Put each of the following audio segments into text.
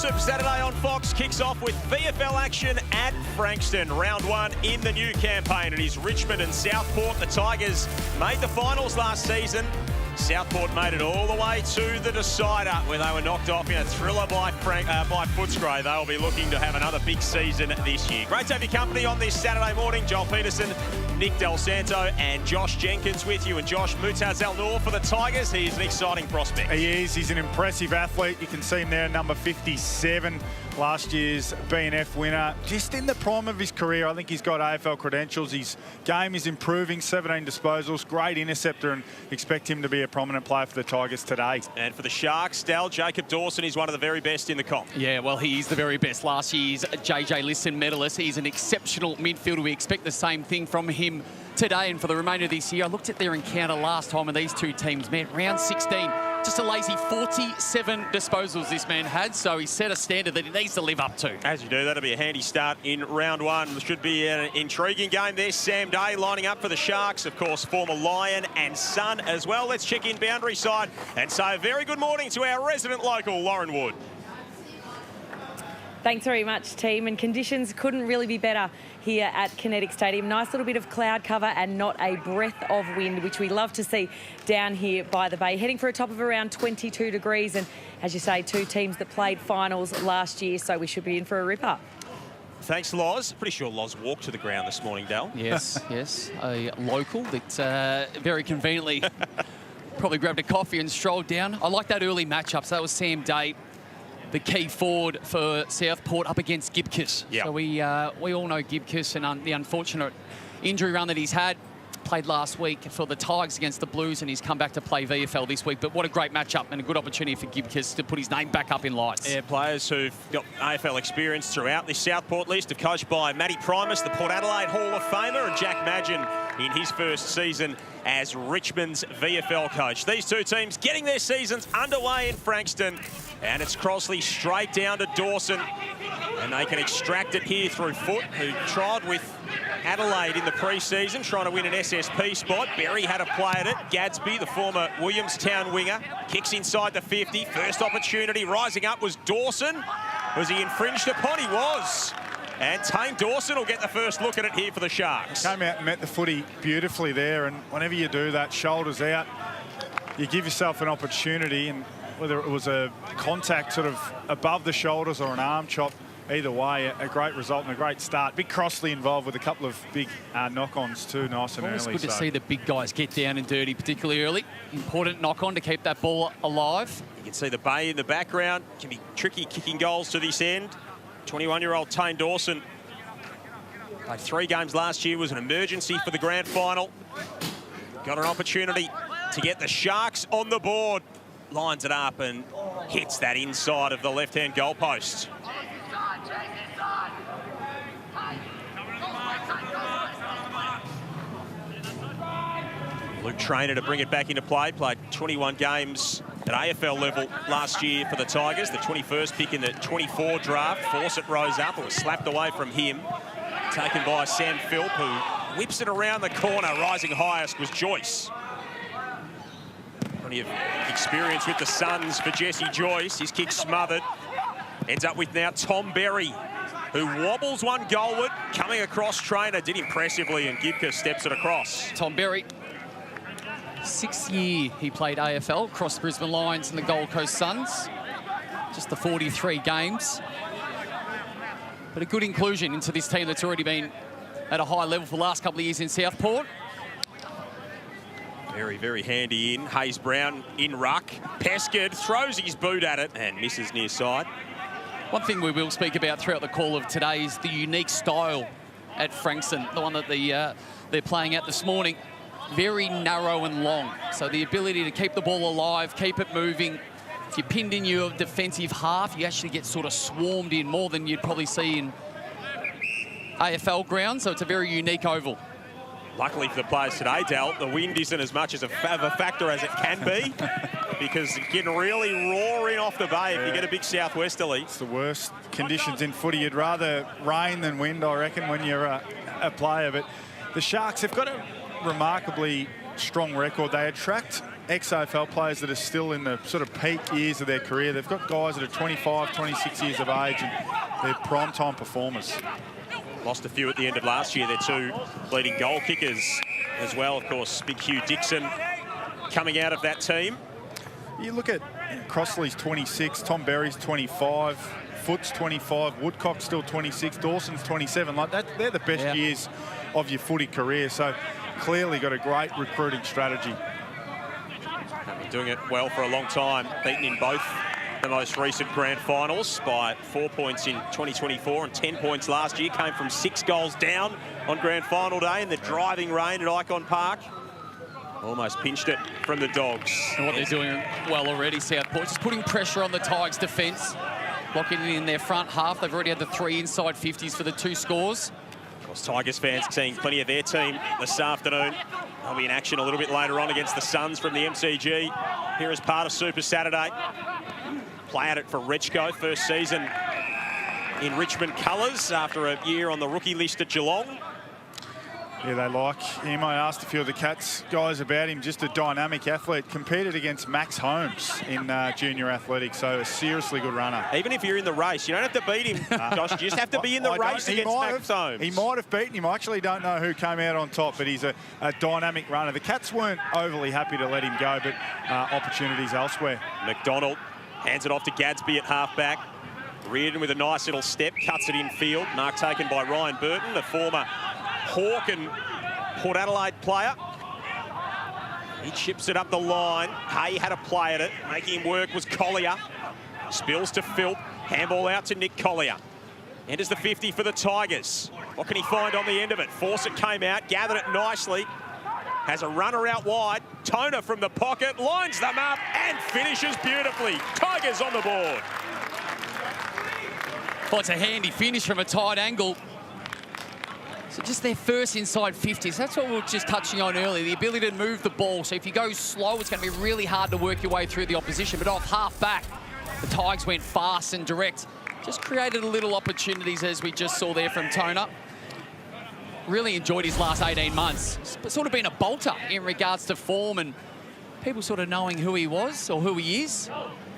Super Saturday on Fox kicks off with VFL action at Frankston. Round 1 in the new campaign. It is Richmond and Southport. The Tigers made the finals last season. Southport made it all the way to the decider where they were knocked off in a thriller by Footscray. They'll be looking to have another big season this year. Great to have your company on this Saturday morning. Joel Peterson, Nick Del Santo and Josh Jenkins with you. And Josh, Mutaz Al-Noor for the Tigers. He's an exciting prospect. He is. He's an impressive athlete. You can see him there, number 57. Last year's BNF winner. Just in the prime of his career. I think he's got AFL credentials. His game is improving. 17 disposals. Great interceptor, and expect him to be a prominent player for the Tigers today. And for the Sharks, Dal, Jacob Dawson is one of the very best in the comp. Yeah, well, he is the very best. Last year's JJ Liston medalist. He's an exceptional midfielder. We expect the same thing from him today and for the remainder of this year. I looked at their encounter last time when these two teams met. Round 16. Just a lazy 47 disposals this man had, so he set a standard that he needs to live up to. As you do, that'll be a handy start in round 1. Should be an intriguing game there. Sam Day lining up for the Sharks, of course, former Lion and Sun as well. Let's check in boundary side and say a very good morning to our resident local, Lauren Wood. Thanks very much, team. And conditions couldn't really be better here at Kinetic Stadium. Nice little bit of cloud cover and not a breath of wind, which we love to see down here by the bay. Heading for a top of around 22 degrees. And as you say, two teams that played finals last year, so we should be in for a ripper. Thanks, Loz. Pretty sure Loz walked to the ground this morning, Dal. Yes, yes. A local that very conveniently probably grabbed a coffee and strolled down. I like that early matchup. So that was Sam Day, the key forward for Southport, up against Gibcus. Yep. So we all know Gibcus and the unfortunate injury run that he's had. Played last week for the Tigers against the Blues, and he's come back to play VFL this week. But what a great matchup and a good opportunity for Gibcus to put his name back up in lights. Yeah, players who've got AFL experience throughout this Southport list are coached by Matty Primus, the Port Adelaide Hall of Famer, and Jack Madgen in his first season as Richmond's VFL coach. These two teams getting their seasons underway in Frankston, and it's Crossley straight down to Dawson, and they can extract it here through Foot, who tried with Adelaide in the pre-season, trying to win an SSP spot. Berry had a play at it. Gadsby, the former Williamstown winger, kicks inside the 50. First opportunity rising up was Dawson. Was he infringed upon? He was. And Tane Dawson will get the first look at it here for the Sharks. Came out and met the footy beautifully there, and whenever you do that, shoulders out, you give yourself an opportunity, and whether it was a contact sort of above the shoulders or an arm chop, either way, a great result and a great start. Big Crossley involved with a couple of big knock-ons too, nice and early. It's good to see the big guys get down and dirty, particularly early. Important knock-on to keep that ball alive. You can see the bay in the background. Can be tricky kicking goals to this end. 21-year-old Tane Dawson played 3 games last year, was an emergency for the grand final. Got an opportunity to get the Sharks on the board. Lines it up and hits that inside of the left-hand goalpost. Luke Traynor to bring it back into play. Played 21 games at AFL level last year for the Tigers. The 21st pick in the 24 draft. Fawcett rose up. It was slapped away from him. Taken by Sam Philp, who whips it around the corner. Rising highest was Joyce. Plenty of experience with the Suns for Jesse Joyce. His kick smothered. Ends up with now Tom Berry, who wobbles one goalward. Coming across Traynor, did impressively, and Gibcus steps it across. Tom Berry. 6th year he played AFL across the Brisbane Lions and the Gold Coast Suns. Just the 43 games. But a good inclusion into this team that's already been at a high level for the last couple of years in Southport. Very, very handy in. Hayes Brown in ruck. Pescud throws his boot at it and misses near side. One thing we will speak about throughout the call of today is the unique style at Frankston, the one that they're playing at this morning. Very narrow and long, so the ability to keep the ball alive, keep it moving. If you're pinned in your defensive half, you actually get sort of swarmed in more than you'd probably see in AFL grounds, so it's a very unique oval. Luckily for the players today, Dal, the wind isn't as much as a factor as it can be, because it can really roar in off the bay if you get a big southwesterly. It's the worst conditions in footy. You'd rather rain than wind, I reckon, when you're a player. But the Sharks have got a remarkably strong record. They attract ex-AFL players that are still in the sort of peak years of their career. They've got guys that are 25, 26 years of age, and they're prime-time performers. Lost a few at the end of last year. They're two leading goal kickers as well. Of course, big Hugh Dixon coming out of that team. You look at Crossley's 26, Tom Berry's 25, Foot's 25, Woodcock's still 26, Dawson's 27. Like that, they're the best years of your footy career. So clearly got a great recruiting strategy. Been doing it well for a long time, beaten in both the most recent grand finals by 4 points in 2024 and 10 points last year. Came from 6 goals down on grand final day in the driving rain at Icon Park. Almost pinched it from the Dogs. And what they're doing well already, Southport, just putting pressure on the Tigers' defence, locking it in their front half. They've already had the 3 inside 50s for the 2 scores. Of course, Tigers fans seeing plenty of their team this afternoon. They'll be in action a little bit later on against the Suns from the MCG here as part of Super Saturday. Play at it for Rechko, first season in Richmond colours after a year on the rookie list at Geelong. Yeah, they like him. I asked a few of the Cats guys about him. Just a dynamic athlete. Competed against Max Holmes in junior athletics, so a seriously good runner. Even if you're in the race, you don't have to beat him, Josh. You just have to be in the race against Max Holmes. He might have beaten him. I actually don't know who came out on top, but he's a dynamic runner. The Cats weren't overly happy to let him go, but opportunities elsewhere. McDonald hands it off to Gadsby at halfback. Reardon with a nice little step, cuts it in field. Mark taken by Ryan Burton, the former Hawk and Port Adelaide player. He chips it up the line. Hay had a play at it. Making him work was Collier. Spills to Philp. Handball out to Nick Collier. Enters the 50 for the Tigers. What can he find on the end of it? Fawcett came out, gathered it nicely. Has a runner out wide. Toner from the pocket, lines them up and finishes beautifully. Tigers on the board. Well, it's a handy finish from a tight angle. So just their first inside 50s. That's what we were just touching on earlier, the ability to move the ball. So if you go slow, it's going to be really hard to work your way through the opposition. But off half back, the Tigers went fast and direct. Just created a little opportunities, as we just saw there from Toner. Really enjoyed his last 18 months. It's sort of been a bolter in regards to form and people sort of knowing who he was or who he is.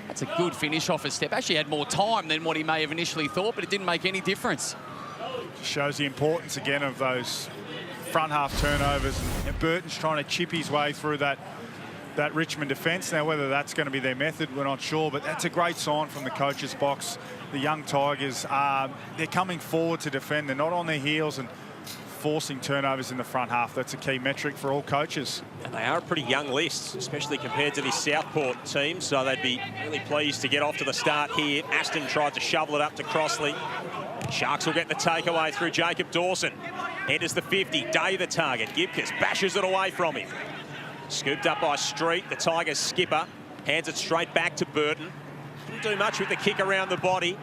That's a good finish off a step. Actually had more time than what he may have initially thought, but it didn't make any difference. Shows the importance again of those front half turnovers, and Burton's trying to chip his way through that Richmond defence. Now, whether that's going to be their method, we're not sure, but that's a great sign from the coach's box. The young Tigers, they're coming forward to defend. They're not on their heels and forcing turnovers in the front half. That's a key metric for all coaches. And they are a pretty young list, especially compared to this Southport team, so they'd be really pleased to get off to the start here. Aston tried to shovel it up to Crossley. Sharks will get the takeaway through Jacob Dawson. Enters the 50, Day the target. Gibcus bashes it away from him. Scooped up by Street, the Tigers skipper. Hands it straight back to Burton. Didn't do much with the kick around the body.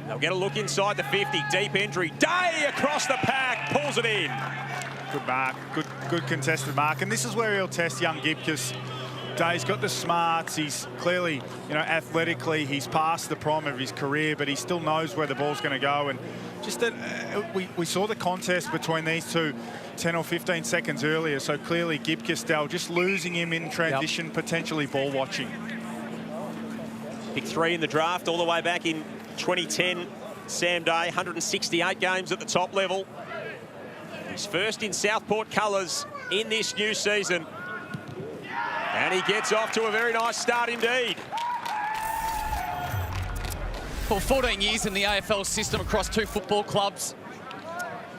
They'll get a look inside the 50. Deep entry. Day across the pack. Pulls it in. Good mark. Good contested mark. And this is where he'll test young Gibcus. Day's got the smarts. He's clearly, athletically, he's past the prime of his career, but he still knows where the ball's going to go. And just that we saw the contest between these two 10 or 15 seconds earlier. So clearly Gibcus Dell just losing him in transition, potentially ball watching. Pick 3 in the draft all the way back in 2010. Sam Day, 168 games at the top level. He's first in Southport colours in this new season. And he gets off to a very nice start indeed. For 14 years in the AFL system across 2 football clubs,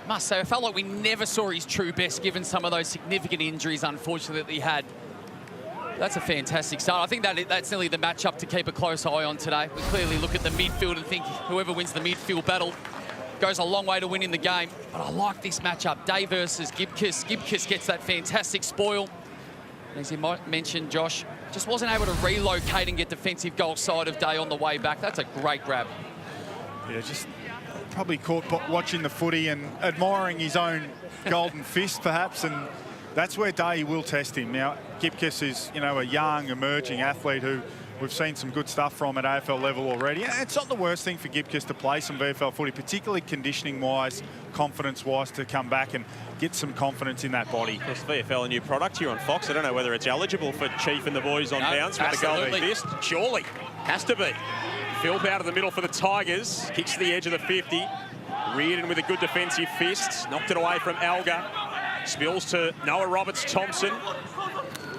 must say, I felt like we never saw his true best given some of those significant injuries, unfortunately, that he had. That's a fantastic start. I think that's nearly the matchup to keep a close eye on today. We clearly look at the midfield and think whoever wins the midfield battle goes a long way to winning the game. But I like this matchup, Day versus Gibcus. Gibcus gets that fantastic spoil. As you might mention, Josh, just wasn't able to relocate and get defensive goal side of Day on the way back. That's a great grab. Yeah, just probably caught watching the footy and admiring his own golden fist, perhaps, and that's where Day will test him. Now, Gipkiss is, you know, a young, emerging athlete who we've seen some good stuff from at AFL level already. And it's not the worst thing for Gipkiss to play some VFL footy, particularly conditioning-wise, confidence-wise, to come back and get some confidence in that body. Of course, VFL, a new product here on Fox. I don't know whether it's eligible for Chief and the boys on bounce with the golden fist. Surely. Has to be. Philp out of the middle for the Tigers. Kicks to the edge of the 50. Reardon with a good defensive fist. Knocked it away from Alga. Spills to Noah Roberts-Thompson.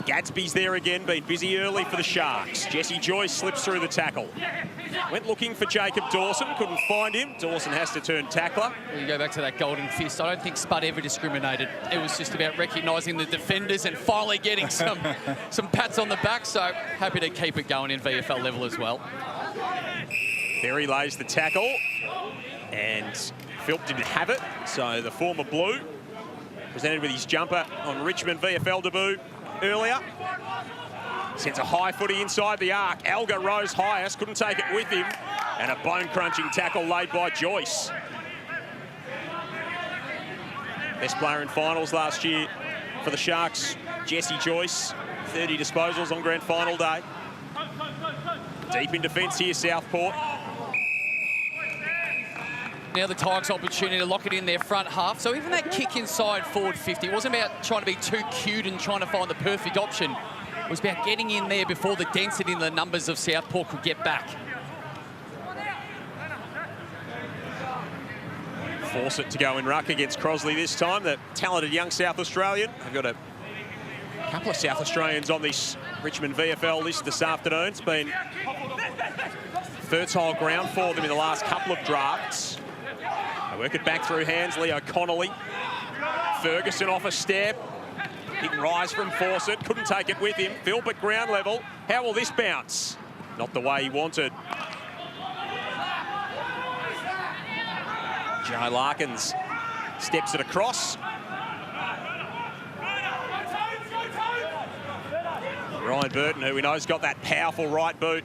Gadsby's there again, been busy early for the Sharks. Jesse Joyce slips through the tackle. Went looking for Jacob Dawson, couldn't find him. Dawson has to turn tackler. You go back to that golden fist. I don't think Spud ever discriminated. It was just about recognising the defenders and finally getting some pats on the back. So happy to keep it going in VFL level as well. Berry lays the tackle, and Philp didn't have it. So the former Blue presented with his jumper on Richmond VFL debut earlier. Sends a high footy inside the arc. Alga rose highest, couldn't take it with him. And a bone-crunching tackle laid by Joyce. Best player in finals last year for the Sharks, Jesse Joyce. 30 disposals on grand final day. Deep in defence here, Southport. Now the Tigers' opportunity to lock it in their front half. So even that kick inside forward 50, it wasn't about trying to be too cute and trying to find the perfect option. It was about getting in there before the density and the numbers of Southport could get back. Force it to go in ruck against Crosley this time. The talented young South Australian. I've got a couple of South Australians on this Richmond VFL list this afternoon. It's been fertile ground for them in the last couple of drafts. They work it back through hands. Leo Connolly. Ferguson off a step. Didn't rise from Fawcett. Couldn't take it with him. Philp at ground level. How will this bounce? Not the way he wanted. Joe Larkins steps it across. Ryan Burton, who we know has got that powerful right boot,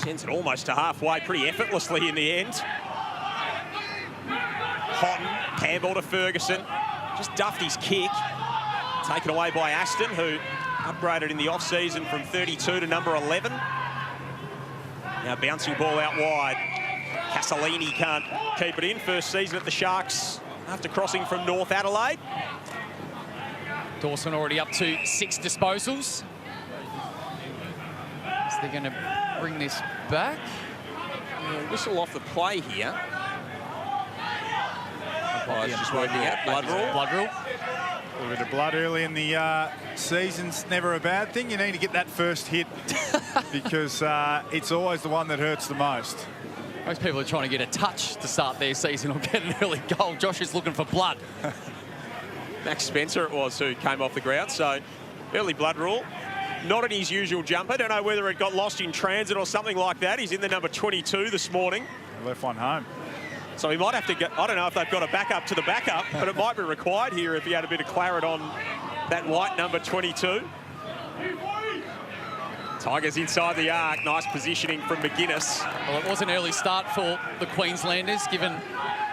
sends it almost to halfway pretty effortlessly in the end. Houghton, Campbell to Ferguson. Just duffed his kick. Taken away by Aston, who upgraded in the off-season from 32 to number 11. Now bouncing ball out wide. Castellini can't keep it in. First season at the Sharks after crossing from North Adelaide. Dawson already up to 6 disposals. So they're going to bring this back. Whistle off the play here. It's just working out. Blood rule. Blood rule. A little bit of blood early in the season's never a bad thing. You need to get that first hit because it's always the one that hurts the most. Most people are trying to get a touch to start their season or get an early goal. Josh is looking for blood. Max Spencer it was who came off the ground, so early blood rule. Not in his usual jumper. Don't know whether it got lost in transit or something like that. He's in the number 22 this morning. Left one home. So he might have to get, I don't know if they've got a backup to the backup, but it might be required here if he had a bit of claret on that white number 22. Tigers inside the arc. Nice positioning from McGuinness. Well, it was an early start for the Queenslanders, given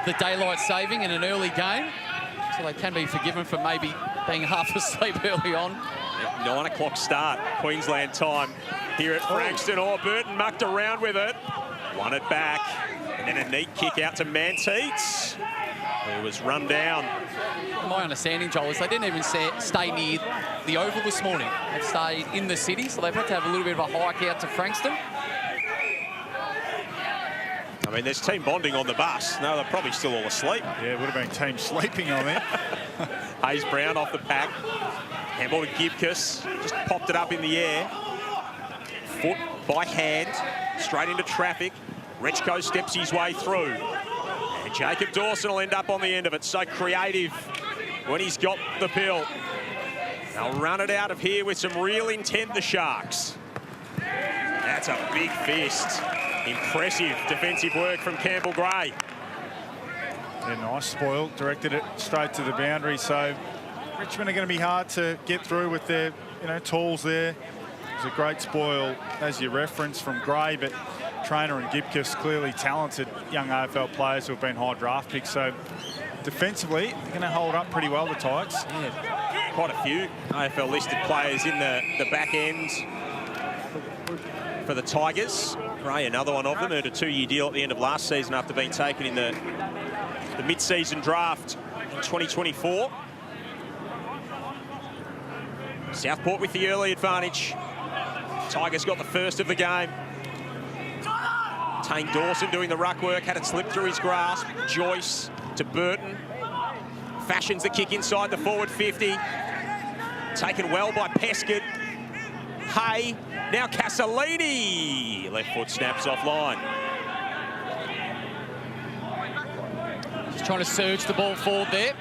the daylight saving in an early game. So they can be forgiven for maybe being half asleep early on. Yep, 9 o'clock start, Queensland time here at Frankston. Oh, Burton mucked around with it. Won it back. And then a neat kick out to Manteets, who was run down. My understanding, Joel, is they didn't even stay near the Oval this morning. They stayed in the city, so they've had to have a little bit of a hike out to Frankston. I mean, there's team bonding on the bus. No, they're probably still all asleep. Yeah, it would have been team sleeping on there. Hayes Brown off the pack. Handball to Gibkiss. Just popped it up in the air. Foot by hand. Straight into traffic. Rechko steps his way through. And Jacob Dawson will end up on the end of it. So creative when he's got the pill. They'll run it out of here with some real intent, the Sharks. That's a big fist. Impressive defensive work from Campbell Gray. Yeah, nice spoil. Directed it straight to the boundary. So Richmond are going to be hard to get through with their, tools there. It was a great spoil, as you referenced, from Gray, but Trainer and Gibkiss, clearly talented young AFL players who have been high draft picks. So defensively, they're going to hold up pretty well, the Tigers. Yeah. quite a few AFL listed players in the back end for the Tigers. Gray, another one of them, earned a 2-year deal at the end of last season after being taken in the mid-season draft in 2024. Southport with the early advantage. Tigers got the first of the game. Tane Dawson doing the ruck work, had it slip through his grasp. Joyce to Burton. Fashions the kick inside the forward 50. Taken well by Pescott. Hay, now Casalini. Left foot snaps offline. Just trying to surge the ball forward there.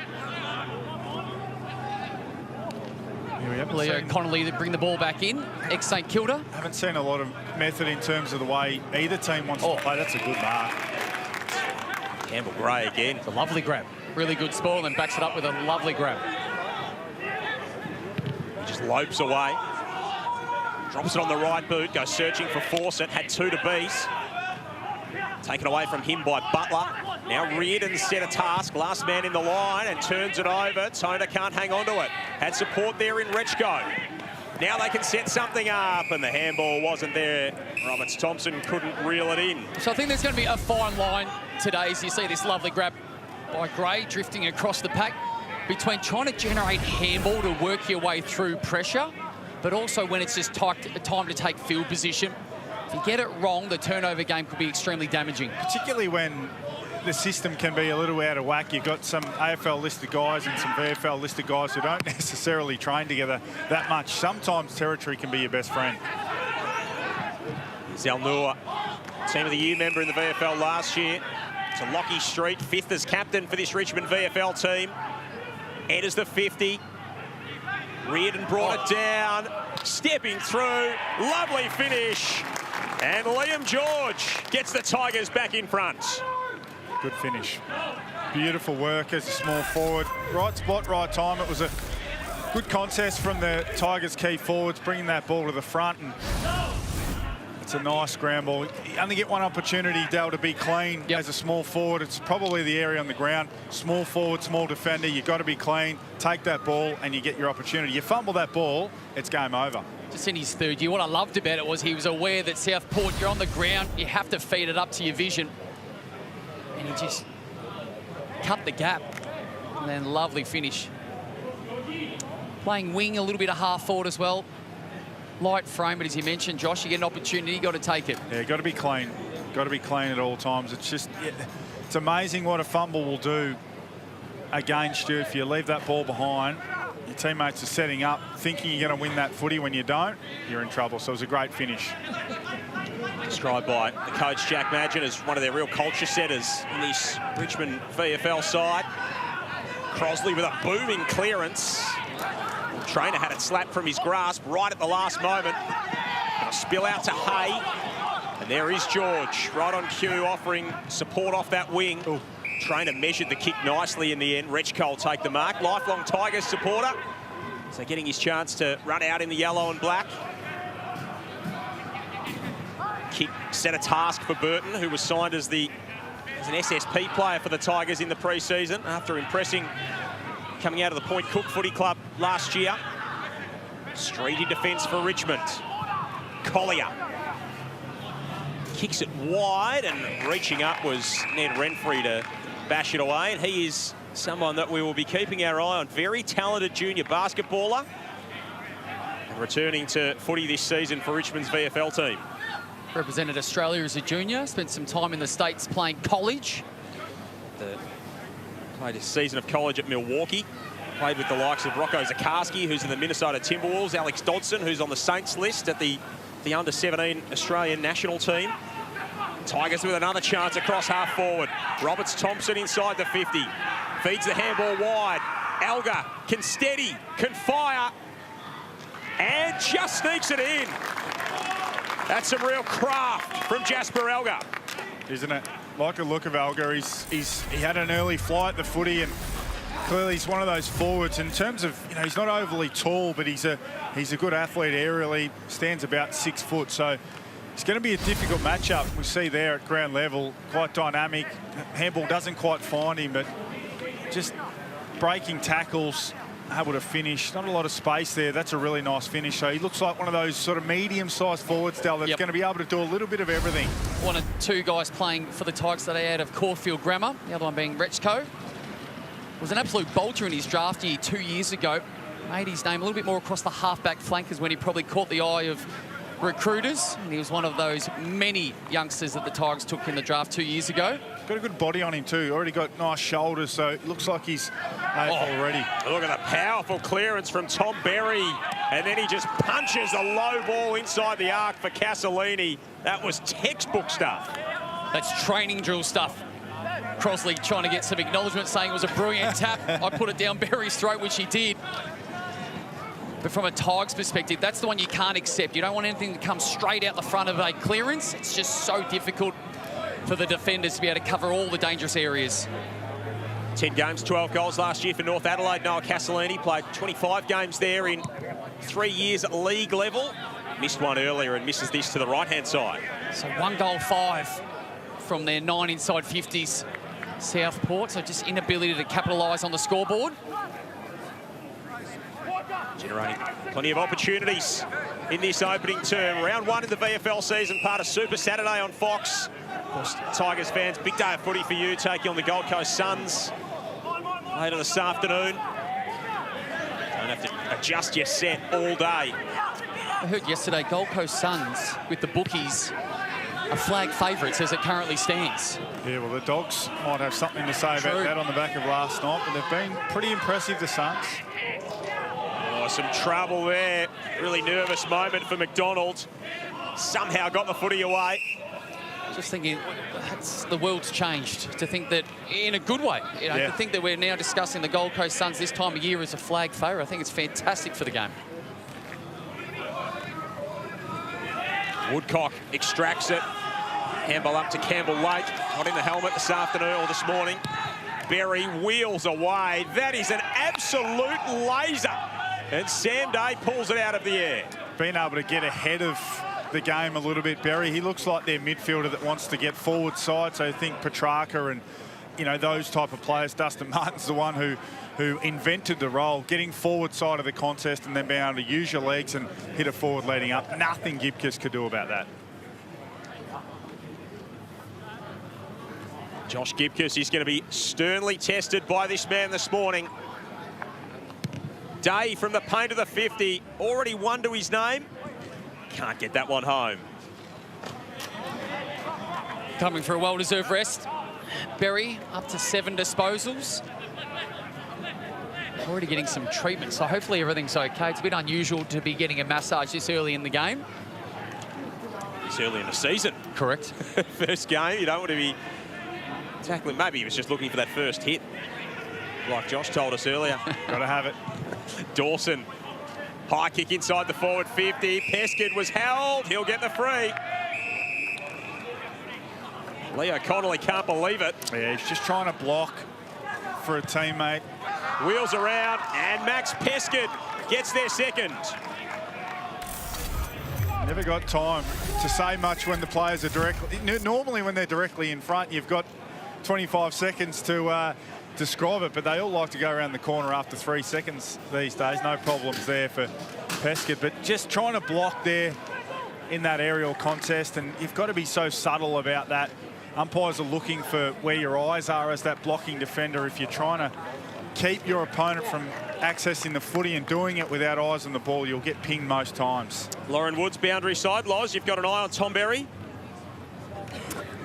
Leo Connolly to bring the ball back in, ex-St Kilda. Haven't seen a lot of method in terms of the way either team wants to play. That's a good mark. Campbell Gray again. It's a lovely grab. Really good spoil and backs it up with a lovely grab. He just lopes away. Drops it on the right boot, goes searching for Fawcett, had 2 to beat. Taken away from him by Butler. Now Reardon set a task, last man in the line, and turns it over. Toner can't hang on to it. Had support there in Rechko. Now they can set something up, and the handball wasn't there. Roberts Thompson couldn't reel it in. So I think there's going to be a fine line today as you see this lovely grab by Gray drifting across the pack between trying to generate handball to work your way through pressure, but also when it's just time to take field position. If you get it wrong, the turnover game could be extremely damaging. Particularly when the system can be a little out of whack. You've got some AFL listed guys and some VFL listed guys who don't necessarily train together that much. Sometimes territory can be your best friend. Zalnur, Team of the Year member in the VFL last year. To Lockie Street, 5th as captain for this Richmond VFL team. Enters the 50. Reardon brought it down, stepping through, lovely finish. And Liam George gets the Tigers back in front. Good finish. Beautiful work as a small forward. Right spot, right time. It was a good contest from the Tigers' key forwards, bringing that ball to the front. And it's a nice ground ball. You only get one opportunity, Dale, to be clean as a small forward. It's probably the area on the ground. Small forward, small defender. You've got to be clean. Take that ball and you get your opportunity. You fumble that ball, it's game over. Just in his 3rd year, what I loved about it was he was aware that Southport, you're on the ground, you have to feed it up to your vision. And he just cut the gap. And then lovely finish. Playing wing, a little bit of half forward as well. Light frame, but as you mentioned, Josh, you get an opportunity, you got to take it. Yeah, got to be clean. Got to be clean at all times. It's just, it's amazing what a fumble will do against you if you leave that ball behind. Your teammates are setting up, thinking you're going to win that footy. When you don't, you're in trouble. So it was a great finish. Described by the coach, Jack Madgen, as one of their real culture setters in this Richmond VFL side. Crosley with a booming clearance. Trainer had it slapped from his grasp right at the last moment. A spill out to Hay. And there is George, right on cue, offering support off that wing. Ooh. Trainer measured the kick nicely in the end. Rechko will take the mark. Lifelong Tigers supporter. So getting his chance to run out in the yellow and black. Kick set a task for Burton, who was signed as an SSP player for the Tigers in the pre-season after impressing coming out of the Point Cook Footy Club last year. Street in defence for Richmond. Collier kicks it wide, and reaching up was Ned Renfrey to bash it away. And he is someone that we will be keeping our eye on. Very talented junior basketballer. And returning to footy this season for Richmond's VFL team. Represented Australia as a junior, spent some time in the States playing college. Played a season of college at Milwaukee. Played with the likes of Rocco Zakarski, who's in the Minnesota Timberwolves, Alex Dodson, who's on the Saints list at the under-17 Australian national team. Tigers with another chance across half forward. Roberts Thompson inside the 50. Feeds the handball wide. Elgar can steady, can fire, and just sneaks it in. That's some real craft from Jasper Elgar. Isn't it? Like the look of Elgar. He had an early flight at the footy, and clearly he's one of those forwards. In terms of, he's not overly tall, but he's a good athlete aerially. Stands about 6 foot, so it's going to be a difficult matchup. We see there at ground level, quite dynamic. Handball doesn't quite find him, but just breaking tackles, able to finish. Not a lot of space there. That's a really nice finish. So he looks like one of those sort of medium-sized forwards, Dal, that's going to be able to do a little bit of everything. One of two guys playing for the Tigers today out of Caulfield Grammar, the other one being Rechko. Was an absolute bolter in his draft year 2 years ago. Made his name a little bit more across the halfback flankers when he probably caught the eye of recruiters. And he was one of those many youngsters that the Tigers took in the draft 2 years ago. Got a good body on him too. Already got nice shoulders, so it looks like he's AFL ready. Look at the powerful clearance from Tom Berry. And then he just punches a low ball inside the arc for Castellini. That was textbook stuff. That's training drill stuff. Crosley trying to get some acknowledgement, saying it was a brilliant tap. I put it down Berry's throat, which he did. But from a Tigers perspective, that's the one you can't accept. You don't want anything to come straight out the front of a clearance. It's just so difficult for the defenders to be able to cover all the dangerous areas. 10 games, 12 goals last year for North Adelaide. Noah Castellini played 25 games there in 3 years at league level. Missed one earlier and misses this to the right-hand side. So 1 goal, 5 from their 9 inside 50s. Southport, so just inability to capitalise on the scoreboard. Generating plenty of opportunities in this opening term. Round 1 in the VFL season, part of Super Saturday on Fox. Of course, Tigers fans, big day of footy for you, taking on the Gold Coast Suns later this afternoon. Don't have to adjust your set all day. I heard yesterday Gold Coast Suns, with the bookies, are flag favourites as it currently stands. Yeah, well, the Dogs might have something to say about that on the back of last night, but they've been pretty impressive, the Suns. Oh, some trouble there. Really nervous moment for McDonald. Somehow got the footy away. Just thinking, the world's changed. To think that, in a good way, you know, to think that we're now discussing the Gold Coast Suns this time of year as a flag favourite, I think it's fantastic for the game. Woodcock extracts it. Handball up to Campbell Lake. Not in the helmet this afternoon or this morning. Berry wheels away. That is an absolute laser. And Sam Day pulls it out of the air. Being able to get ahead of the game a little bit, Berry. He looks like their midfielder that wants to get forward side. So I think Petrarca and, you know, those type of players. Dustin Martin's the one who invented the role, getting forward side of the contest and then being able to use your legs and hit a forward leading up. Nothing Gibcus could do about that. Josh Gibcus is going to be sternly tested by this man this morning. Day from the paint of the 50, already one to his name. Can't get that one home. Coming for a well-deserved rest. Berry up to 7 disposals. Already getting some treatment, so hopefully everything's okay. It's a bit unusual to be getting a massage this early in the game. It's early in the season. Correct. First game, you don't want to be tackling. Maybe he was just looking for that first hit, like Josh told us earlier. Got to have it. Dawson, high kick inside the forward 50. Peskin was held. He'll get the free. Leo Connolly can't believe it. Yeah, he's just trying to block for a teammate. Wheels around, and Max Peskin gets their second. Never got time to say much when the players are directly... Normally when they're directly in front, you've got 25 seconds to describe it, but they all like to go around the corner after 3 seconds these days. No problems there for Peskin, but just trying to block there in that aerial contest, and you've got to be so subtle about that. Umpires are looking for where your eyes are as that blocking defender. If you're trying to keep your opponent from accessing the footy and doing it without eyes on the ball, you'll get pinged most times. Lauren Woods, boundary side. Loz, you've got an eye on Tom Berry?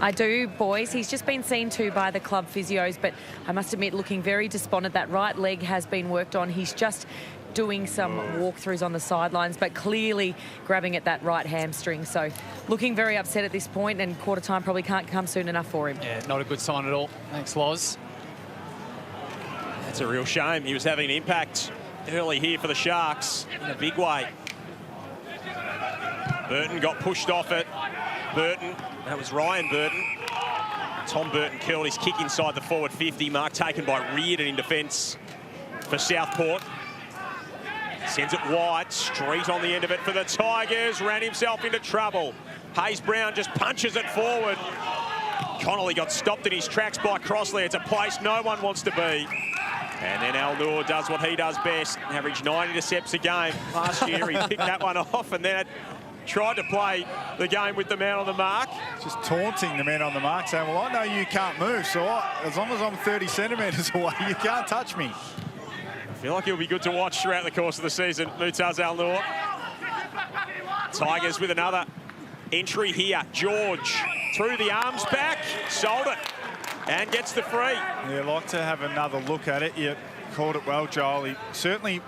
I do, boys. He's just been seen to by the club physios, but I must admit, looking very despondent. That right leg has been worked on. He's just doing some walkthroughs on the sidelines, but clearly grabbing at that right hamstring. So looking very upset at this point, and quarter time probably can't come soon enough for him. Yeah, not a good sign at all. Thanks, Loz. That's a real shame. He was having an impact early here for the Sharks in a big way. Burton got pushed off it. Burton, that was Ryan Burton. Tom Burton curled his kick inside the forward 50. Mark taken by Reardon in defence for Southport. Sends it wide, straight on the end of it for the Tigers. Ran himself into trouble. Hayes Brown just punches it forward. Connolly got stopped in his tracks by Crossley. It's a place no one wants to be. And then Al Noor does what he does best, average 90 intercepts a game. Last year he picked that one off and then tried to play the game with the man on the mark. Just taunting the man on the mark, saying, well, I know you can't move, so as long as I'm 30 centimetres away, you can't touch me. I feel like he'll be good to watch throughout the course of the season, Mutaz Al Noor. Tigers with another entry here. George through the arms back, sold it, and gets the free. Yeah, like to have another look at it. You called it well, Joel. He certainly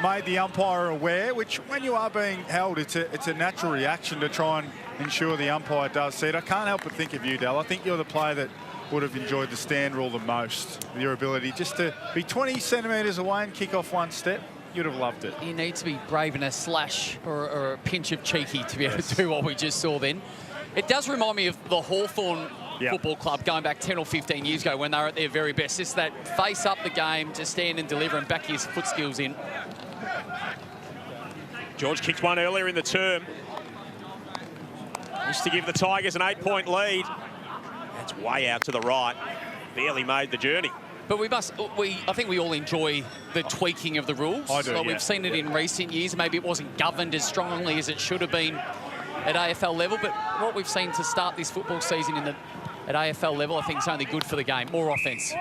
made the umpire aware, which when you are being held, it's a natural reaction to try and ensure the umpire does see it. I can't help but think of you, Dal. I think you're the player that would have enjoyed the stand rule the most. Your ability just to be 20 centimetres away and kick off one step. You'd have loved it. You need to be brave in a slash or a pinch of cheeky to be able to do what we just saw then. It does remind me of the Hawthorn Football Club going back 10 or 15 years ago when they were at their very best. Just that face up the game, to stand and deliver and back his foot skills in. George kicked one earlier in the term. Used to give the Tigers an 8-point lead. That's way out to the right. Barely made the journey. But I think we all enjoy the tweaking of the rules. I do, so we've seen it in recent years. Maybe it wasn't governed as strongly as it should have been at AFL level, but what we've seen to start this football season at AFL level, I think is only good for the game. More offence.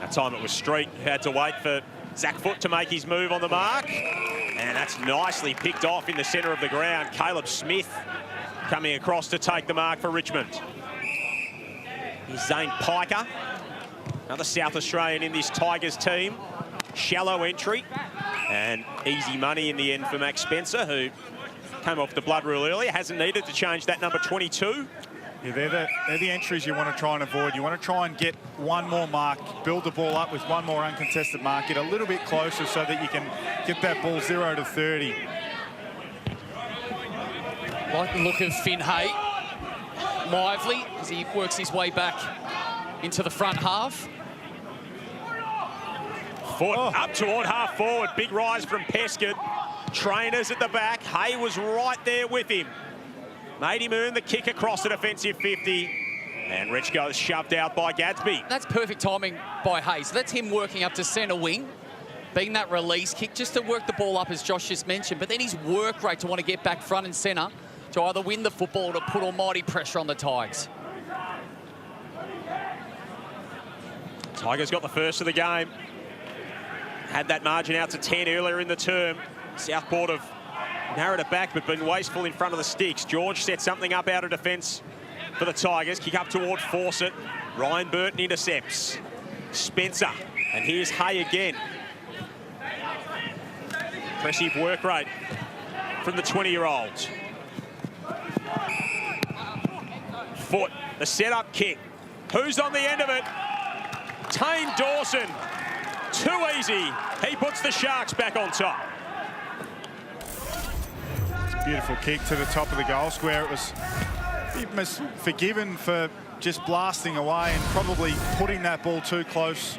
That time it was Street who had to wait for Zach Foot to make his move on the mark. And that's nicely picked off in the centre of the ground. Caleb Smith coming across to take the mark for Richmond. Here's Zane Piker, another South Australian in this Tigers team. Shallow entry and easy money in the end for Max Spencer, who came off the blood rule earlier. Hasn't needed to change that number 22. Yeah, they're the entries you want to try and avoid. You want to try and get one more mark, build the ball up with one more uncontested mark, get a little bit closer so that you can get that ball 0 to 30. Like the look of Finn Hay. Lively as he works his way back into the front half. Foot up toward half forward. Big rise from Pescott. Trainers at the back. Hay was right there with him. Made him earn the kick across the defensive 50. And Rich goes shoved out by Gadsby. That's perfect timing by Hay. So that's him working up to centre wing, being that release kick, just to work the ball up, as Josh just mentioned. But then his work rate to want to get back front and centre to either win the football or to put almighty pressure on the Tigers. Tigers got the first of the game. Had that margin out to 10 earlier in the term. Southport have narrowed it back but been wasteful in front of the sticks. George set something up out of defence for the Tigers. Kick up toward Fawcett. Ryan Burton intercepts. Spencer. And here's Hay again. Impressive work rate from the 20-year-olds. Foot, the set-up kick. Who's on the end of it? Tane Dawson. Too easy. He puts the Sharks back on top. Beautiful kick to the top of the goal square. It was forgiven for just blasting away and probably putting that ball too close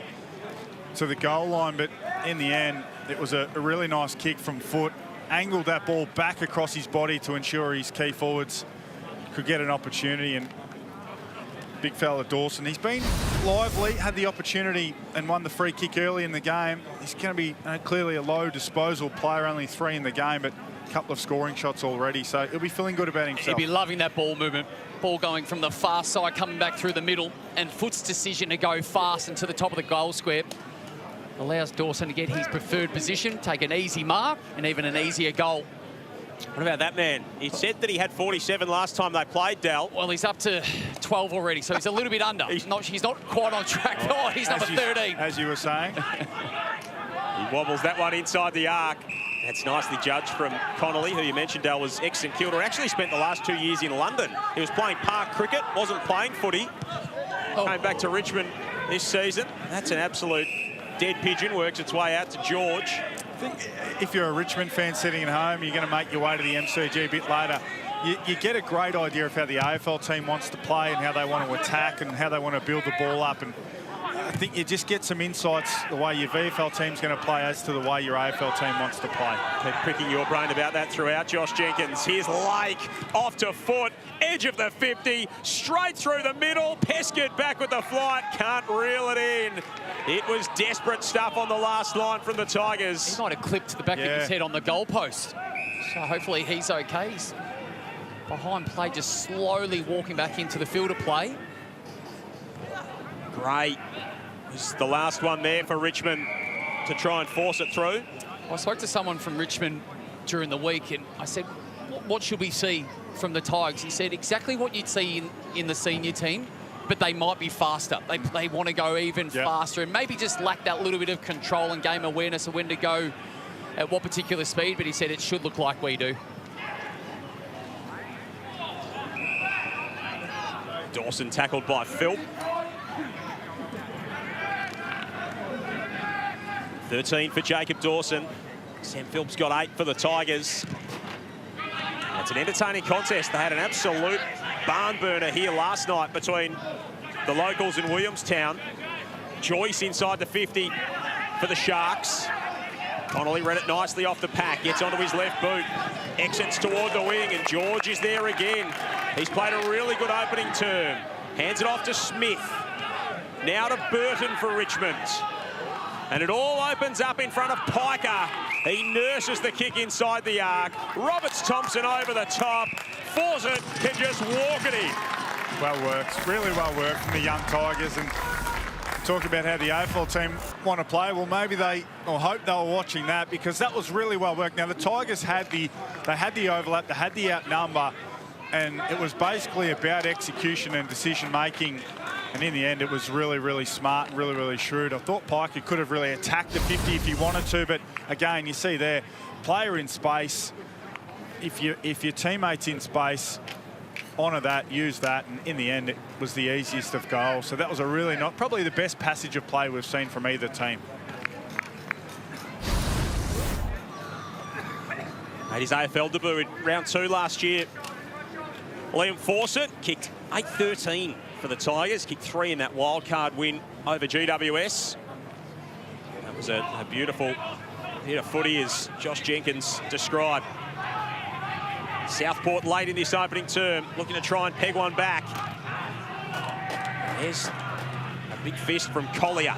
to the goal line, but in the end it was a really nice kick from Foot. Angled that ball back across his body to ensure his key forwards could get an opportunity. And big fella Dawson, he's been lively, had the opportunity and won the free kick early in the game. He's going to be clearly a low disposal player, only 3 in the game, but a couple of scoring shots already, so he'll be feeling good about himself. He'll be loving that ball movement. Ball going from the far side, coming back through the middle, and Foot's decision to go fast and to the top of the goal square allows Dawson to get his preferred position, take an easy mark and even an easier goal. What about that man? He said that he had 47 last time they played, Dal. Well, he's up to 12 already, so he's a little bit under. He's not quite on track. Oh, he's number 13. As you were saying. He wobbles that one inside the arc. That's nicely judged from Connolly, who you mentioned, Dal, was ex-St Kilda. Actually spent the last 2 years in London. He was playing park cricket, wasn't playing footy. Came back to Richmond this season. That's an absolute dead pigeon. Works its way out to George. I think if you're a Richmond fan sitting at home, you're going to make your way to the MCG a bit later. You get a great idea of how the AFL team wants to play and how they want to attack and how they want to build the ball up. And think you just get some insights the way your VFL team's going to play as to the way your AFL team wants to play. Keep pricking your brain about that throughout, Josh Jenkins. Here's Lake, off to Foot, edge of the 50, straight through the middle, Pescud back with the flight, can't reel it in. It was desperate stuff on the last line from the Tigers. He might have clipped the back of his head on the goalpost. So hopefully he's okay. He's behind play, just slowly walking back into the field of play. Great. This is the last one there for Richmond to try and force it through. I spoke to someone from Richmond during the week and I said, what should we see from the Tigers? He said exactly what you'd see in the senior team, but they might be faster. They want to go even faster and maybe just lack that little bit of control and game awareness of when to go at what particular speed, but he said it should look like we do. Dawson tackled by Phil. 13 for Jacob Dawson. Sam Philp's got 8 for the Tigers. It's an entertaining contest. They had an absolute barn burner here last night between the locals in Williamstown. Joyce inside the 50 for the Sharks. Connolly read it nicely off the pack, gets onto his left boot, exits toward the wing, and George is there again. He's played a really good opening term. Hands it off to Smith. Now to Burton for Richmond. And it all opens up in front of Piker. He nurses the kick inside the arc. Roberts-Thompson over the top. Fawcett can just walk it in. Well worked, really well worked from the young Tigers. And talk about how the AFL team want to play. Well, maybe they, or hope they were watching that, because that was really well worked. Now the Tigers had the overlap, they had the outnumber, and it was basically about execution and decision making. And in the end, it was really, really smart and really, really shrewd. I thought Piker could have really attacked the 50 if he wanted to, but again, you see there, player in space. If your teammate's in space, honour that, use that, and in the end, it was the easiest of goals. So that was a really probably the best passage of play we've seen from either team. Made his AFL debut in round 2 last year. Liam Fawcett kicked 8-13 for the Tigers, kicked 3 in that wildcard win over GWS. That was a beautiful hit of footy, as Josh Jenkins described. Southport late in this opening term, looking to try and peg one back. There's a big fist from Collier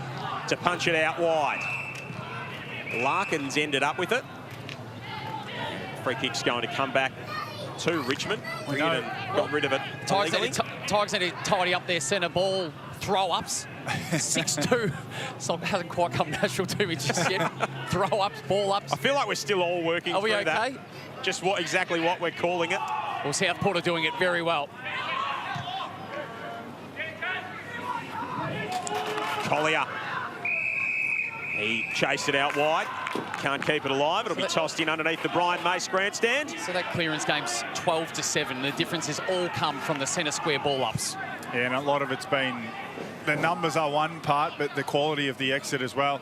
to punch it out wide. Larkins ended up with it. Free kick's going to come back to Richmond. Got rid of it. Tigers need to tidy up their centre ball throw-ups. 6-2. So it hasn't quite come natural to me just yet. Throw-ups, ball-ups. I feel like we're still all working through that. Are we okay? Just exactly what we're calling it. Well, Southport are doing it very well. Collier. He chased it out wide. Can't keep it alive. It'll be tossed in underneath the Brian Mace grandstand. So that clearance game's 12-7. The difference has all come from the centre square ball-ups. Yeah, and a lot of it's been, the numbers are one part, but the quality of the exit as well.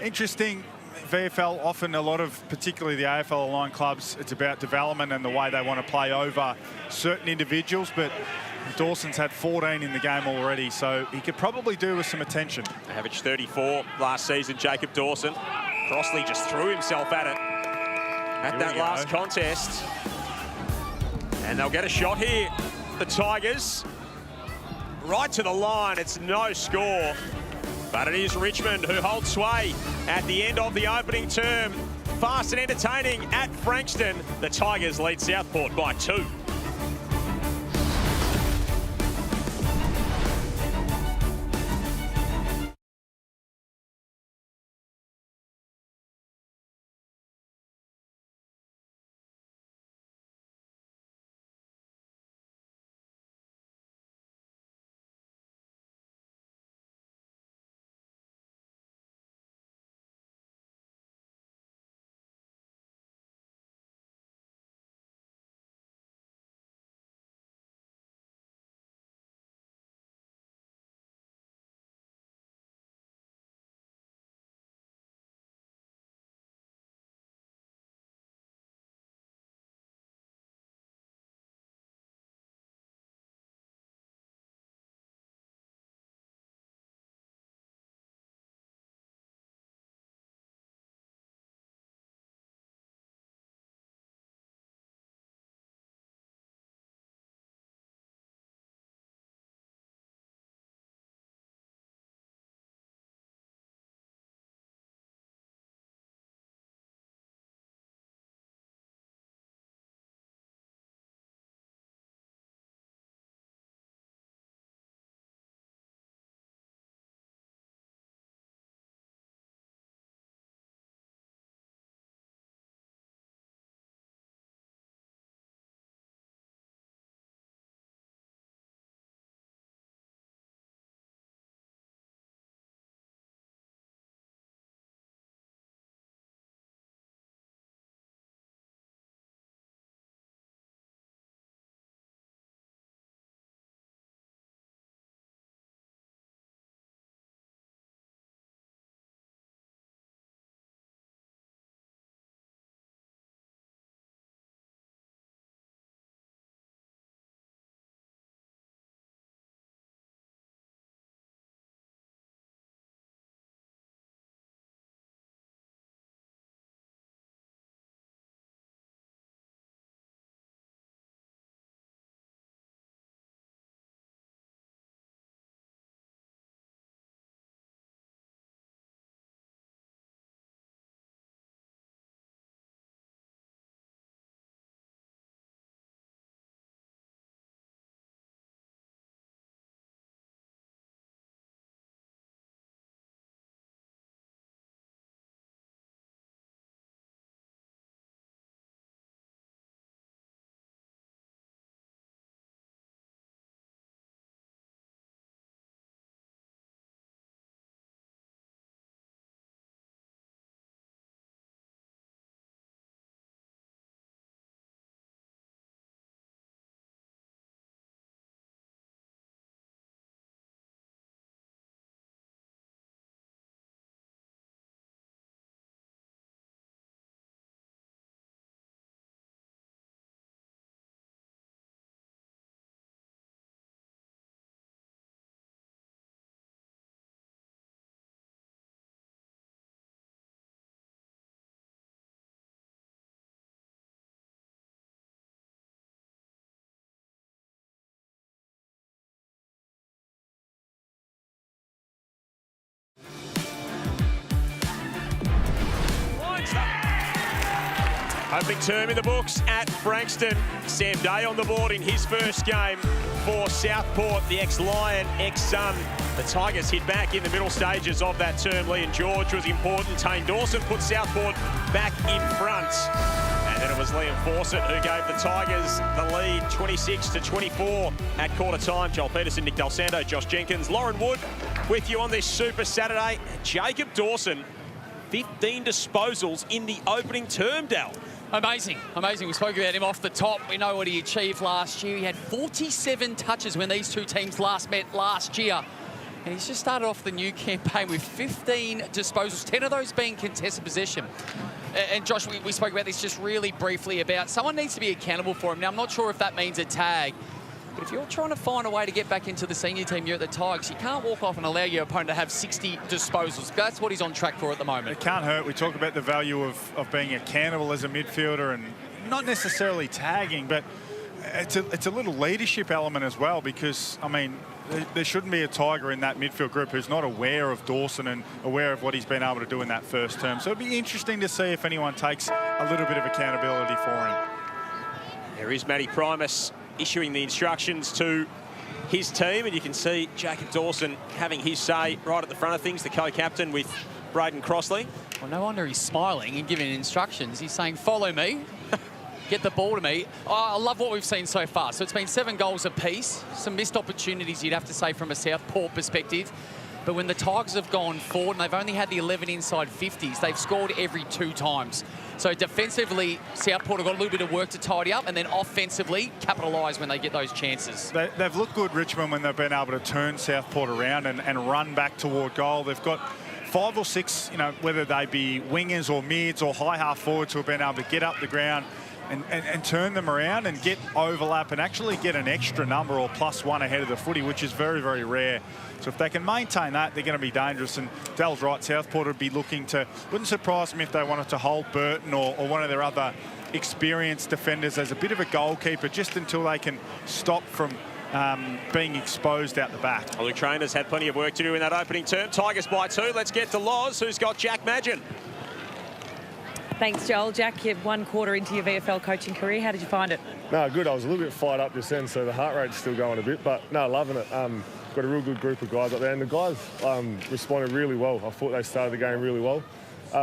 Interesting, VFL often, a lot of, particularly the AFL aligned clubs, it's about development and the way they want to play over certain individuals, but Dawson's had 14 in the game already, so he could probably do with some attention. Averaged 34 last season, Jacob Dawson. Crossley just threw himself at it at that last contest. And they'll get a shot here. The Tigers, right to the line. It's no score, but it is Richmond who hold sway at the end of the opening term. Fast and entertaining at Frankston. The Tigers lead Southport by 2. Opening term in the books at Frankston. Sam Day on the board in his first game for Southport, the ex-Lion, ex-Sun. The Tigers hit back in the middle stages of that term. Lee and George was important. Tane Dawson put Southport back in front. And then it was Liam Fawcett who gave the Tigers the lead, 26-24 at quarter time. Joel Peterson, Nick Del Santo, Josh Jenkins, Lauren Wood with you on this Super Saturday. Jacob Dawson, 15 disposals in the opening term, Del. Amazing, amazing. We spoke about him off the top. We know what he achieved last year. He had 47 touches when these two teams last met last year. And he's just started off the new campaign with 15 disposals, 10 of those being contested possession. And Josh, we spoke about this just really briefly about someone needs to be accountable for him. Now, I'm not sure if that means a tag, but if you're trying to find a way to get back into the senior team, you're at the Tigers, you can't walk off and allow your opponent to have 60 disposals. That's what he's on track for at the moment. It can't hurt. We talk about the value of being accountable as a midfielder and not necessarily tagging, but it's a little leadership element as well, because, I mean, there shouldn't be a Tiger in that midfield group who's not aware of Dawson and aware of what he's been able to do in that first term. So it'd be interesting to see if anyone takes a little bit of accountability for him. There is Matty Primus issuing the instructions to his team, and you can see Jacob Dawson having his say right at the front of things, the co-captain with Braden Crossley. Well, no wonder he's smiling and giving instructions. He's saying, follow me, get the ball to me. Oh, I love what we've seen so far. So it's been 7 goals apiece, some missed opportunities, you'd have to say, from a Southport perspective. But when the Tigers have gone forward and they've only had the 11 inside 50s, they've scored every 2 times. So defensively, Southport have got a little bit of work to tidy up, and then offensively, capitalise when they get those chances. They've looked good, Richmond, when they've been able to turn Southport around and run back toward goal. They've got 5 or 6, you know, whether they be wingers or mids or high half forwards who have been able to get up the ground and turn them around and get overlap and actually get an extra number or +1 ahead of the footy, which is very, very rare. So if they can maintain that, they're going to be dangerous. And Dell's right, Southport would be looking to, wouldn't surprise me if they wanted to hold Burton or one of their other experienced defenders as a bit of a goalkeeper, just until they can stop from being exposed out the back. Well, the trainers had plenty of work to do in that opening term. Tigers by 2. Let's get to Loz, who's got Jack Madgen. Thanks, Joel. Jack, you're 1 quarter into your VFL coaching career. How did you find it? No, good. I was a little bit fired up just then, so the heart rate's still going a bit, but no, loving it. Got a real good group of guys up there, and the guys responded really well. I thought they started the game really well.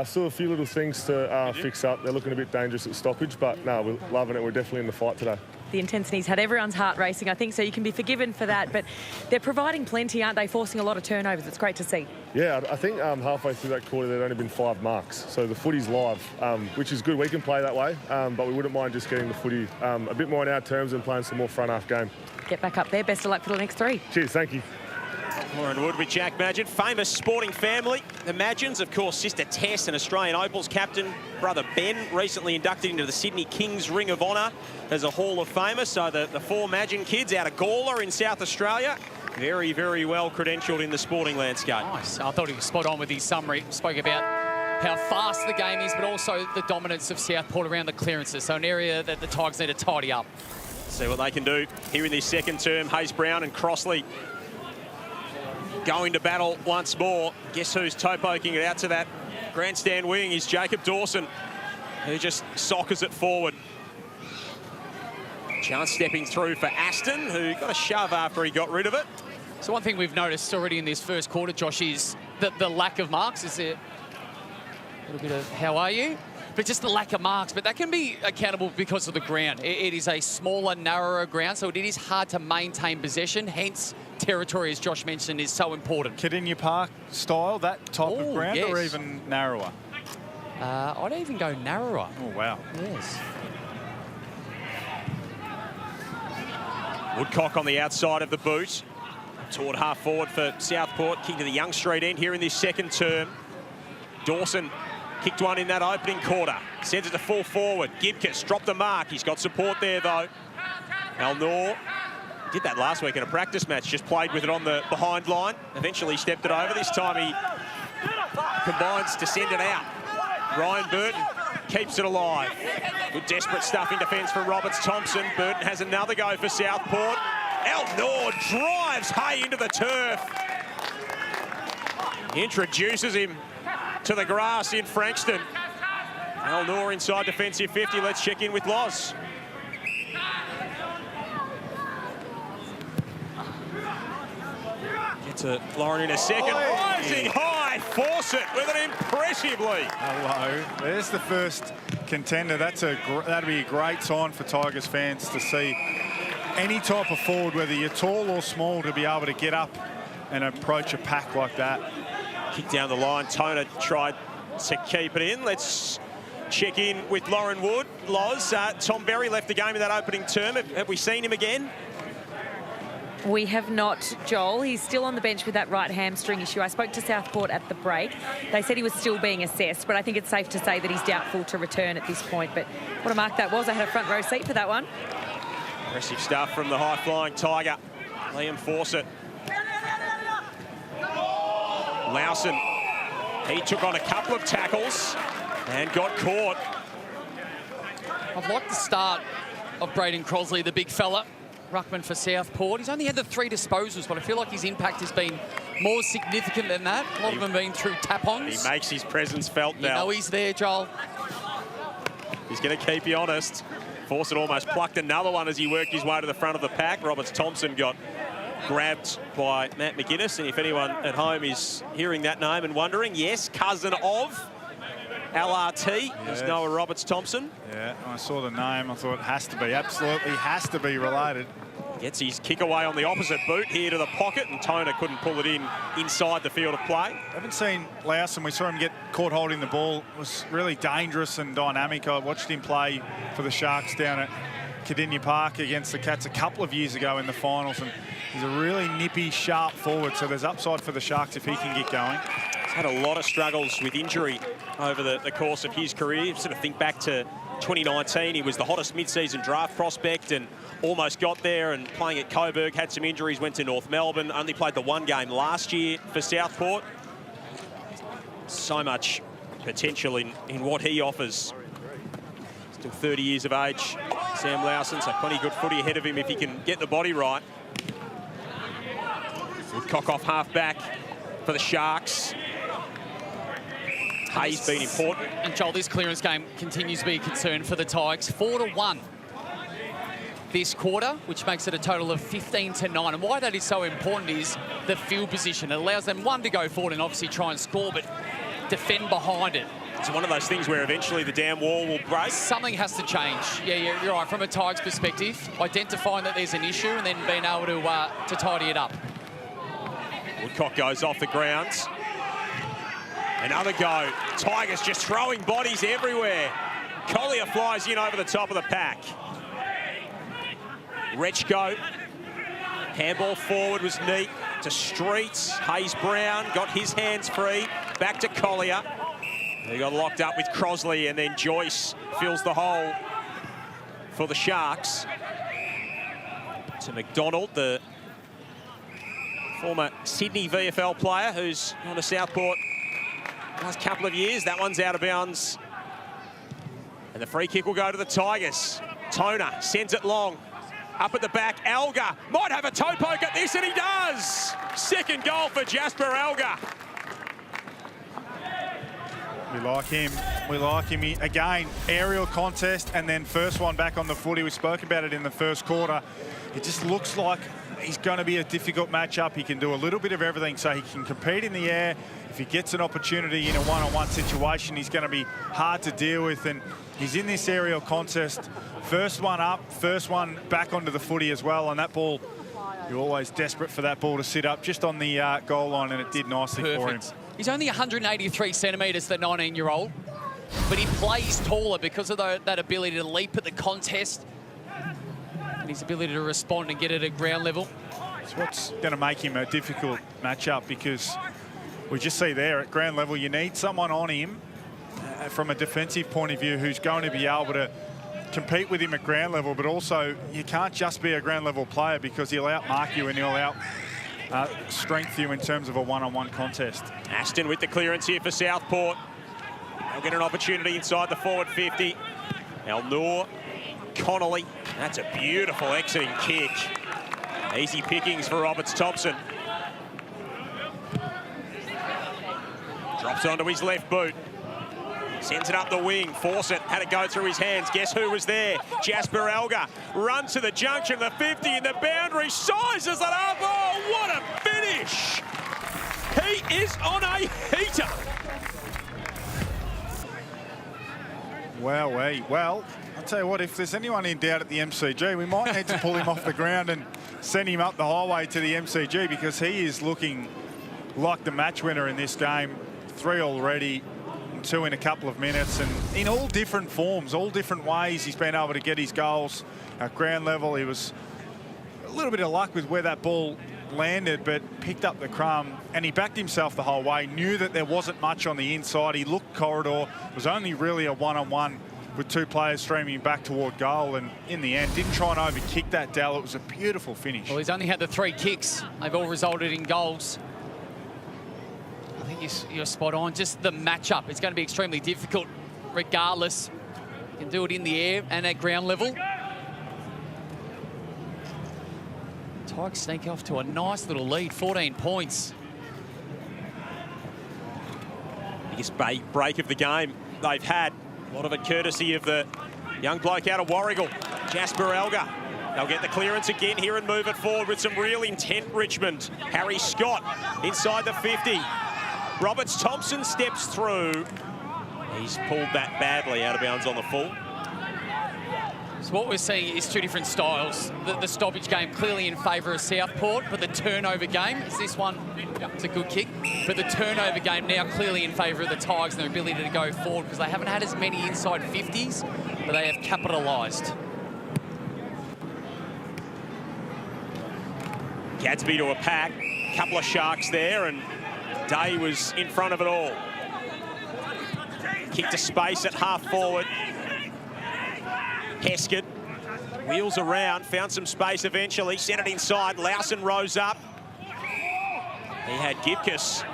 Still a few little things to fix up. They're looking a bit dangerous at stoppage, but no, we're loving it. We're definitely in the fight today. The intensity's had everyone's heart racing, I think, so you can be forgiven for that. But they're providing plenty, aren't they? Forcing a lot of turnovers. It's great to see. Yeah, I think halfway through that quarter, there'd only been 5 marks. So the footy's live, which is good. We can play that way, but we wouldn't mind just getting the footy a bit more in our terms and playing some more front half game. Get back up there. Best of luck for the next 3. Cheers, thank you. Lauren Wood with Jack Madgen, famous sporting family. The Madgens, of course, sister Tess, an Australian Opals captain. Brother Ben, recently inducted into the Sydney Kings Ring of Honour as a Hall of Famer. So the 4 Madgen kids out of Gawler in South Australia. Very, very well credentialed in the sporting landscape. Nice. I thought he was spot on with his summary. Spoke about how fast the game is, but also the dominance of Southport around the clearances. So an area that the Tigers need to tidy up. See what they can do here in this second term. Hayes Brown and Crossley going to battle once more. Guess who's toe poking it out to that grandstand wing is Jacob Dawson, who just soccers it forward. Chance stepping through for Aston, who got a shove after he got rid of it. So one thing we've noticed already in this first quarter, Josh, is the lack of marks. Is there a little bit of how are you? But just the lack of marks. But that can be accountable because of the ground. It is a smaller, narrower ground, so it is hard to maintain possession. Hence, territory, as Josh mentioned, is so important. Kardinia Park style, that type of ground, yes. or even narrower? I'd even go narrower. Oh, wow. Yes. Woodcock on the outside of the boot. Toward half forward for Southport. Kick to the Young Street end here in this second term. Dawson kicked one in that opening quarter. Sends it to full forward. Gibcus dropped the mark. He's got support there, though. Al-Noor did that last week in a practice match. Just played with it on the behind line. Eventually stepped it over. This time he combines to send it out. Ryan Burton keeps it alive. Good desperate stuff in defence from Roberts-Thompson. Burton has another go for Southport. Al-Noor drives Hay into the turf. He introduces him to the grass in Frankston. Al Noor inside defensive 50. Let's check in with Loz. Get to Lauren in a second. Rising high, force it with an impressive lead. Hello. There's the first contender. That'd be a great sign for Tigers fans to see any type of forward, whether you're tall or small, to be able to get up and approach a pack like that. Kick down the line. Toner tried to keep it in. Let's check in with Lauren Wood. Loz, Tom Berry left the game in that opening term. Have we seen him again? We have not, Joel. He's still on the bench with that right hamstring issue. I spoke to Southport at the break. They said he was still being assessed, but I think it's safe to say that he's doubtful to return at this point. But what a mark that was. I had a front row seat for that one. Impressive stuff from the high-flying Tiger. Liam Fawcett. Lowson. He took on a couple of tackles and got caught. I've liked the start of Braden Crosley, the big fella. Ruckman for Southport. He's only had the 3 disposals, but I feel like his impact has been more significant than that. A lot of them being through tap-ons. He makes his presence felt now. You know he's there, Joel. He's going to keep you honest. Fawcett almost plucked another one as he worked his way to the front of the pack. Roberts-Thompson got grabbed by Matt McGuinness, and if anyone at home is hearing that name and wondering, yes, cousin of LRT is Noah Roberts-Thompson. Yeah, I saw the name. I thought it has to be, absolutely has to be related. Gets his kick away on the opposite boot here to the pocket, and Toner couldn't pull it in inside the field of play. I haven't seen Lowson. We saw him get caught holding the ball. It was really dangerous and dynamic. I watched him play for the Sharks down at Cardinia Park against the Cats a couple of years ago in the finals, and he's a really nippy, sharp forward, so there's upside for the Sharks if he can get going. He's had a lot of struggles with injury over the course of his career. Sort of think back to 2019, he was the hottest mid-season draft prospect and almost got there, and playing at Coburg, had some injuries, went to North Melbourne, only played the 1 game last year for Southport. So much potential in what he offers. Still 30 years of age, Sam Lowson, so plenty good footy ahead of him if he can get the body right. Woodcock off half-back for the Sharks. Hayes been important. And Joel, this clearance game continues to be a concern for the Tigers. 4-1 this quarter, which makes it a total of 15-9. And why that is so important is the field position. It allows them, one, to go forward and obviously try and score, but defend behind it. It's one of those things where eventually the damn wall will break. Something has to change. Yeah, you're right. From a Tigers perspective, identifying that there's an issue and then being able to tidy it up. Woodcock goes off the grounds. Another go. Tigers just throwing bodies everywhere. Collier flies in over the top of the pack. Rechko. Handball forward was neat to Streets. Hayes Brown got his hands free. Back to Collier. He got locked up with Crosley, and then Joyce fills the hole for the Sharks. To McDonald, the former Sydney VFL player who's on to Southport last couple of years. That one's out of bounds. And the free kick will go to the Tigers. Toner sends it long. Up at the back, Elgar might have a toe poke at this, and he does! Second goal for Jasper Elgar. We like him. We like him. Again, aerial contest, and then first one back on the footy. We spoke about it in the first quarter. It just looks like he's going to be a difficult matchup. He can do a little bit of everything, so he can compete in the air. If he gets an opportunity in a one-on-one situation, he's going to be hard to deal with, and he's in this aerial contest. First one up, first one back onto the footy as well, and that ball, you're always desperate for that ball to sit up just on the goal line, and it did nicely for him. He's only 183 centimetres, the 19-year-old, but he plays taller because of that ability to leap at the contest and his ability to respond and get it at ground level. It's what's going to make him a difficult matchup, because we just see there at ground level, you need someone on him from a defensive point of view who's going to be able to compete with him at ground level, but also you can't just be a ground level player, because he'll outmark you and he'll strength you in terms of a one-on-one contest. Ashton with the clearance here for Southport. They'll get an opportunity inside the forward 50. Al Noor, Connolly. That's a beautiful exiting kick. Easy pickings for Roberts-Thompson. Drops onto his left boot. Sends it up the wing. Fawcett had it go through his hands. Guess who was there? Jasper Elgar runs to the junction, the 50 in the boundary, sizes it up. Oh, what a finish! He is on a heater. Well, I'll tell you what, if there's anyone in doubt at the MCG, we might need to pull him off the ground and send him up the highway to the MCG, because he is looking like the match winner in this game. 3 already, 2 in a couple of minutes, and in all different forms, all different ways he's been able to get his goals at ground level. He was a little bit of luck with where that ball landed, but picked up the crumb, and he backed himself the whole way. Knew that there wasn't much on the inside. He looked corridor. It was only really a one-on-one with 2 players streaming back toward goal, and in the end didn't try and overkick that, Dell. It was a beautiful finish. Well, he's only had the 3 kicks. They've all resulted in goals. I think you're spot on. Just the matchup, it's going to be extremely difficult regardless. You can do it in the air and at ground level. Tigers sneak off to a nice little lead, 14 points. Biggest break of the game they've had. A lot of it courtesy of the young bloke out of Warragul, Jasper Elgar. They'll get the clearance again here and move it forward with some real intent, Richmond. Harry Scott inside the 50. Roberts Thompson steps through. He's pulled that badly out of bounds on the full. So what we're seeing is 2 different styles. The stoppage game clearly in favour of Southport, but the turnover game is this one. It's a good kick. But the turnover game now clearly in favour of the Tigers and their ability to go forward, because they haven't had as many inside 50s, but they have capitalised. Gadsby to a pack. Couple of Sharks there, and Day was in front of it all. Kick to space at half forward. Heskett wheels around, found some space eventually, sent it inside. Lawson rose up. He had Gibcus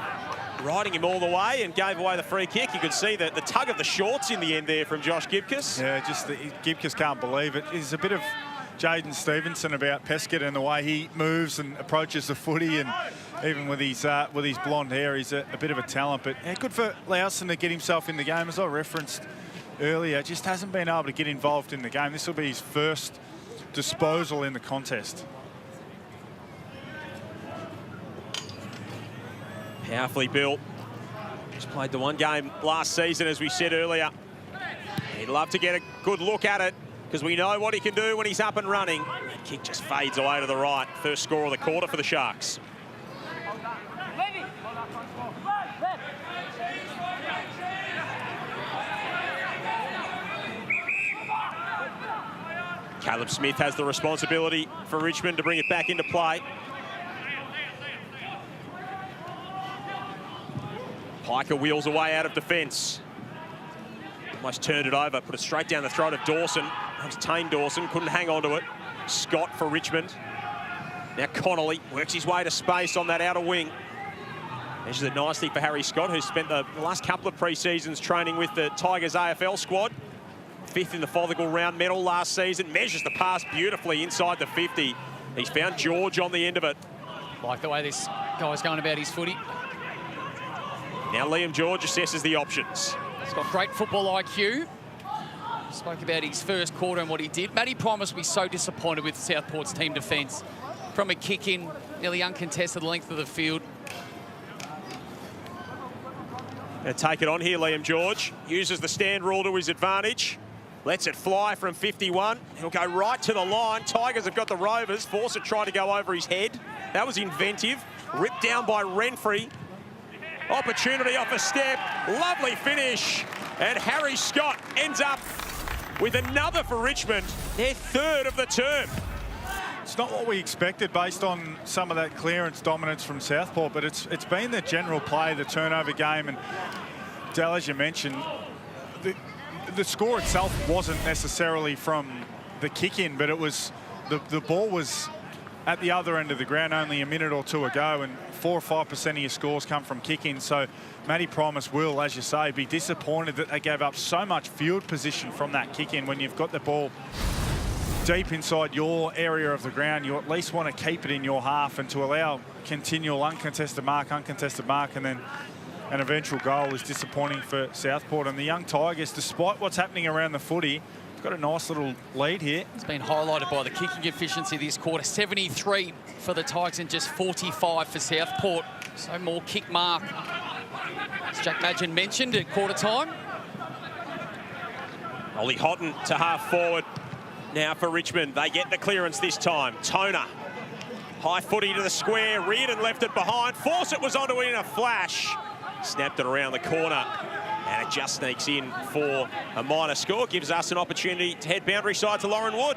riding him all the way and gave away the free kick. You could see the tug of the shorts in the end there from Josh Gibcus. Yeah, just Gibcus can't believe it. There's a bit of Jaden Stevenson about Peskett and the way he moves and approaches the footy, and even with his blonde hair, he's a bit of a talent. But yeah, good for Lawson to get himself in the game, as I referenced earlier. Just hasn't been able to get involved in the game. This will be his first disposal in the contest. Powerfully built. Just played the one game last season, as we said earlier. He'd love to get a good look at it, because we know what he can do when he's up and running. That kick just fades away to the right. First score of the quarter for the Sharks. Caleb Smith has the responsibility for Richmond to bring it back into play. Piker wheels away out of defence. Almost turned it over, put it straight down the throat of Dawson. That was Tane Dawson, couldn't hang on to it. Scott for Richmond. Now Connolly works his way to space on that outer wing. Measures it nicely for Harry Scott, who's spent the last couple of pre-seasons training with the Tigers AFL squad. 5th in the Fothergill round medal last season. Measures the pass beautifully inside the 50. He's found George on the end of it. Like the way this guy's going about his footy. Now Liam George assesses the options. He's got great football IQ. Spoke about his first quarter and what he did. Matty Primus will be so disappointed with Southport's team defence. From a kick-in, nearly uncontested length of the field. Going to take it on here, Liam George. Uses the stand rule to his advantage. Lets it fly from 51. He'll go right to the line. Tigers have got the Rovers. Fawcett tried to go over his head. That was inventive. Ripped down by Renfrey. Opportunity off a step. Lovely finish. And Harry Scott ends up with another for Richmond. Their 3rd of the term. It's not what we expected based on some of that clearance dominance from Southport, but it's been the general play, the turnover game. And Dal, as you mentioned, the score itself wasn't necessarily from the kick-in, but it was the ball was at the other end of the ground only a minute or 2 ago, and 4 or 5% of your scores come from kick-in. So Matty Primus will, as you say, be disappointed that they gave up so much field position from that kick-in. When you've got the ball deep inside your area of the ground, you at least want to keep it in your half, and to allow continual uncontested mark, and then an eventual goal is disappointing for Southport. And the young Tigers, despite what's happening around the footy, have got a nice little lead here. It's been highlighted by the kicking efficiency this quarter. 73 for the Tigers and just 45 for Southport. So more kick mark, as Jack Madgen mentioned, at quarter time. Ollie Houghton to half forward now for Richmond. They get the clearance this time. Toner. High footy to the square. Reardon left it behind. Fawcett was onto it in a flash. Snapped it around the corner. And it just sneaks in for a minor score. Gives us an opportunity to head boundary side to Lauren Wood.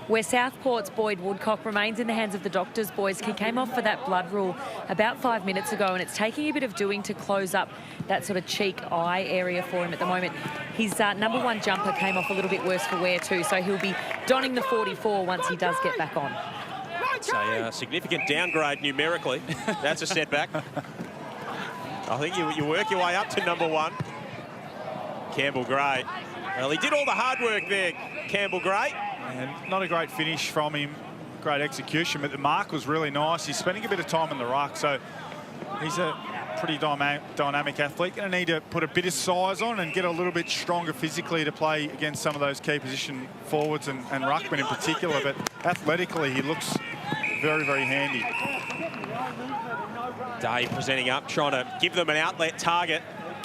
Where Southport's Boyd Woodcock remains in the hands of the doctors, boys. He came off for that blood rule about 5 minutes ago, and it's taking a bit of doing to close up that sort of cheek eye area for him at the moment. His number 1 jumper came off a little bit worse for wear too, so he'll be donning the 44 once he does get back on. It's a significant downgrade numerically. That's a setback. I think you work your way up to number 1. Campbell Gray. Well, he did all the hard work there, Campbell Gray. And not a great finish from him, great execution, but the mark was really nice. He's spending a bit of time in the ruck, so he's a pretty dynamic athlete. Going to need to put a bit of size on and get a little bit stronger physically to play against some of those key position forwards and ruckmen in particular, but athletically he looks very, very handy. Day presenting up, trying to give them an outlet target.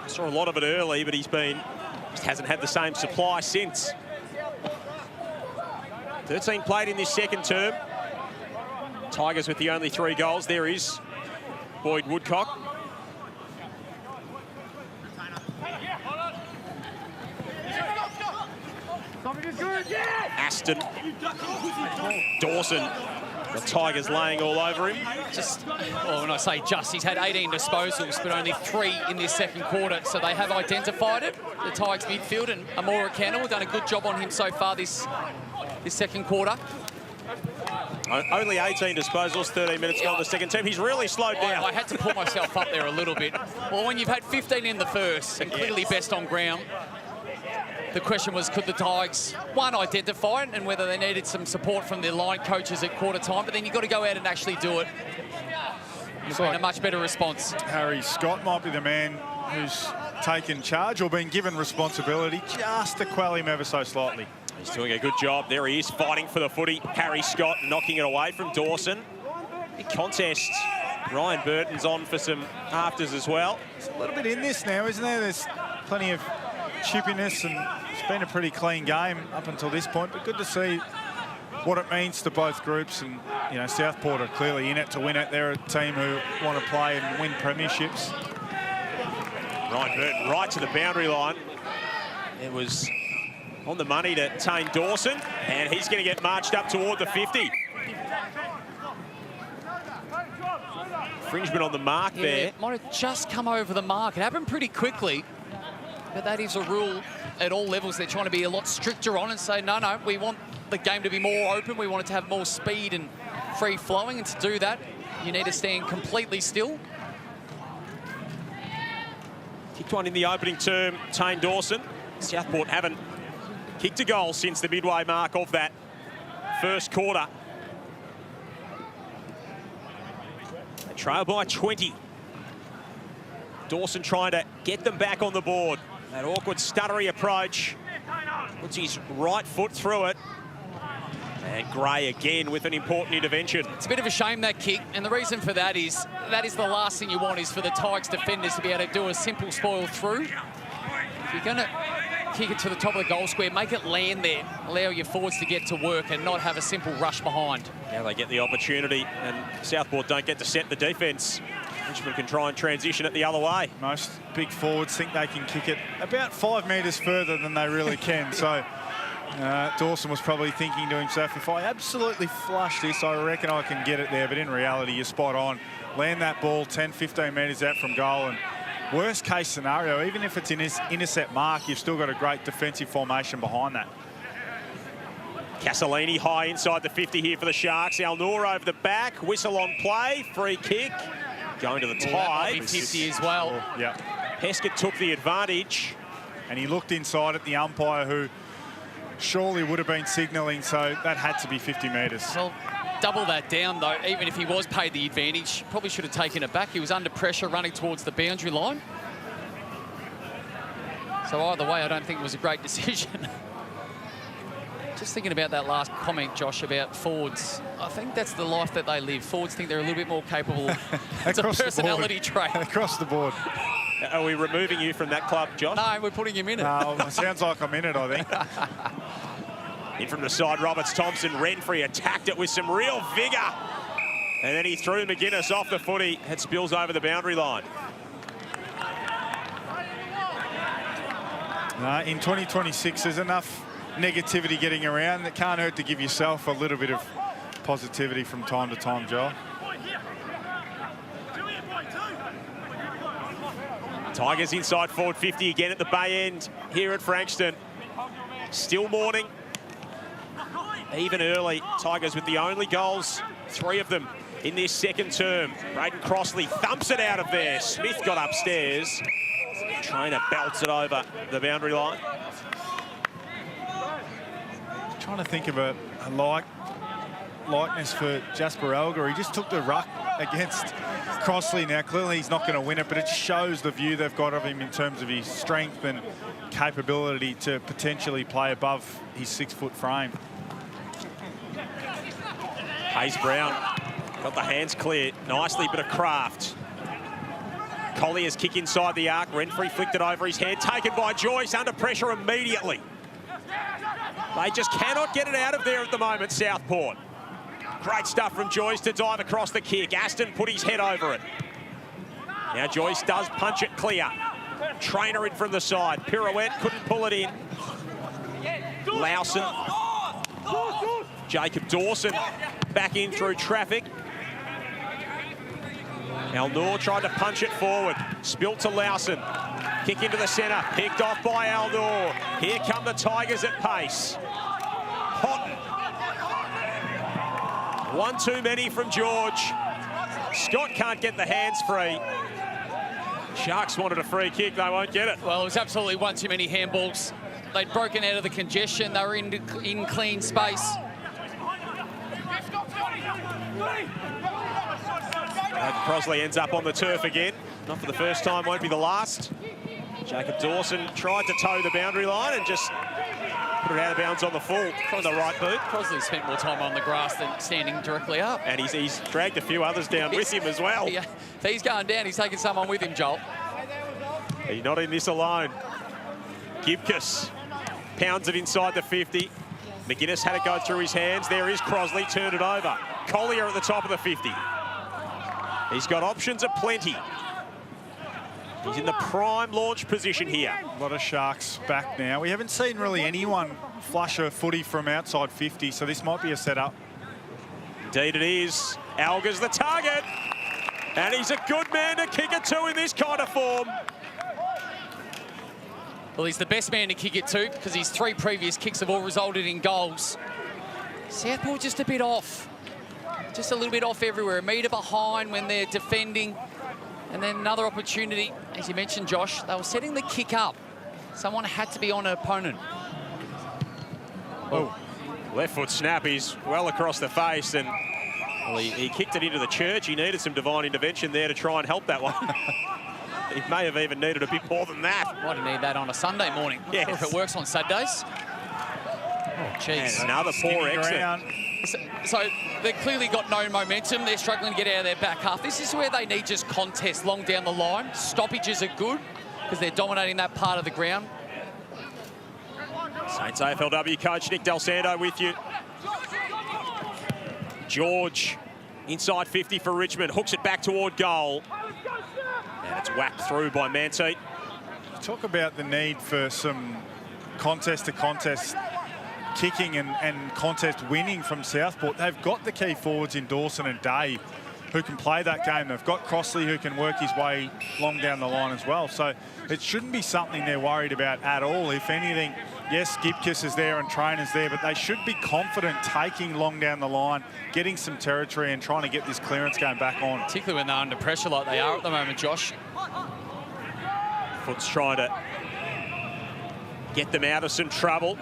Saw a lot of it early, but just hasn't had the same supply since. 13 played in this second term. Tigers with the only 3 goals. There is Boyd Woodcock. Aston. Dawson. The Tigers laying all over him. Well, when I say he's had 18 disposals, but only 3 in this second quarter. So they have identified it, the Tigers midfield, and Amora Cannell done a good job on him so far this second quarter. Only 18 disposals, 13 minutes gone in the second term. He's really slowed down. I had to pull myself up there a little bit. Well, when you've had 15 in the first and clearly best on ground, the question was, could the Tigers, one, identify it and whether they needed some support from their line coaches at quarter time, but then you've got to go out and actually do it. It's been a much better response. Harry Scott might be the man who's taken charge or been given responsibility just to quell him ever so slightly. He's doing a good job. There he is, fighting for the footy. Harry Scott knocking it away from Dawson. Big contest. Ryan Burton's on for some afters as well. It's a little bit in this now, isn't there? There's plenty of chippiness, and it's been a pretty clean game up until this point, but good to see what it means to both groups. And, you know, Southport are clearly in it to win it. They're a team who want to play and win premierships. Ryan Burton right to the boundary line. It was on the money to Tane Dawson, and he's going to get marched up toward the 50. Infringement on the mark there. It might have just come over the mark. It happened pretty quickly, but that is a rule at all levels. They're trying to be a lot stricter on and say, no, we want the game to be more open. We want it to have more speed and free flowing, and to do that, you need to stand completely still. Kicked one in the opening term, Tane Dawson. Southport haven't kicked a goal since the midway mark of that first quarter. They trail by 20. Dawson trying to get them back on the board. That awkward, stuttery approach. Puts his right foot through it. And Gray again with an important intervention. It's a bit of a shame, that kick, and the reason for that is the last thing you want is for the Tigers defenders to be able to do a simple spoil through. If you're going to kick it to the top of the goal square, make it land there. Allow your forwards to get to work and not have a simple rush behind. Now they get the opportunity, and Southport don't get to set the defence. Richmond can try and transition it the other way. Most big forwards think they can kick it about 5 metres further than they really can. So Dawson was probably thinking to himself, if I absolutely flush this, I reckon I can get it there. But in reality, you're spot on. Land that ball 10, 15 metres out from goal, and worst case scenario, even if it's in his intercept mark, you've still got a great defensive formation behind that. Castellini high inside the 50 here for the Sharks. Al-Noor over the back, whistle on play, free kick. Going to the tie. 50 as well. Yeah. Heskett took the advantage. And he looked inside at the umpire, who surely would have been signalling, so that had to be 50 metres. Well, double that down, though. Even if he was paid the advantage, probably should have taken it back. He was under pressure running towards the boundary line. So either way, I don't think it was a great decision. Just thinking about that last comment, Josh, about forwards. I think that's the life that they live. Forwards think they're a little bit more capable. It's a personality trait. Across the board. Are we removing you from that club, Josh? No, we're putting him in it. No, it sounds like I'm in it, I think. In from the side, Roberts-Thompson. Renfrey attacked it with some real vigour. And then he threw McGuinness off the footy. It spills over the boundary line. In 2026, there's enough negativity getting around. It can't hurt to give yourself a little bit of positivity from time to time, Joel. Tigers inside forward 50 again at the bay end here at Frankston. Still morning. Even early. Tigers with the only goals, 3 of them in this second term. Braden Crossley thumps it out of there. Smith got upstairs. Trainer belts it over the boundary line. Trying to think of a likeness for Jasper Elgar. He just took the ruck against Crossley. Now, clearly he's not going to win it, but it shows the view they've got of him in terms of his strength and capability to potentially play above his 6-foot frame. Hayes-Brown got the hands clear nicely, bit of craft. Collier's kick inside the arc. Renfrey flicked it over his head, taken by Joyce, under pressure immediately. They just cannot get it out of there at the moment, Southport. Great stuff from Joyce to dive across the kick. Aston put his head over it. Now Joyce does punch it clear. Trainer in from the side. Pirouette couldn't pull it in. Lawson. Jacob Dawson back in through traffic. Al-Noor tried to punch it forward. Spilt to Lawson. Kick into the centre. Picked off by Al-Noor. Here come the Tigers at pace. Houghton. One too many from George. Scott can't get the hands free. Sharks wanted a free kick. They won't get it. Well, it was absolutely one too many handballs. They'd broken out of the congestion. They were in clean space. Crossley ends up on the turf again. Not for the first time, won't be the last. Jacob Dawson tried to toe the boundary line and just put it out of bounds on the full from the right boot. Crossley spent more time on the grass than standing directly up. And he's dragged a few others down with him as well. Yeah, if he's going down, he's taking someone with him, Joel. He's not in this alone. Gibcus pounds it inside the 50. McGuinness had it go through his hands. There is Crossley, turned it over. Collier at the top of the 50. He's got options aplenty. He's in the prime launch position here. A lot of Sharks back now. We haven't seen really anyone flush a footy from outside 50, so this might be a setup. Indeed it is. Alga's the target. And he's a good man to kick it to in this kind of form. Well, he's the best man to kick it to because his 3 previous kicks have all resulted in goals. Southport just a bit off. Just a little bit off everywhere. A metre behind when they're defending. And then another opportunity, as you mentioned, Josh, they were setting the kick up. Someone had to be on an opponent. Oh, left foot snap. He's well across the face, and well, he kicked it into the church. He needed some divine intervention there to try and help that one. He may have even needed a bit more than that. Might need that on a Sunday morning. Not sure if it works on Saturdays. Oh, jeez. Another poor exit. So they've clearly got no momentum. They're struggling to get out of their back half. This is where they need just contest long down the line. Stoppages are good because they're dominating that part of the ground. Saints AFLW coach Nick Del Santo with you. George inside 50 for Richmond. Hooks it back toward goal. And it's whacked through by Mantete. Talk about the need for some contest-to-contest kicking and contest winning from Southport. They've got the key forwards in Dawson and Day who can play that game. They've got Crossley who can work his way long down the line as well. So it shouldn't be something they're worried about at all. If anything, yes, Gibcus is there and Trainer's there, but they should be confident taking long down the line, getting some territory and trying to get this clearance game back on. Particularly when they're under pressure like they are at the moment, Josh. Foot's trying to get them out of some trouble.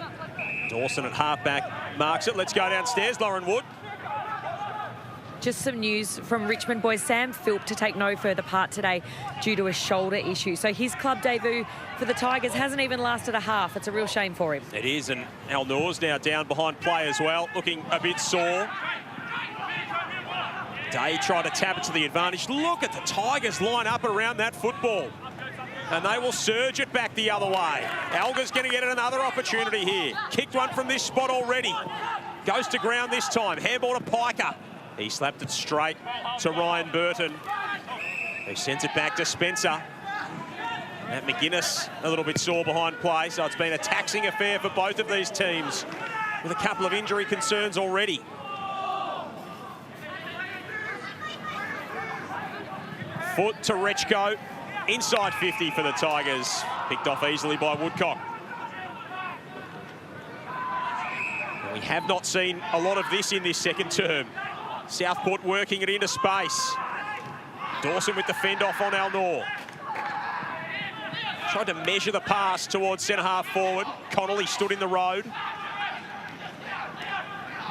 Dawson at halfback marks it. Let's go downstairs, Lauren Wood. Just some news from Richmond boys. Sam Philp to take no further part today due to a shoulder issue. So his club debut for the Tigers hasn't even lasted a half. It's a real shame for him. It is, and Al Noor's now down behind play as well, looking a bit sore. Day tried to tap it to the advantage. Look at the Tigers line up around that football. And they will surge it back the other way. Alga's going to get another opportunity here. Kicked one from this spot already. Goes to ground this time. Handball to Piker. He slapped it straight to Ryan Burton, who sends it back to Spencer. Matt McGuinness a little bit sore behind play, so it's been a taxing affair for both of these teams with a couple of injury concerns already. Foot to Rechko, inside 50 for the Tigers. Picked off easily by Woodcock. And we have not seen a lot of this in this second term. Southport working it into space. Dawson with the fend off on Al Noor. Tried to measure the pass towards centre-half forward. Connolly stood in the road.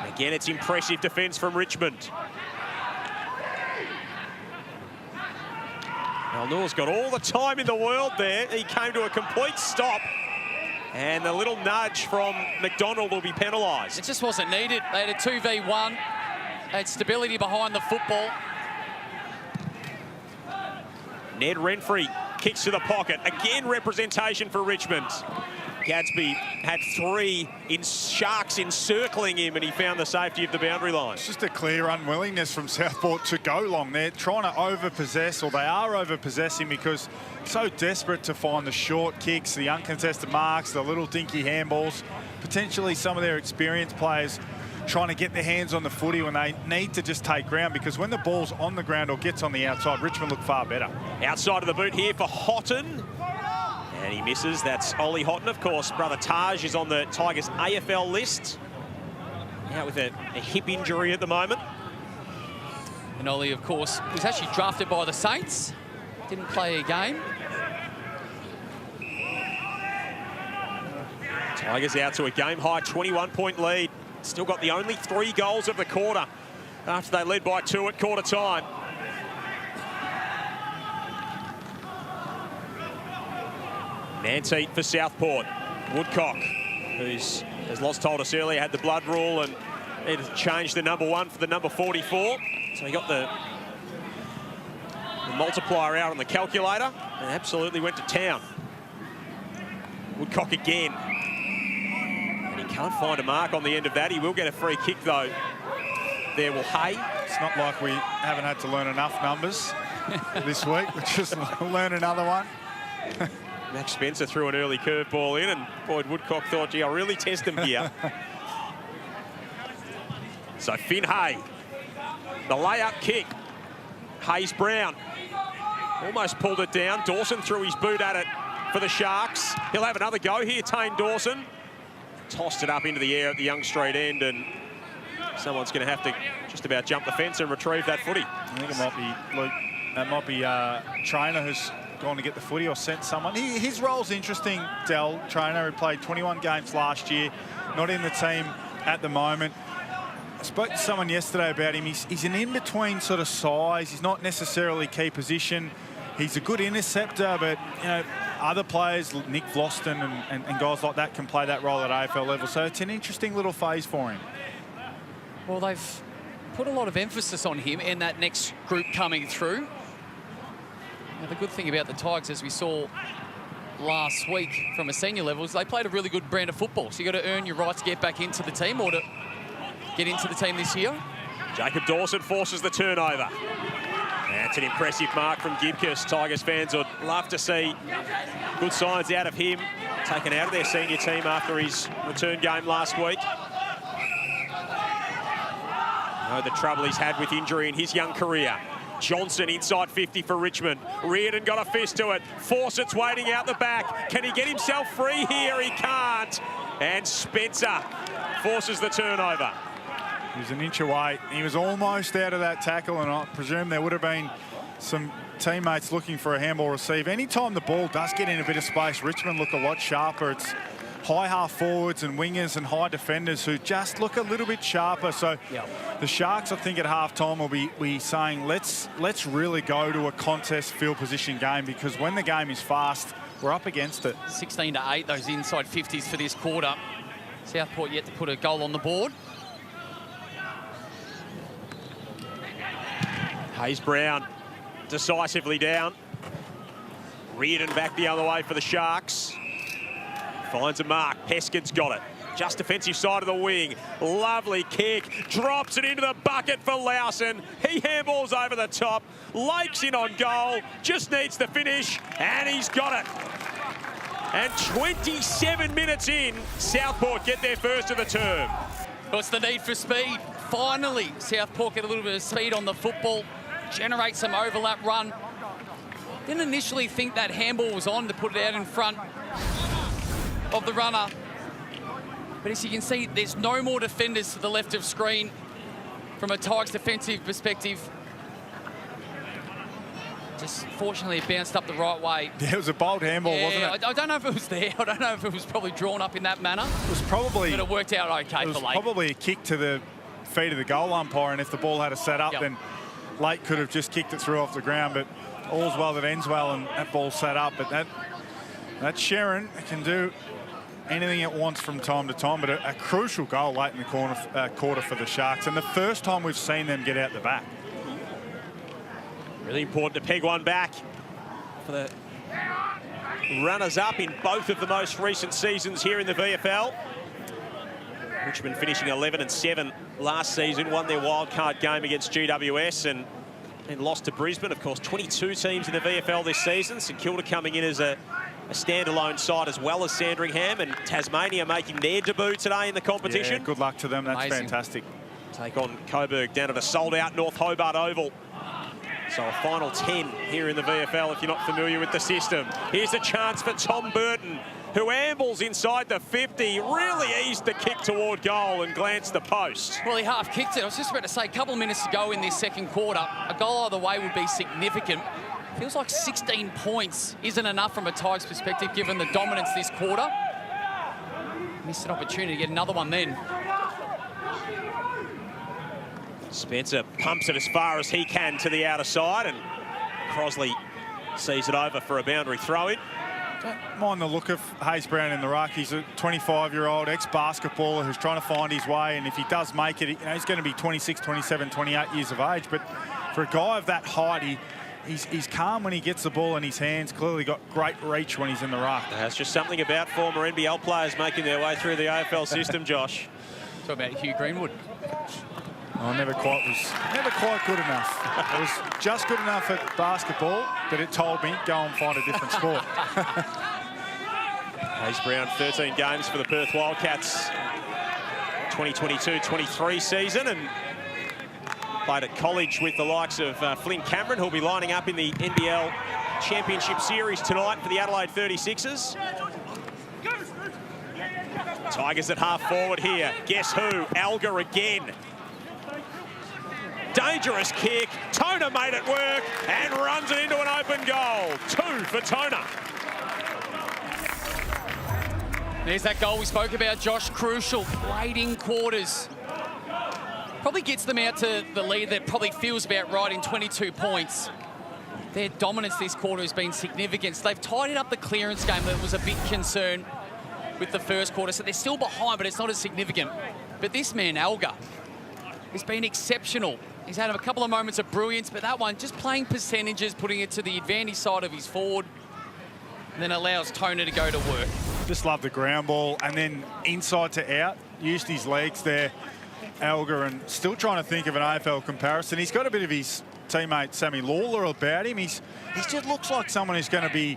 Again, it's impressive defence from Richmond. Al Noor's got all the time in the world there. He came to a complete stop. And the little nudge from McDonald will be penalised. It just wasn't needed. They had a 2v1. They had stability behind the football. Ned Renfrey kicks to the pocket. Again, representation for Richmond. Gadsby had 3 Sharks encircling him, and he found the safety of the boundary line. It's just a clear unwillingness from Southport to go long. They're trying to over-possess, or they are over-possessing, because so desperate to find the short kicks, the uncontested marks, the little dinky handballs. Potentially some of their experienced players trying to get their hands on the footy when they need to just take ground, because when the ball's on the ground or gets on the outside, Richmond look far better. Outside of the boot here for Houghton. And he misses. That's Ollie Houghton, of course. Brother Taj is on the Tigers AFL list. Out with a hip injury at the moment. And Ollie, of course, was actually drafted by the Saints. Didn't play a game. Tigers out to a game-high 21-point lead. Still got the only 3 goals of the quarter after they led by 2 at quarter time. Nanteet for Southport. Woodcock, who's, as Loz told us earlier, had the blood rule and needed to change the number 1 for the number 44. So he got the multiplier out on the calculator and absolutely went to town. Woodcock again. And he can't find a mark on the end of that. He will get a free kick, though. There will Hay. It's not like we haven't had to learn enough numbers this week. We just learn another one. Max Spencer threw an early curveball in, and Boyd Woodcock thought, gee, I'll really test him here. So Finn Hay, the layup kick. Hayes-Brown almost pulled it down. Dawson threw his boot at it for the Sharks. He'll have another go here, Tane Dawson. Tossed it up into the air at the Young Street end, and someone's going to have to just about jump the fence and retrieve that footy. I think it might be Luke. That might be Trainer who's gone to get the footy or sent someone. His role's interesting, Del. Trainer, who played 21 games last year, not in the team at the moment. I spoke to someone yesterday about him. He's an in-between sort of size. He's not necessarily key position. He's a good interceptor, but, you know, other players, Nick Vlosten and guys like that, can play that role at AFL level. So it's an interesting little phase for him. Well, they've put a lot of emphasis on him and that next group coming through. Now, the good thing about the Tigers, as we saw last week from a senior level, is they played a really good brand of football. So you've got to earn your right to get back into the team or to get into the team this year. Jacob Dawson forces the turnover. That's an impressive mark from Gibcus. Tigers fans would love to see good signs out of him. Taken out of their senior team after his return game last week. Oh, the trouble he's had with injury in his young career. Johnson inside 50 for Richmond. Reardon got a fist to it. Fawcett's waiting out the back. Can he get himself free here? He can't. And Spencer forces the turnover. He was an inch away. He was almost out of that tackle, and I presume there would have been some teammates looking for a handball receive. Anytime the ball does get in a bit of space, Richmond look a lot sharper. It's high half forwards and wingers and high defenders who just look a little bit sharper. So the Sharks, I think, at halftime will be saying, let's really go to a contest field position game, because when the game is fast, we're up against it. 16-8, those inside 50s for this quarter. Southport yet to put a goal on the board. Hayes-Brown decisively down. Reardon back the other way for the Sharks. Finds a mark. Peskin's got it. Just defensive side of the wing. Lovely kick. Drops it into the bucket for Lowson. He handballs over the top. Lake's in on goal. Just needs the finish. And he's got it. And 27 minutes in, Southport get their first of the term. What's the need for speed? Finally, Southport get a little bit of speed on the football. Generate some overlap run. Didn't initially think that handball was on to put it out in front of the runner. But as you can see, there's no more defenders to the left of screen from a Tigers defensive perspective. Just fortunately it bounced up the right way. Yeah, it was a bold handball, wasn't it? I don't know if it was there. I don't know if it was probably drawn up in that manner. It was probably... But it worked out okay for Lake. It was probably a kick to the feet of the goal umpire, and if the ball had a set up, then Lake could have just kicked it through off the ground. But all's well that ends well, and that ball set up. But that Sharon can do anything it wants from time to time, but a crucial goal late in the quarter for the Sharks, and the first time we've seen them get out the back. Really important to peg one back for the runners-up in both of the most recent seasons here in the VFL. Richmond finishing 11-7 last season, won their wildcard game against GWS and lost to Brisbane. Of course, 22 teams in the VFL this season. St Kilda coming in as a standalone side, as well as Sandringham, and Tasmania making their debut today in the competition. Yeah, good luck to them. That's amazing. Fantastic. Take on Coburg down at a sold-out North Hobart Oval. So a final 10 here in the VFL if you're not familiar with the system. Here's a chance for Tom Burton, who ambles inside the 50, really eased the kick toward goal and glanced the post. Well, he half kicked it. I was just about to say, a couple of minutes to go in this second quarter, a goal either way would be significant. Feels like 16 points isn't enough from a Tigers perspective, given the dominance this quarter. Missed an opportunity to get another one then. Spencer pumps it as far as he can to the outer side, and Crosley sees it over for a boundary throw-in. Don't mind the look of Hayes-Brown in the ruck. He's a 25-year-old ex-basketballer who's trying to find his way, and if he does make it, he's going to be 26, 27, 28 years of age. But for a guy of that height, he's calm when he gets the ball in his hands. Clearly got great reach when he's in the ruck. That's just something about former NBL players making their way through the AFL system, Josh. Talk about Hugh Greenwood. Oh, never quite good enough. It was just good enough at basketball, but it told me, go and find a different sport. Hayes-Brown, 13 games for the Perth Wildcats. 2022-23 season, and played at college with the likes of Flynn Cameron, who'll be lining up in the NBL Championship Series tonight for the Adelaide 36ers. Tigers at half forward here. Guess who? Alga again. Dangerous kick. Toner made it work and runs it into an open goal. 2 for Toner. There's that goal we spoke about, Josh. Crucial, late in quarters. Probably gets them out to the lead that probably feels about right in 22 points. Their dominance this quarter has been significant. So they've tidied up the clearance game that was a big concern with the first quarter. So they're still behind, but it's not as significant. But this man, Alga, has been exceptional. He's had a couple of moments of brilliance, but that one, just playing percentages, putting it to the advantage side of his forward, and then allows Toner to go to work. Just love the ground ball, and then inside to out, used his legs there, Alga, and still trying to think of an AFL comparison. He's got a bit of his teammate Sammy Lawler about him. He just looks like someone who's going to be,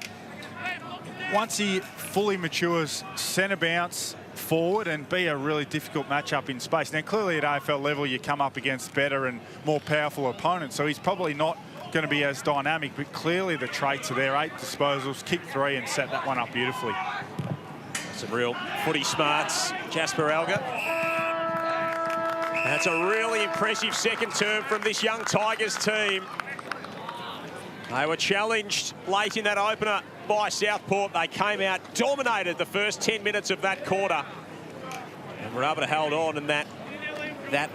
once he fully matures, centre bounce forward and be a really difficult matchup in space. Now, clearly at AFL level, you come up against better and more powerful opponents, so he's probably not going to be as dynamic, but clearly the traits are there. 8 disposals, kick 3 and set that one up beautifully. Some real footy smarts, Jasper Alga. That's a really impressive second term from this young Tigers team. They were challenged late in that opener by Southport. They came out, dominated the first 10 minutes of that quarter, and were able to hold on, and that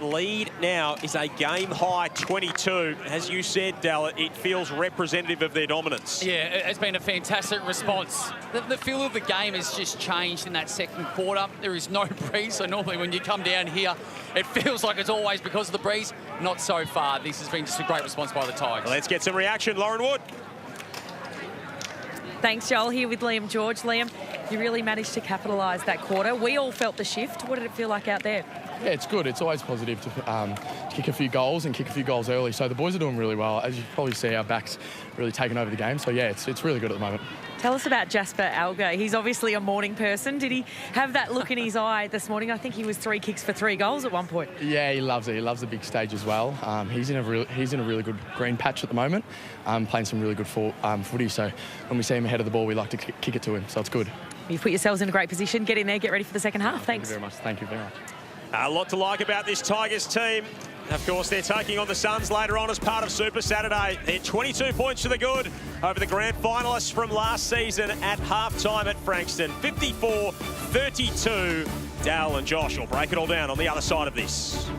lead now is a game-high 22. As you said, Dal, it feels representative of their dominance. Yeah, it's been a fantastic response. The feel of the game has just changed in that second quarter. There is no breeze, so normally when you come down here, it feels like it's always because of the breeze. Not so far. This has been just a great response by the Tigers. Let's get some reaction. Lauren Wood. Thanks, Joel. Here with Liam George. Liam, you really managed to capitalise that quarter. We all felt the shift. What did it feel like out there? Yeah, it's good. It's always positive to kick a few goals and kick a few goals early. So the boys are doing really well. As you probably see, our backs really taken over the game. So, yeah, it's really good at the moment. Tell us about Jasper Alger. He's obviously a morning person. Did he have that look in his eye this morning? I think he was 3 kicks for 3 goals at one point. Yeah, he loves it. He loves the big stage as well. He's in a really good green patch at the moment, playing some really good footy. So when we see him ahead of the ball, we like to kick it to him. So it's good. You've put yourselves in a great position. Get in there, get ready for the second half. Thanks. Thank you very much. Thank you very much. A lot to like about this Tigers team. Of course, they're taking on the Suns later on as part of Super Saturday. They're 22 points to the good over the grand finalists from last season at halftime at Frankston. 54-32. Dal and Josh will break it all down on the other side of this.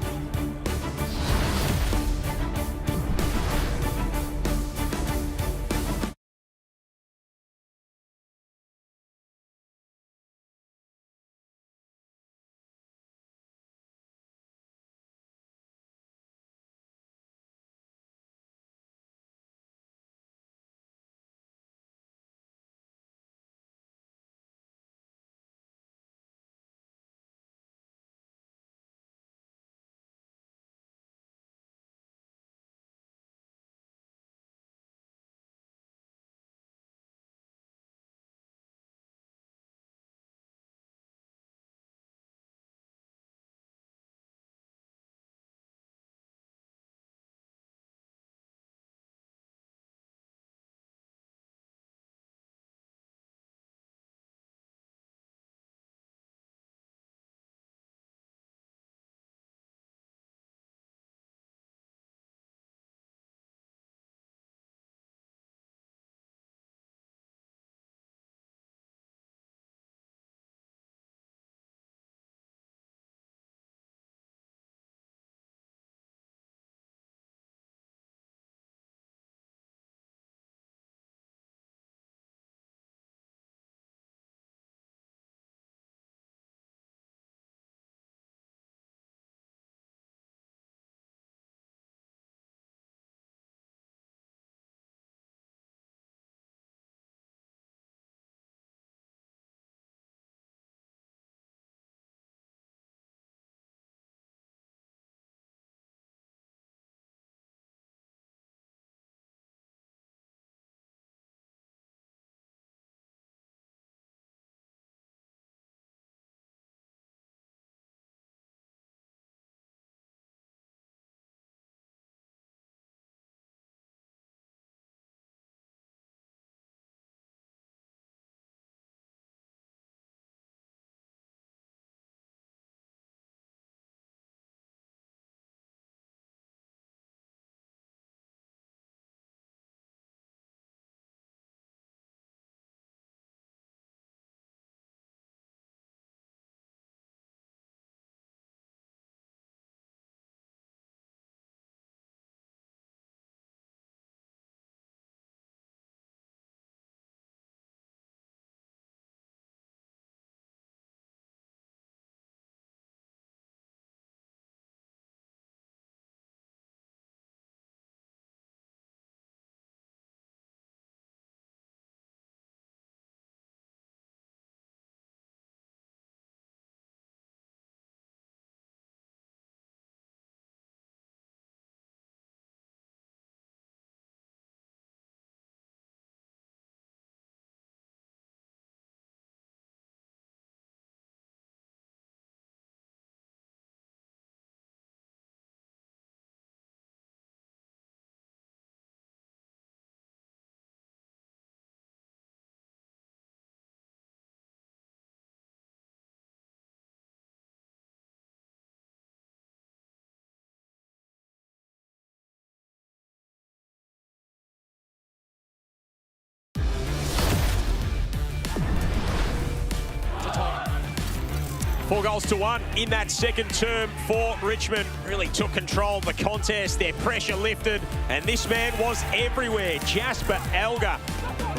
4-1 in that second term for Richmond. Really took control of the contest. Their pressure lifted, and this man was everywhere. Jasper Elgar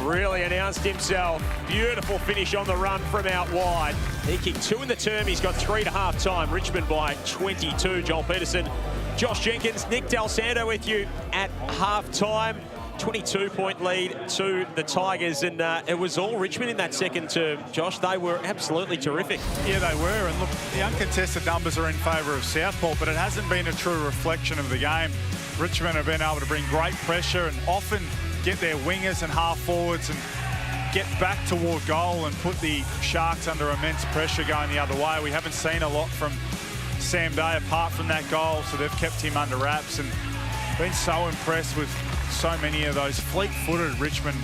really announced himself. Beautiful finish on the run from out wide. He kicked 2 in the term. He's got 3 to half time. Richmond by 22. Joel Peterson, Josh Jenkins, Nick Del Santo with you at half time. 22-point lead to the Tigers, and it was all Richmond in that second term. Josh, they were absolutely terrific. Yeah, they were, and look, the uncontested numbers are in favour of Southport, but it hasn't been a true reflection of the game. Richmond have been able to bring great pressure and often get their wingers and half forwards and get back toward goal and put the Sharks under immense pressure going the other way. We haven't seen a lot from Sam Day apart from that goal, so they've kept him under wraps, and been so impressed with so many of those fleet-footed Richmond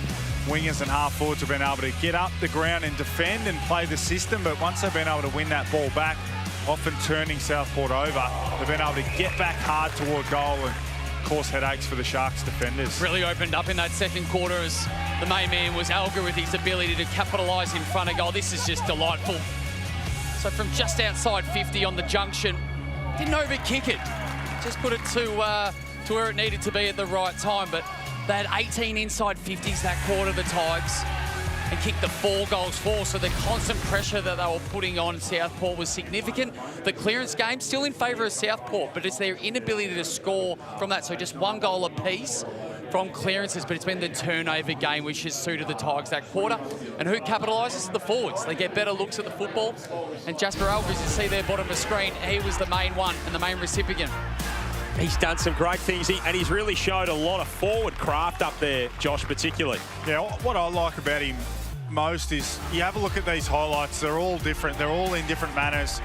wingers and half forwards have been able to get up the ground and defend and play the system, but once they've been able to win that ball back, often turning Southport over, they've been able to get back hard toward goal and cause headaches for the Sharks defenders. Really opened up in that second quarter as the main man was Elgar with his ability to capitalise in front of goal. This is just delightful. So from just outside 50 on the junction, didn't overkick it, just put it to where it needed to be at the right time. But they had 18 inside 50s that quarter, the Tigers, and kicked the 4 goals for. So the constant pressure that they were putting on Southport was significant. The clearance game still in favour of Southport, but it's their inability to score from that. So just 1 goal apiece from clearances, but it's been the turnover game which has suited the Tigers that quarter. And who capitalises? The forwards. They get better looks at the football. And Jasper Elgar, as you see there bottom of the screen, he was the main one and the main recipient. He's done some great things, and he's really showed a lot of forward craft up there, Josh, particularly. Yeah, what I like about him most is you have a look at these highlights. They're all different. They're all in different manners.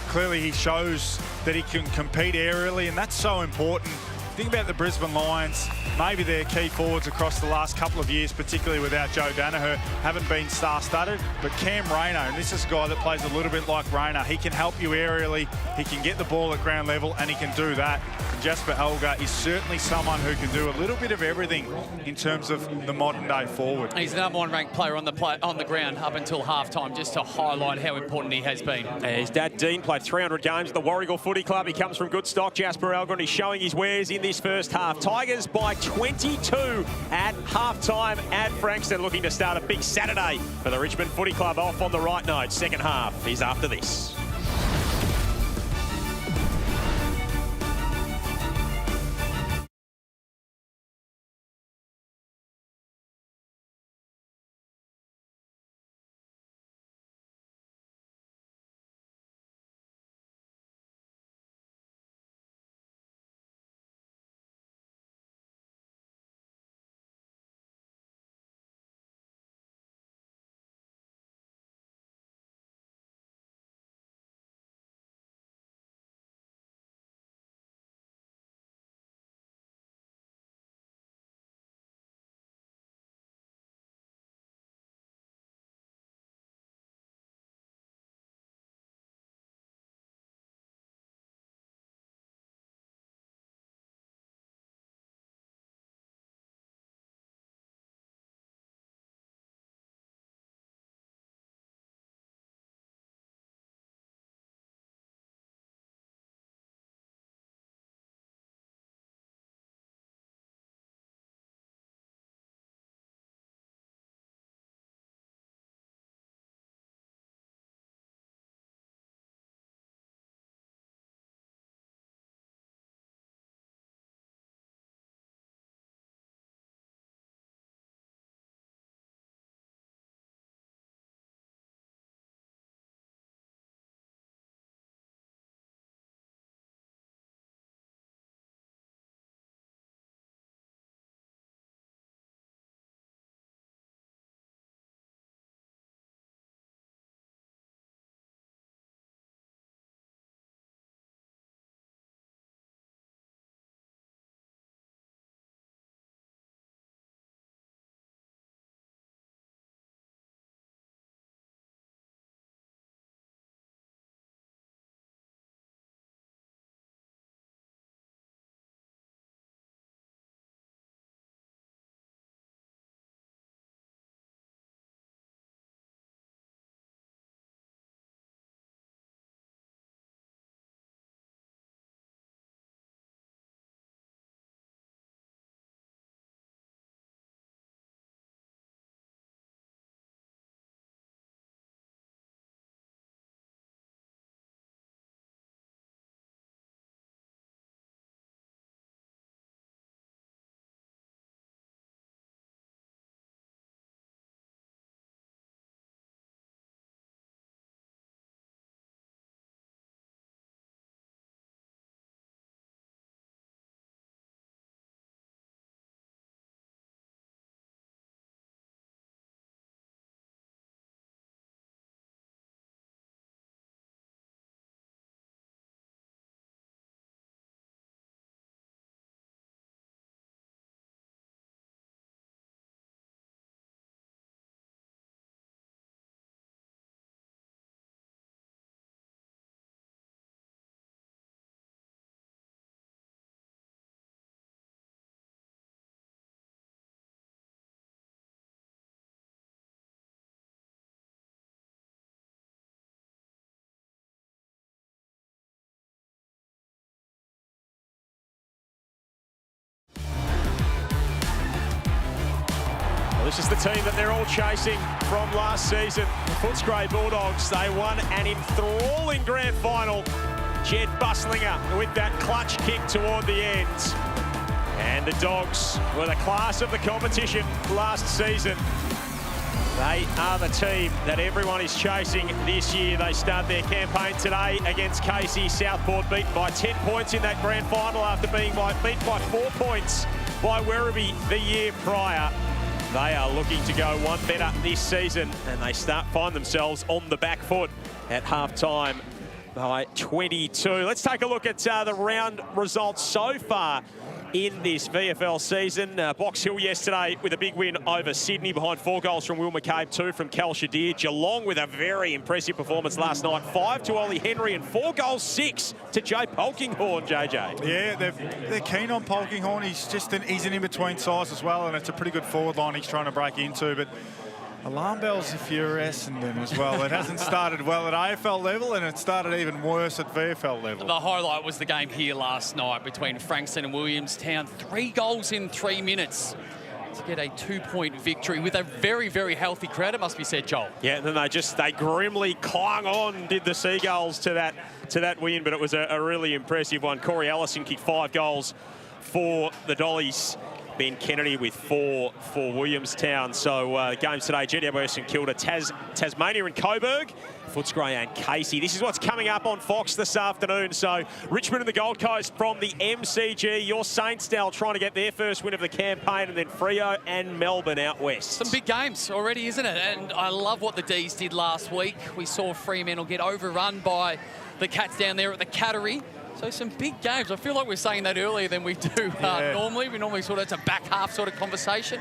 Clearly, he shows that he can compete aerially, and that's so important. Think about the Brisbane Lions. Maybe their key forwards across the last couple of years, particularly without Joe Danaher, haven't been star-studded. But Cam Rayner, and this is a guy that plays a little bit like Rayner, he can help you aerially, he can get the ball at ground level, and he can do that. And Jasper Elgar is certainly someone who can do a little bit of everything in terms of the modern-day forward. He's the #1 ranked player on the ground up until halftime, just to highlight how important he has been. His dad, Dean, played 300 games at the Warragul Footy Club. He comes from good stock, Jasper Elgar, and he's showing his wares in this first half. Tigers by 22 at half-time at Frankston, looking to start a big Saturday for the Richmond Footy Club off on the right note. Second half is after this. This is the team that they're all chasing from last season. The Footscray Bulldogs, they won an enthralling grand final. Jed Buslinger with that clutch kick toward the end. And the Dogs were the class of the competition last season. They are the team that everyone is chasing this year. They start their campaign today against Casey. Southport beaten by 10 points in that grand final after being beaten by 4 points by Werribee the year prior. They are looking to go one better this season, and they find themselves on the back foot at half-time by 22. Let's take a look at the round results so far in this VFL season. Box Hill yesterday with a big win over Sydney behind 4 goals from Will McCabe, 2 from Cal Shadir. Geelong with a very impressive performance last night, 5 to Ollie Henry and 4 goals, 6 to Jay Polkinghorne, JJ. Yeah, they're keen on Polkinghorne. He's an in-between size as well, and it's a pretty good forward line he's trying to break into, but alarm bells if you're Essendon as well. It hasn't started well at AFL level, and it started even worse at VFL level. The highlight was the game here last night between Frankston and Williamstown. 3 goals in 3 minutes to get a 2-point victory with a very, very healthy crowd, it must be said, Joel. Yeah, and then they grimly clung on, did the Seagulls to that win, but it was a really impressive one. Corey Allison kicked 5 goals for the Ben Kennedy with 4 for Williamstown. So games today, GWS St Kilda, Tasmania and Coburg, Footscray and Casey. This is what's coming up on Fox this afternoon. So Richmond and the Gold Coast from the MCG. Your Saints now trying to get their first win of the campaign, and then Freo and Melbourne out west. Some big games already, isn't it? And I love what the D's did last week. We saw Fremantle get overrun by the Cats down there at the Cattery. So some big games. I feel like we're saying that earlier than we do normally. We normally it's a back half sort of conversation.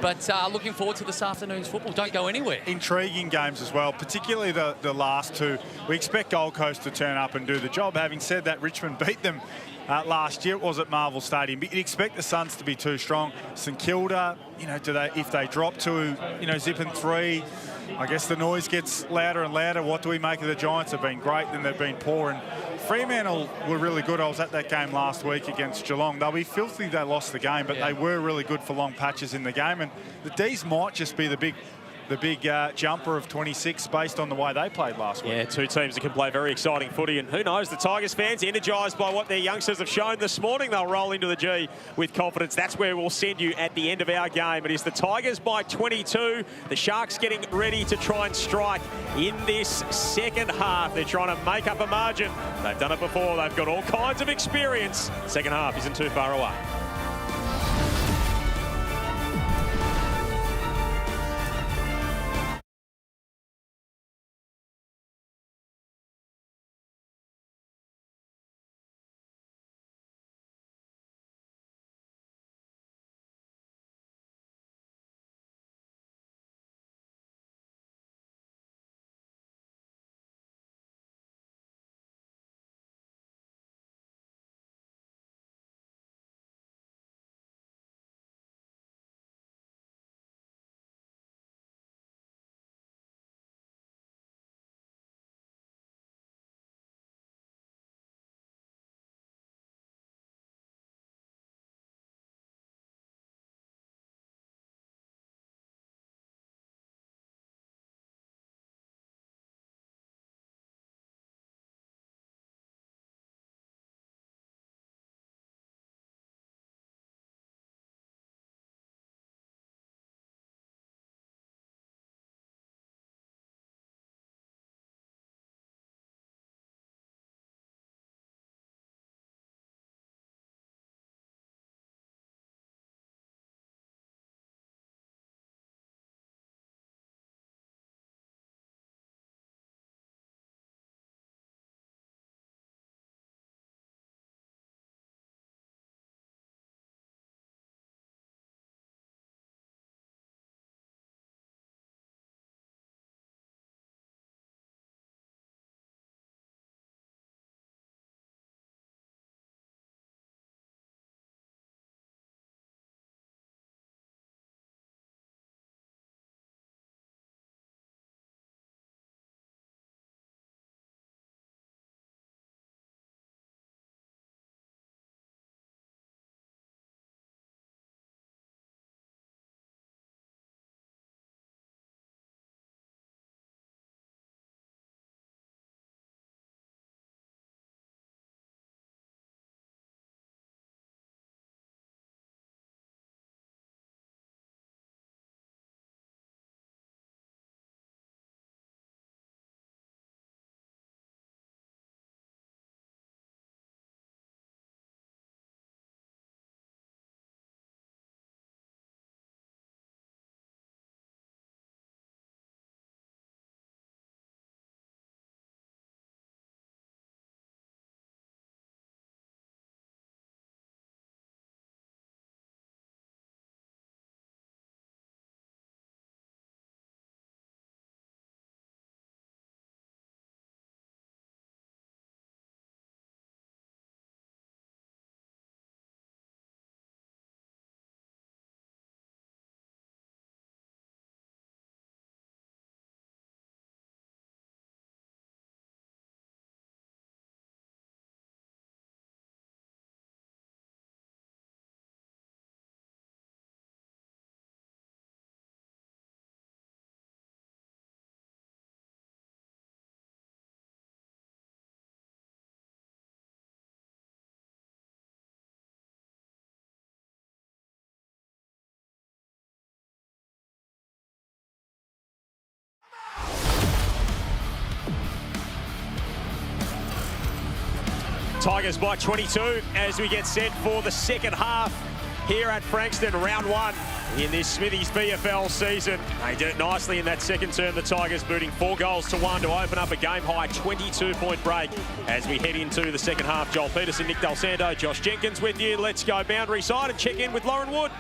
But looking forward to this afternoon's football. Don't go anywhere. Intriguing games as well, particularly the last 2. We expect Gold Coast to turn up and do the job. Having said that, Richmond beat them last year. It was at Marvel Stadium. But you'd expect the Suns to be too strong. St Kilda, if they drop to, zipping 3, I guess the noise gets louder and louder. What do we make of the Giants? They've been great, then they've been poor. And Fremantle were really good. I was at that game last week against Geelong. They'll be filthy they lost the game, but they were really good for long patches in the game. And the D's might just be the big jumper of 26 based on the way they played last week. Yeah, 2 teams that can play very exciting footy. And who knows, the Tigers fans energised by what their youngsters have shown this morning. They'll roll into the G with confidence. That's where we'll send you at the end of our game. It is the Tigers by 22. The Sharks getting ready to try and strike in this second half. They're trying to make up a margin. They've done it before. They've got all kinds of experience. Second half isn't too far away. Tigers by 22 as we get set for the second half here at Frankston, round 1 in this Smithies VFL season. They did it nicely in that second term, the Tigers booting 4 goals to 1 to open up a game-high 22-point break as we head into the second half. Joel Peterson, Nick Del Santo, Josh Jenkins with you. Let's go boundary side and check in with Lauren Wood.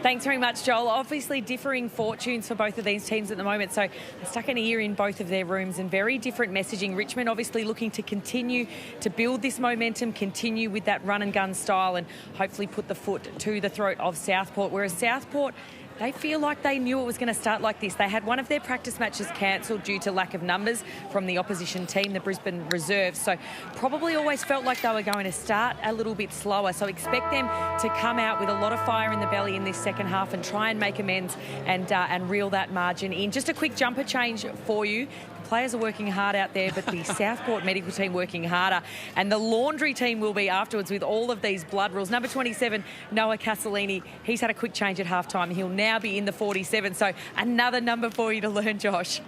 Thanks very much, Joel. Obviously differing fortunes for both of these teams at the moment, so they're stuck in a year in both of their rooms and very different messaging. Richmond obviously looking to continue to build this momentum, continue with that run and gun style and hopefully put the foot to the throat of Southport, whereas Southport, they feel like they knew it was going to start like this. They had one of their practice matches cancelled due to lack of numbers from the opposition team, the Brisbane Reserves. So probably always felt like they were going to start a little bit slower. So expect them to come out with a lot of fire in the belly in this second half and try and make amends and reel that margin in. Just a quick jumper change for you. Players are working hard out there, but the Southport medical team working harder. And the laundry team will be afterwards with all of these blood rules. Number 27, Noah Castellini, he's had a quick change at halftime. He'll now be in the 47. So another number for you to learn, Josh.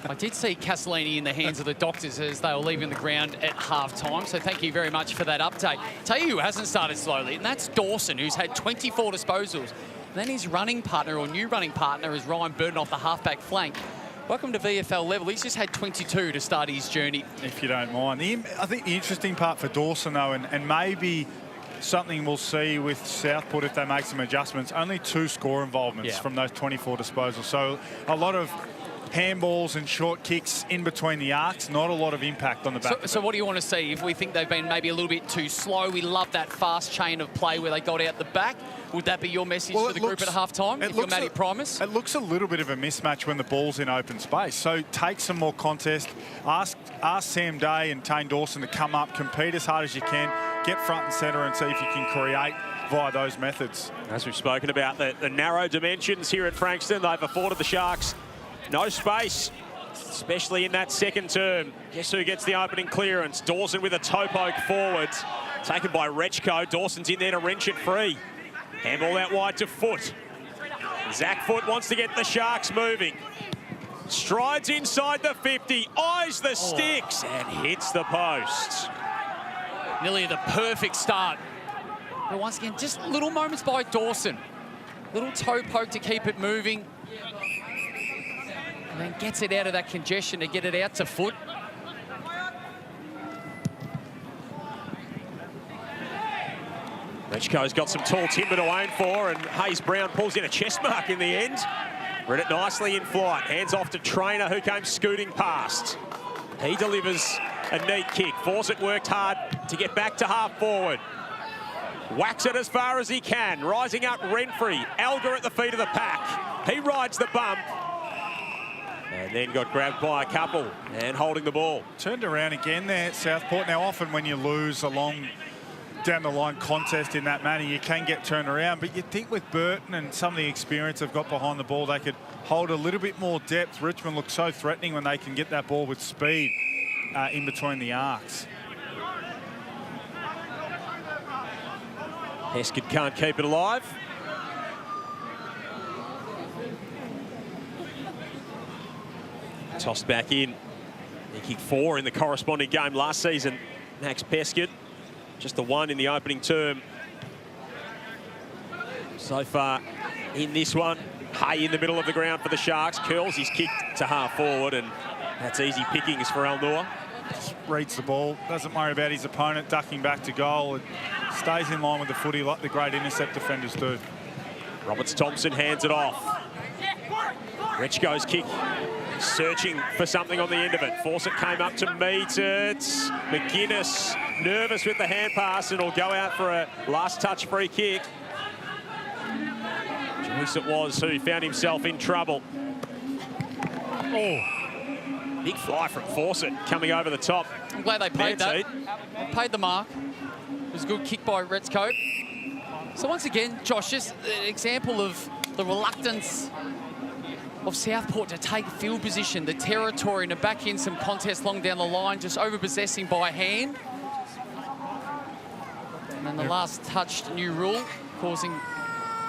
I did see Castellini in the hands of the doctors as they were leaving the ground at half-time, so thank you very much for that update. Tell you who hasn't started slowly, and that's Dawson, who's had 24 disposals. Then his running partner, or new running partner, is Ryan Burton off the halfback flank. Welcome to VFL level. He's just had 22 to start his journey. If you don't mind. I think the interesting part for Dawson, though, and maybe something we'll see with Southport if they make some adjustments, only 2 score involvements from those 24 disposals. So a lot of handballs and short kicks in between the arcs, not a lot of impact on the back. So what do you want to see? If we think they've been maybe a little bit too slow, we love that fast chain of play where they got out the back. Would that be your message to the group at half-time if you're Matty Primus? It looks a little bit of a mismatch when the ball's in open space. So take some more contest. Ask Sam Day and Tane Dawson to come up, compete as hard as you can, get front and centre and see if you can create via those methods. As we've spoken about, the narrow dimensions here at Frankston, they've afforded the Sharks no space, especially in that second term. Guess who gets the opening clearance? Dawson with a toe poke forward. Taken by Rechko. Dawson's in there to wrench it free. Handball out wide to Foot. Zach Foot wants to get the Sharks moving. Strides inside the 50, eyes the sticks and hits the post. Nearly the perfect start. But once again, just little moments by Dawson. Little toe poke to keep it moving. And then gets it out of that congestion to get it out to Foot. Rechko's got some tall timber to aim for, and Hayes Brown pulls in a chest mark in the end. Read it nicely in flight. Hands off to Trainer, who came scooting past. He delivers a neat kick. Fawcett worked hard to get back to half forward. Whacks it as far as he can. Rising up Renfrey. Elgar at the feet of the pack. He rides the bump. And then got grabbed by a couple and holding the ball. Turned around again there, Southport. Now, often when you lose a long down-the-line contest in that manner, you can get turned around. But you'd think with Burton and some of the experience they've got behind the ball, they could hold a little bit more depth. Richmond looks so threatening when they can get that ball with speed in between the arcs. Heskett can't keep it alive. Tossed back in. He kicked 4 in the corresponding game last season. Max Peskett, just the 1 in the opening term. So far in this one, Hay in the middle of the ground for the Sharks. Curls his kick to half forward, and that's easy pickings for Al-Noor. Reads the ball, doesn't worry about his opponent ducking back to goal. It stays in line with the footy like the great intercept defenders do. Roberts-Thompson hands it off. Rechko's kick, searching for something on the end of it. Fawcett came up to meet it. McGuinness nervous with the hand pass, and will go out for a last touch free kick. Joyce it was who found himself in trouble. Oh, big fly from Fawcett coming over the top. I'm glad they paid that. They paid the mark. It was a good kick by Rechko. So once again, Josh, just an example of the reluctance of Southport to take field position, the territory, and to back in some contest long down the line, just over-possessing by hand. And then the last touched new rule, causing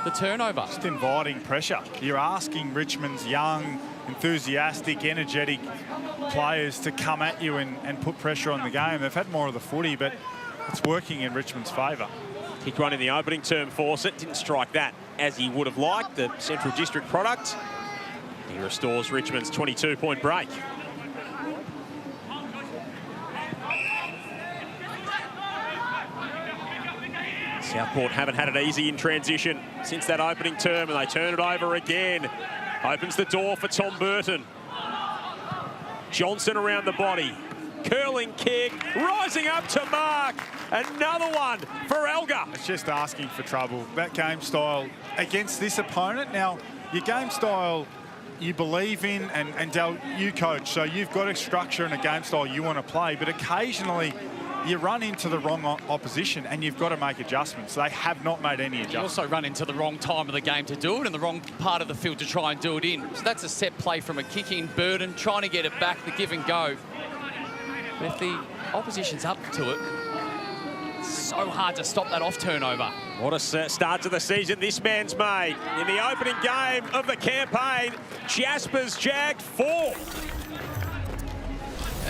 the turnover. Just inviting pressure. You're asking Richmond's young, enthusiastic, energetic players to come at you and put pressure on the game. They've had more of the footy, but it's working in Richmond's favour. Kick one in the opening term, Fawcett. Didn't strike that as he would have liked, the Central District product. He restores Richmond's 22-point break. Southport haven't had it easy in transition since that opening term, and they turn it over again. Opens the door for Tom Burton. Johnson around the body. Curling kick, rising up to mark. Another one for Elgar. It's just asking for trouble. That game style against this opponent. Now, your game style you believe in, and Dal, you coach, so you've got a structure and a game style you want to play, but occasionally you run into the wrong opposition and you've got to make adjustments. They have not made any adjustments. You also run into the wrong time of the game to do it and the wrong part of the field to try and do it in. So that's a set play from a kick-in. Burden trying to get it back, the give and go. But if the opposition's up to it, it's so hard to stop that off turnover. What a start to the season this man's made. In the opening game of the campaign, Jasper's jagged 4.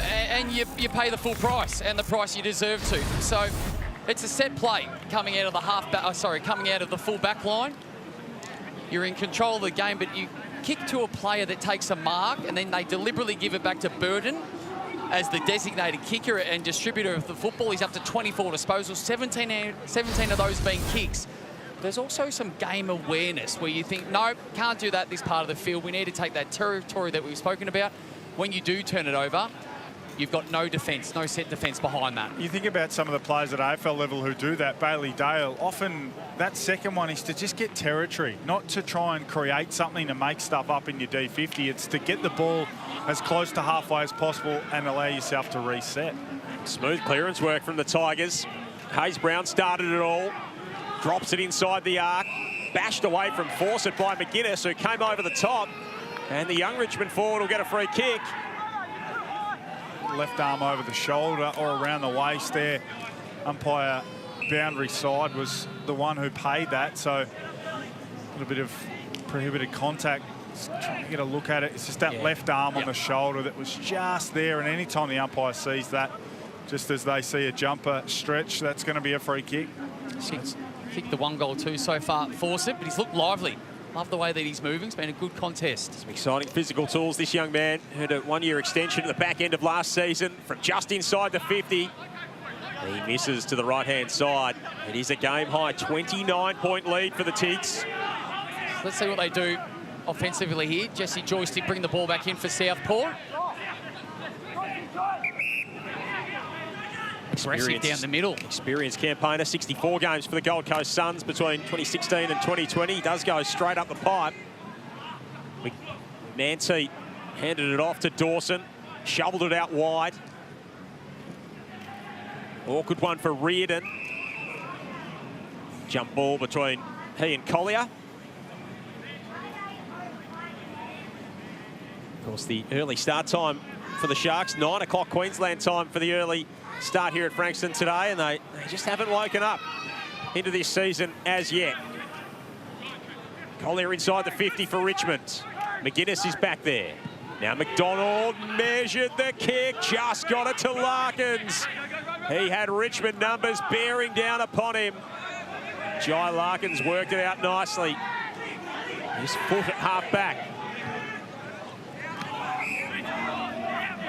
And you pay the full price, and the price you deserve to. So it's a set play coming out of the coming out of the full back line. You're in control of the game, but you kick to a player that takes a mark, and then they deliberately give it back to Burden as the designated kicker and distributor of the football. He's up to 24 disposals, 17 of those being kicks. There's also some game awareness where you think, no, can't do that this part of the field. We need to take that territory that we've spoken about. When you do turn it over, you've got no defence, no set defence behind that. You think about some of the players at AFL level who do that, Bailey Dale, often that second one is to just get territory, not to try and create something to make stuff up in your D50. It's to get the ball as close to halfway as possible and allow yourself to reset. Smooth clearance work from the Tigers. Hayes Brown started it all. Drops it inside the arc. Bashed away from Fawcett by McGuinness, who came over the top. And the young Richmond forward will get a free kick. Left arm over the shoulder or around the waist there. Umpire boundary side was the one who paid that, so a little bit of prohibited contact. Just trying to get a look at it. It's just that left arm on the shoulder that was just there, and anytime the umpire sees that, just as they see a jumper stretch, that's going to be a free kick. Kicked the 1 goal too so far, Fawcett, but he's looked lively. Love the way that he's moving. It's been a good contest. Some exciting physical tools, this young man. Had a 1-year extension at the back end of last season from just inside the 50. He misses to the right-hand side. It is a game-high 29-point lead for the Tigs. Let's see what they do offensively here. Jesse Joyce did bring the ball back in for Southport. Aggressive down the middle. Experienced campaigner, 64 games for the Gold Coast Suns between 2016 and 2020. He does go straight up the pipe. Nancy handed it off to Dawson, shoveled it out wide. Awkward one for Reardon. Jump ball between he and Collier. Of course, the early start time for the Sharks, 9 o'clock Queensland time for the early start here at Frankston today, and they just haven't woken up into this season as yet. Collier inside the 50 for Richmond. McGuinness is back there. Now McDonald measured the kick, just got it to Larkins. He had Richmond numbers bearing down upon him. Jai Larkins worked it out nicely. His foot at half back.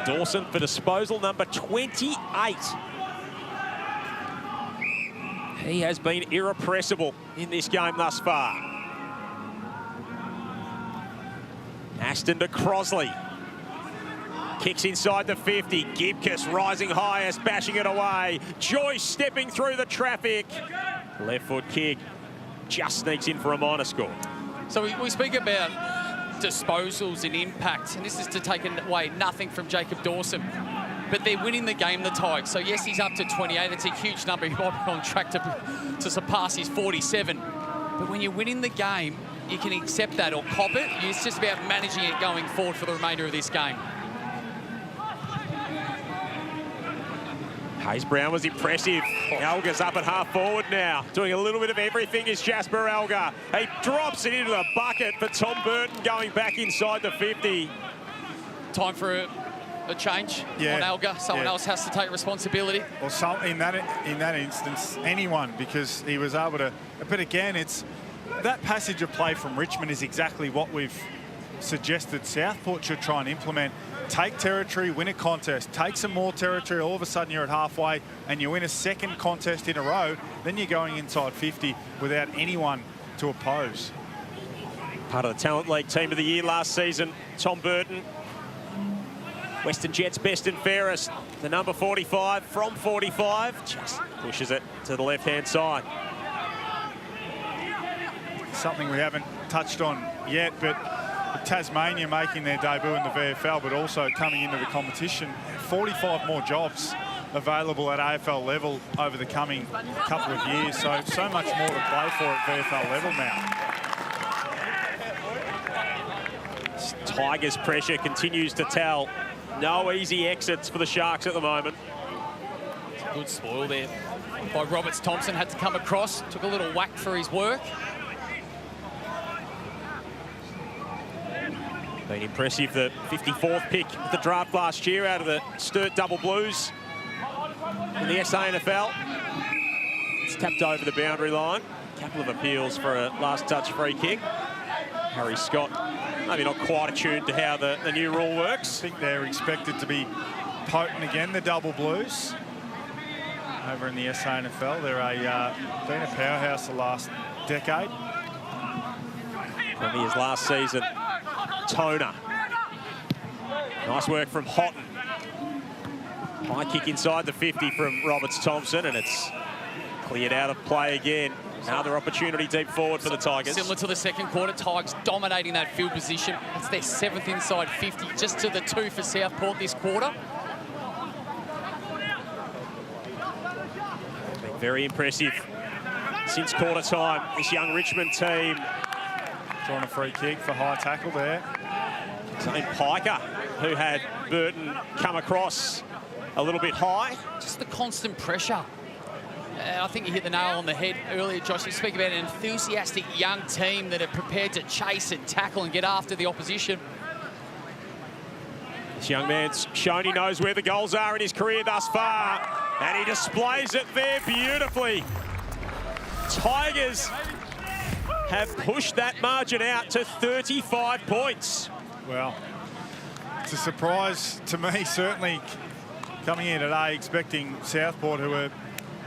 Dawson for disposal number 28. He has been irrepressible in this game thus far. Aston to Crosley. Kicks inside the 50. Gibcus rising highest, bashing it away. Joyce stepping through the traffic. Left foot kick. Just sneaks in for a minor score. So we speak about disposals and impact, and this is to take away nothing from Jacob Dawson, but they're winning the game, the Tigers. So yes, he's up to 28. It's a huge number. He might be on track to surpass his 47, but when you're winning the game, you can accept that or cop it. It's just about managing it going forward for the remainder of this game. Hayes Brown was impressive. Elga's up at half forward now, doing a little bit of everything is Jasper Elga. He drops it into the bucket for Tom Burton going back inside the 50. Time for a change on Elga. Someone else has to take responsibility. Well, in that instance, anyone, because he was able to. But again, it's that passage of play from Richmond is exactly what we've suggested Southport should try and implement. Take territory, win a contest, take some more territory, all of a sudden you're at halfway and you win a second contest in a row, then you're going inside 50 without anyone to oppose. Part of the Talent League Team of the Year last season, Tom Burton. Western Jets best and fairest. The number 45 from 45 just pushes it to the left-hand side. Something we haven't touched on yet, but Tasmania making their debut in the VFL, but also coming into the competition. 45 more jobs available at AFL level over the coming couple of years. So much more to play for at VFL level now. Tigers' pressure continues to tell. No easy exits for the Sharks at the moment. Good spoil there by Roberts. Thompson had to come across, took a little whack for his work. Been impressive, the 54th pick of the draft last year out of the Sturt Double Blues in the SANFL. It's tapped over the boundary line. A couple of appeals for a last touch free kick. Harry Scott, maybe not quite attuned to how the new rule works. I think they're expected to be potent again, the Double Blues. Over in the SANFL, they're been a powerhouse the last decade. Premiers last season. Toner. Nice work from Houghton. High kick inside the 50 from Roberts-Thompson, and it's cleared out of play again. Another opportunity deep forward for the Tigers. Similar to the second quarter, Tigers dominating that field position. That's their 7th inside 50, just to the 2 for Southport this quarter. Been very impressive since quarter time, this young Richmond team. Drawing a free kick for high tackle there. Zane Piker, who had Burton come across a little bit high. Just the constant pressure. I think you hit the nail on the head earlier, Josh. You speak about an enthusiastic young team that are prepared to chase and tackle and get after the opposition. This young man's shown he knows where the goals are in his career thus far, and he displays it there beautifully. Tigers have pushed that margin out to 35 points. Well, it's a surprise to me, certainly, coming in today expecting Southport, who are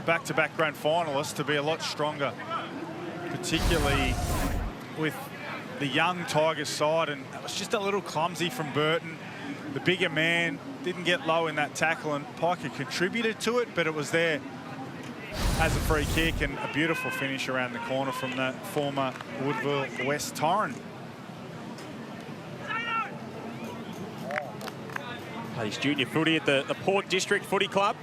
back-to-back grand finalists, to be a lot stronger, particularly with the young Tigers side. And it was just a little clumsy from Burton. The bigger man didn't get low in that tackle, and Piker contributed to it, but it was there as a free kick, and a beautiful finish around the corner from the former Woodville West Torrent. Plays junior footy at the Port District Footy Club,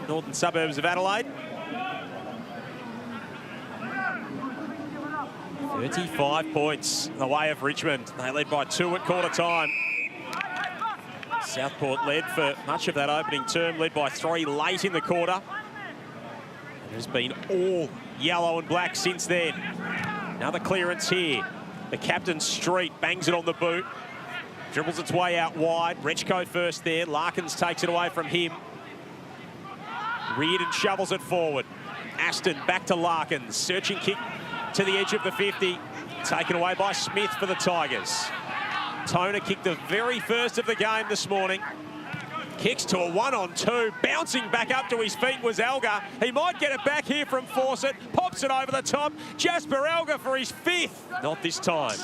northern suburbs of Adelaide. 35 points the way of Richmond. They led by 2 at quarter time. Southport led for much of that opening term, led by 3 late in the quarter. It has been all yellow and black since then. Another clearance here. The captain Street bangs it on the boot. Dribbles its way out wide. Rechko first there. Larkins takes it away from him. Reardon shovels it forward. Aston back to Larkins. Searching kick to the edge of the 50. Taken away by Smith for the Tigers. Toner kicked the very first of the game this morning. Kicks to a 1-on-2. Bouncing back up to his feet was Elga. He might get it back here from Fawcett. Pops it over the top. Jasper Elga for his 5th. Not this time.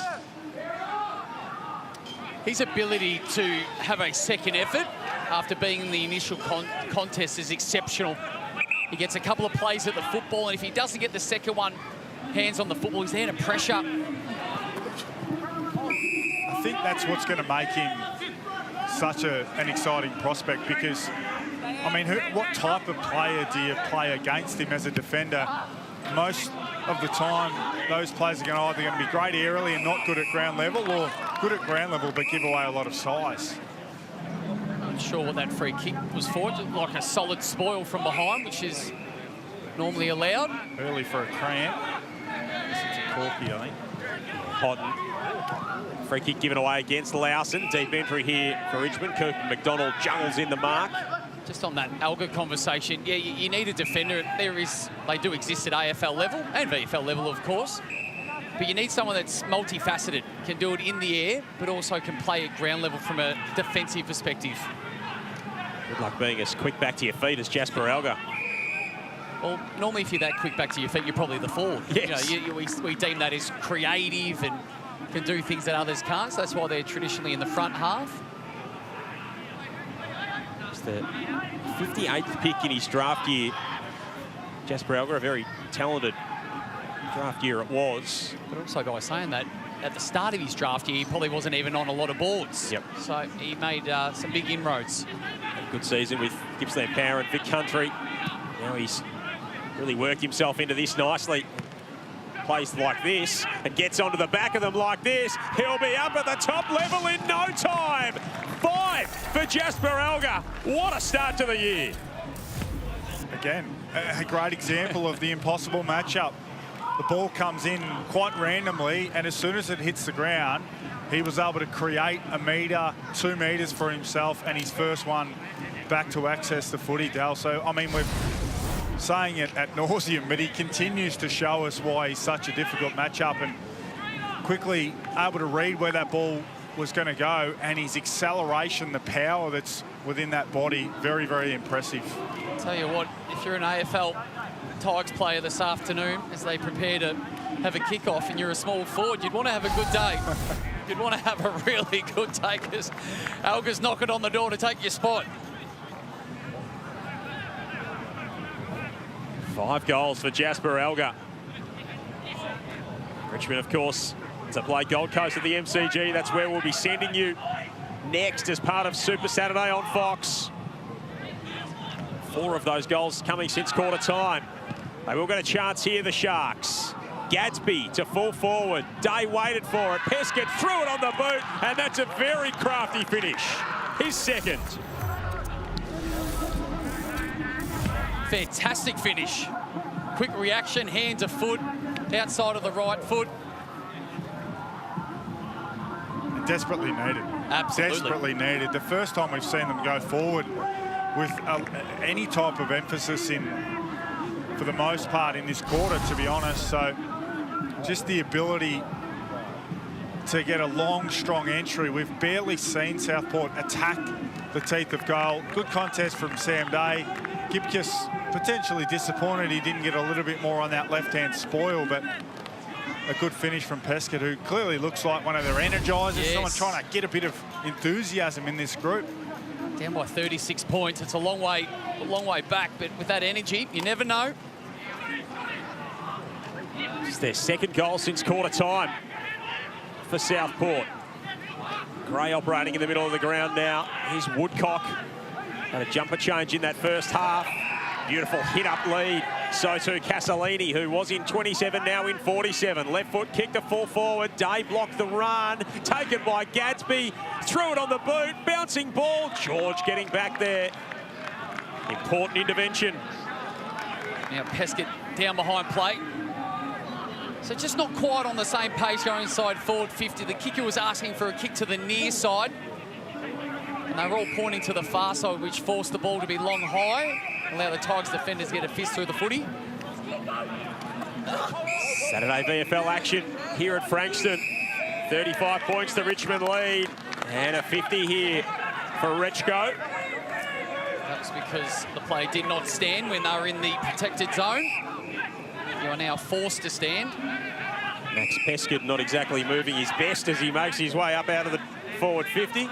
His ability to have a second effort after being in the initial contest is exceptional. He gets a couple of plays at the football, and if he doesn't get the second one, hands on the football, he's there to pressure. I think that's what's going to make him such an exciting prospect, because, I mean, what type of player do you play against him as a defender? Most of the time, those players are either going to be great aerially and not good at ground level, or good at ground level but give away a lot of size. Not sure what that free kick was for. Just like a solid spoil from behind, which is normally allowed. Early for a cramp. This is a corky, I think. Hodden. Free kick given away against Lowson. Deep entry here for Richmond. Kirkman McDonald jungles in the mark. Just on that Alga conversation, yeah, you need a defender. They do exist at AFL level and VFL level, of course. But you need someone that's multifaceted, can do it in the air, but also can play at ground level from a defensive perspective. Good luck being as quick back to your feet as Jasper Alga. Well, normally if you're that quick back to your feet, you're probably the forward. Yes. You know, we deem that as creative and can do things that others can't. So that's why they're traditionally in the front half. It's the 58th pick in his draft year. Jasper Alga, a very talented draft year it was. But also, guys, saying that at the start of his draft year, he probably wasn't even on a lot of boards. Yep. So he made some big inroads. A good season with Gippsland Power and Vic Country. Now he's really worked himself into this nicely. Plays like this and gets onto the back of them like this. He'll be up at the top level in no time. 5 for Jasper Alga. What a start to the year. Again, a great example of the impossible matchup. The ball comes in quite randomly, and as soon as it hits the ground, he was able to create a metre, 2 metres for himself, and his first one back to access the footy, Dal. So, I mean, we're saying it ad nauseum, but he continues to show us why he's such a difficult matchup, and quickly able to read where that ball was going to go, and his acceleration, the power that's within that body, very, very impressive. I'll tell you what, if you're an AFL Tigers player this afternoon as they prepare to have a kick-off and you're a small forward, you'd want to have a good day. You'd want to have a really good day because Alga's knocking on the door to take your spot. 5 goals for Jasper Alga. Richmond, of course, to play Gold Coast at the MCG. That's where we'll be sending you next as part of Super Saturday on Fox. 4 of those goals coming since quarter time. They will get a chance here, the Sharks. Gadsby to full forward. Day waited for it. Peskett threw it on the boot, and that's a very crafty finish. His second. Fantastic finish. Quick reaction, hand to foot, outside of the right foot. Desperately needed. Absolutely. Desperately needed. The first time we've seen them go forward with any type of emphasis in, for the most part, in this quarter, to be honest. So just the ability to get a long, strong entry. We've barely seen Southport attack the teeth of goal. Good contest from Sam Day. Gipkiss potentially disappointed he didn't get a little bit more on that left-hand spoil, but a good finish from Peskett, who clearly looks like one of their energisers, yes. Someone trying to get a bit of enthusiasm in this group. Down by 36 points. It's a long way back, but with that energy, you never know. It's their second goal since quarter time for Southport. Gray operating in the middle of the ground now. Here's Woodcock. Had a jumper change in that first half. Beautiful hit-up lead. So too Casalini, who was in 27, now in 47. Left foot kick to full forward. Day blocked the run. Taken by Gadsby. Threw it on the boot. Bouncing ball. George getting back there. Important intervention. Now Peskett down behind plate. So just not quite on the same pace going inside forward 50. The kicker was asking for a kick to the near side. And they were all pointing to the far side, which forced the ball to be long high. Allow the Tigers defenders to get a fist through the footy. Saturday VFL action here at Frankston. 35 points the Richmond lead. And a 50 here for Rechko. That was because the play did not stand when they were in the protected zone. You are now forced to stand. Max Peskett not exactly moving his best as he makes his way up out of the forward 50.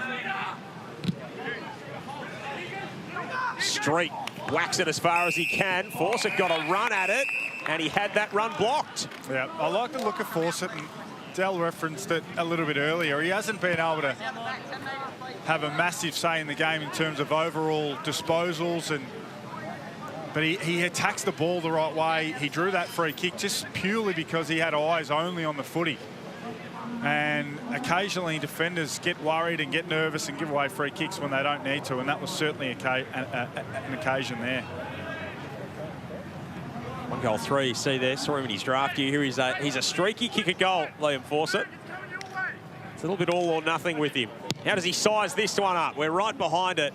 Street whacks it as far as he can. Fawcett got a run at it, and he had that run blocked. Yeah, I like the look of Fawcett, and Dell referenced it a little bit earlier. He hasn't been able to have a massive say in the game in terms of overall disposals, but he attacks the ball the right way. He drew that free kick just purely because he had eyes only on the footy. And occasionally defenders get worried and get nervous and give away free kicks when they don't need to, and that was certainly an occasion there. 1 goal 3, see there, saw him in his draft year. Here he's a streaky kick at goal, Liam Fawcett. It's a little bit all or nothing with him. How does he size this one up? We're right behind it.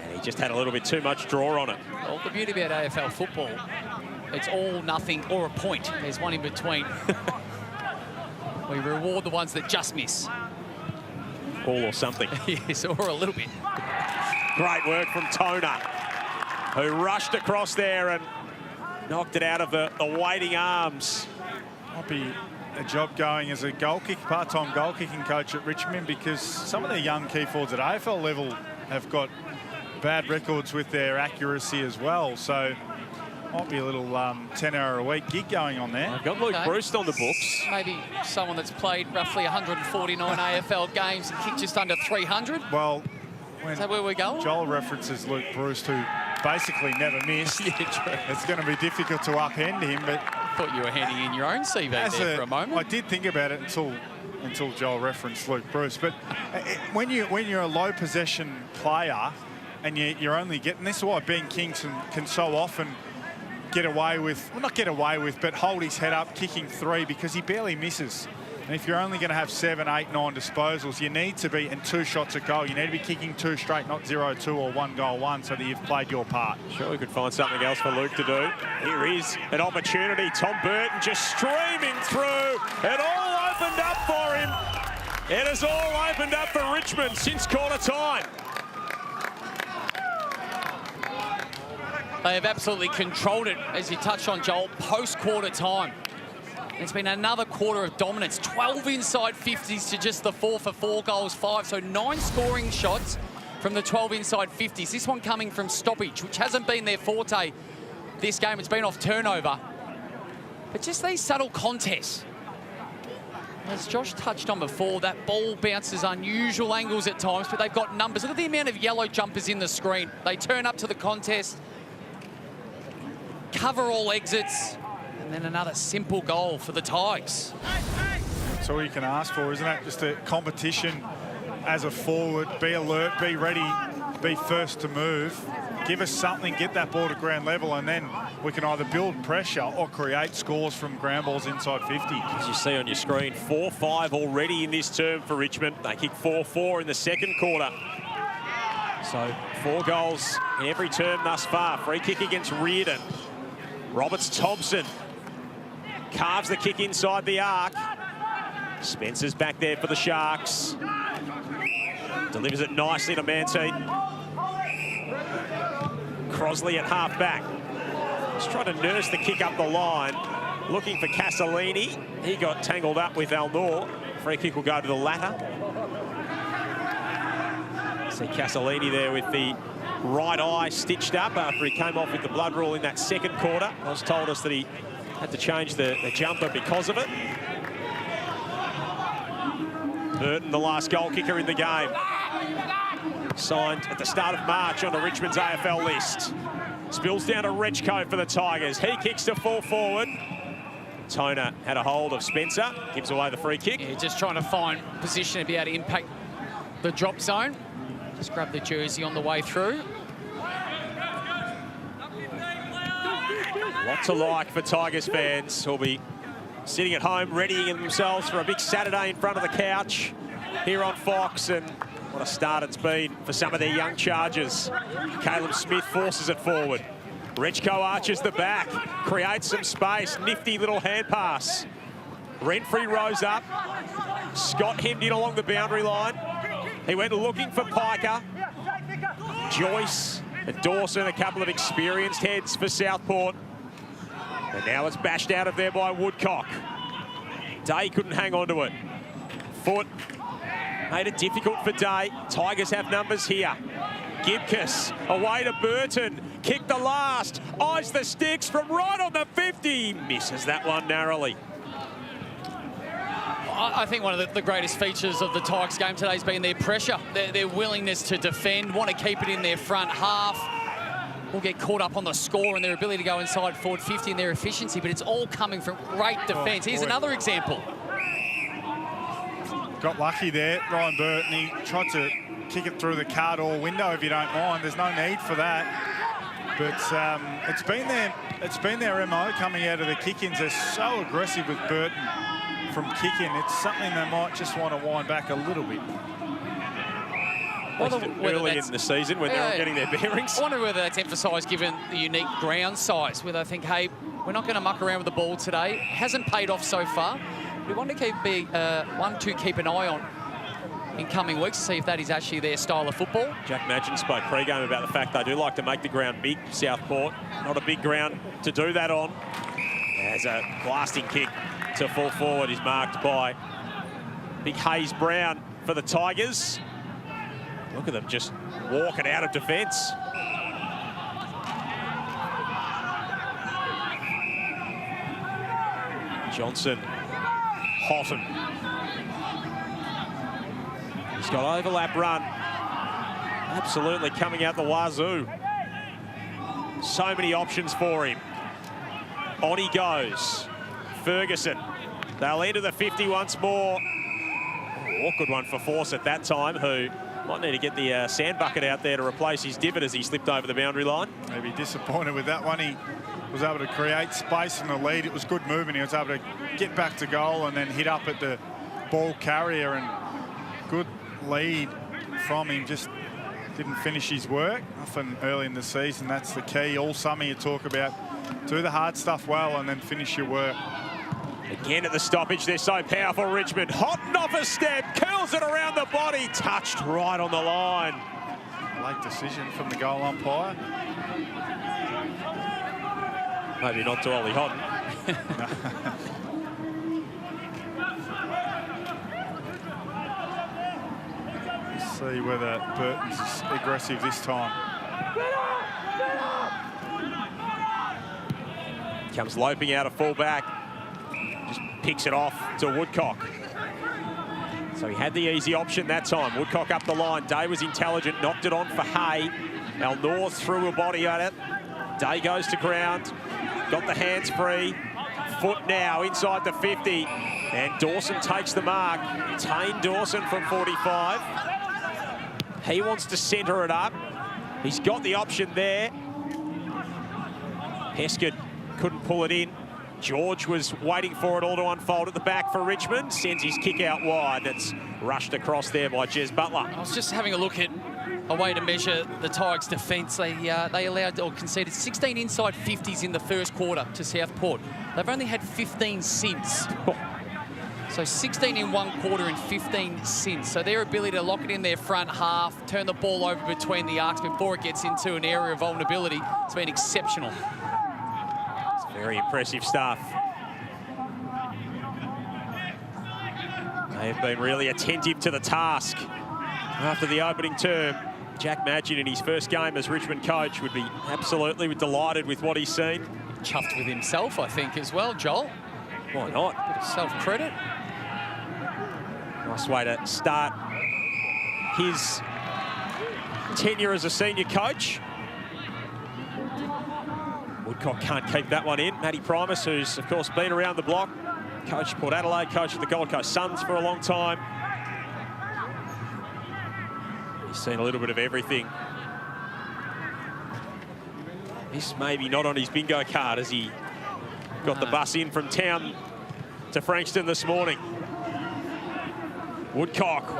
And he just had a little bit too much draw on it. Well, the beauty about AFL football, it's all, nothing, or a point. There's one in between. We reward the ones that just miss. All or something. Yes, or a little bit. Great work from Toner, who rushed across there and knocked it out of the waiting arms. Might be a job going as a part-time goal kicking coach at Richmond, because some of the young key forwards at AFL level have got bad records with their accuracy as well. So might be a little 10-hour-a-week gig going on there. I've got Luke Bruce on the books. Maybe someone that's played roughly 149 AFL games and kicked just under 300. Well, is that where we're going? Joel references Luke Bruce, who basically never missed. Yeah, true. It's going to be difficult to upend him, but I thought you were handing in your own CV there for a moment. I did think about it until Joel referenced Luke Bruce. But when you're a low possession player and you're only getting, this is why Ben King can so often get away with, well, not get away with, but hold his head up kicking 3, because he barely misses. And if you're only going to have 7, 8, 9 disposals, you need to be, and 2 shots at goal, you need to be kicking 2 straight, not 0-2 or 1 goal 1, so that you've played your part. Sure, we could find something else for Luke to do. Here is an opportunity. Tom Burton just streaming through. It all opened up for him. It has all opened up for Richmond since quarter time. They have absolutely controlled it, as you touched on, Joel, post-quarter time. It's been another quarter of dominance. 12 inside 50s to just the 4 for 4 goals, 5. So 9 scoring shots from the 12 inside 50s. This one coming from stoppage, which hasn't been their forte this game. It's been off turnover. But just these subtle contests. As Josh touched on before, that ball bounces unusual angles at times, but they've got numbers. Look at the amount of yellow jumpers in the screen. They turn up to the contest, cover all exits, and then another simple goal for the Tigers. That's all you can ask for, isn't it? Just a competition as a forward. Be alert, be ready, be first to move. Give us something, get that ball to ground level, and then we can either build pressure or create scores from ground balls inside 50. As you see on your screen, 4-5 already in this term for Richmond. They kicked 4-4 in the second quarter. So 4 goals in every term thus far. Free kick against Reardon. Roberts-Thompson carves the kick inside the arc. Spencer's back there for the Sharks. Delivers it nicely to Mantine. Crosley at half-back. Just trying to nurse the kick up the line. Looking for Castellini. He got tangled up with Alnor. Free kick will go to the latter. See Castellini there with the right eye stitched up after he came off with the blood rule in that second quarter. Oz told us that he had to change the jumper because of it. Burton, the last goal kicker in the game. Signed at the start of March on the Richmond's AFL list. Spills down to Rechko for the Tigers. He kicks to full forward. Toner had a hold of Spencer. Gives away the free kick. Yeah, just trying to find position to be able to impact the drop zone. Just grab the jersey on the way through. Lot to like for Tigers fans who'll be sitting at home readying themselves for a big Saturday in front of the couch here on Fox. And what a start it's been for some of their young chargers. Caleb Smith forces it forward. Rechko arches the back, creates some space. Nifty little hand pass. Renfrey rose up. Scott hemmed in along the boundary line. He went looking for Piker. Joyce and Dawson, a couple of experienced heads for Southport. And now it's bashed out of there by Woodcock. Day couldn't hang on to it. Foot made it difficult for Day. Tigers have numbers here. Gibcus away to Burton. Kick the last. Eyes the sticks from right on the 50. Misses that one narrowly. I think one of the greatest features of the Tigers game today has been their pressure, their willingness to defend, want to keep it in their front half. Will get caught up on the score and their ability to go inside forward 50 and their efficiency, but it's all coming from great defence. Here's another example. got lucky there, Ryan Burton. He tried to kick it through the car door window, if you don't mind. There's no need for that. But it's been their MO coming out of the kick-ins. They're so aggressive with Burton from kicking. It's something they might just want to wind back a little bit. Early in the season when they're all getting their bearings. I wonder whether that's emphasised given the unique ground size, where they think, hey, we're not going to muck around with the ball today. Hasn't paid off so far. We want to keep one to keep an eye on in coming weeks to see if that is actually their style of football. Jack Madgen spoke pre-game about the fact they do like to make the ground big, Southport. Not a big ground to do that on. As a blasting kick to full forward is marked by big Hayes Brown for the Tigers. Look at them just walking out of defence. Johnson, Houghton. He's got overlap run. Absolutely coming out the wazoo. So many options for him. On he goes. Ferguson. They'll enter the 50 once more. Awkward one for Force at that time, who might need to get the sand bucket out there to replace his divot as he slipped over the boundary line. Maybe disappointed with that one. He was able to create space in the lead. It was good movement. He was able to get back to goal and then hit up at the ball carrier, and good lead from him. Just didn't finish his work. Often early in the season, that's the key. All summer you talk about do the hard stuff well and then finish your work. Again at the stoppage, they're so powerful, Richmond. Houghton off a step, curls it around the body, touched right on the line. Late decision from the goal umpire. Maybe not to Ollie Houghton. Let's see whether Burton's aggressive this time. Comes loping out of full-back. Just picks it off to Woodcock. So he had the easy option that time. Woodcock up the line. Day was intelligent, knocked it on for Hay. Al North threw a body at it. Day goes to ground. Got the hands free. Foot now inside the 50. And Dawson takes the mark. Tane Dawson from 45. He wants to centre it up. He's got the option there. Heskett couldn't pull it in. George was waiting for it all to unfold at the back for Richmond. Sends his kick out wide. That's rushed across there by Jez Butler. I was just having a look at a way to measure the Tigers' defence. They allowed or conceded 16 inside 50s in the first quarter to Southport. They've only had 15 since. So 16 in one quarter and 15 since. So their ability to lock it in their front half, turn the ball over between the arcs before it gets into an area of vulnerability, has been exceptional. Very impressive stuff. They have been really attentive to the task. After the opening term, Jack Madgen in his first game as Richmond coach would be absolutely delighted with what he's seen. Chuffed with himself, I think, as well, Joel. Why not? Bit of self-credit. Nice way to start his tenure as a senior coach. Woodcock can't keep that one in. Matty Primus, who's, of course, been around the block. Coach Port Adelaide, coach of the Gold Coast Suns for a long time. He's seen a little bit of everything. This maybe not on his bingo card as he got the bus in from town to Frankston this morning. Woodcock,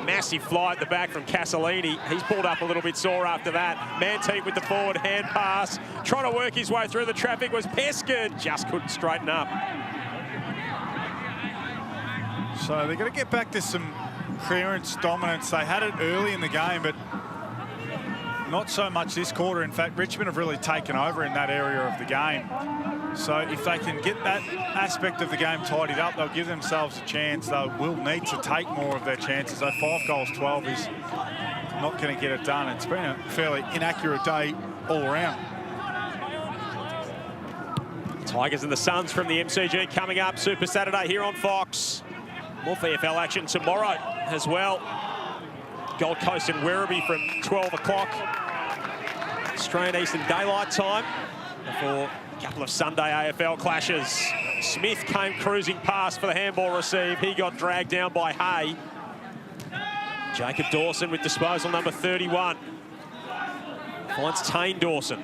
massive fly at the back from Castellini. He's pulled up a little bit sore after that. Manteep with the forward hand pass. Trying to work his way through the traffic was Peskin. Just couldn't straighten up. So they're going to get back to some clearance dominance. They had it early in the game, but not so much this quarter. In fact, Richmond have really taken over in that area of the game. So if they can get that aspect of the game tidied up, they'll give themselves a chance. They will need to take more of their chances. So 5 goals, 12 is not going to get it done. It's been a fairly inaccurate day all around. Tigers and the Suns from the MCG coming up. Super Saturday here on Fox. More VFL action tomorrow as well. Gold Coast and Werribee from 12 o'clock. Australian Eastern Daylight Time before a couple of Sunday AFL clashes. Smith came cruising past for the handball receive. He got dragged down by Hay. Jacob Dawson with disposal number 31. Finds Tane Dawson.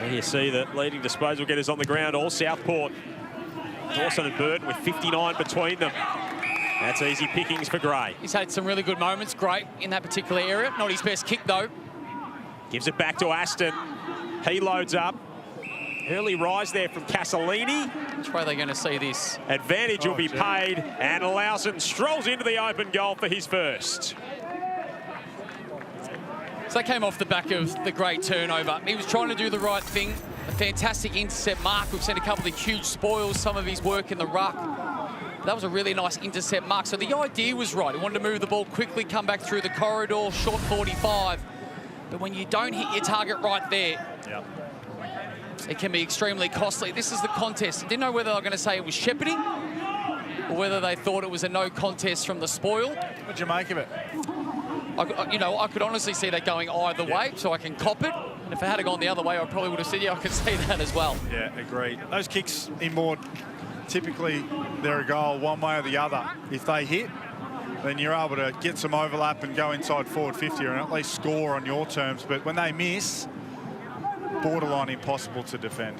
And you see the leading disposal getters on the ground, all Southport. Dawson and Burton with 59 between them. That's easy pickings for Gray. He's had some really good moments, great in that particular area. Not his best kick, though. Gives it back to Aston. He loads up. Early rise there from Casalini. Which way are they going to see this? Advantage will be paid, and Lawson strolls into the open goal for his first. So they came off the back of the great turnover. He was trying to do the right thing. A fantastic intercept mark. We've seen a couple of huge spoils, some of his work in the ruck. But that was a really nice intercept mark. So the idea was right. He wanted to move the ball quickly, come back through the corridor, short 45. But when you don't hit your target right there, it can be extremely costly. This is the contest. I didn't know whether they were going to say it was shepherding or whether they thought it was a no contest from the spoil. What'd you make of it? I could honestly see that going either way, so I can cop it. And if it had gone the other way, I probably would have said, yeah, I could see that as well. Yeah, agreed. Those kicks in more, typically they're a goal one way or the other. If they hit, then you're able to get some overlap and go inside forward 50 or at least score on your terms. But when they miss, borderline impossible to defend.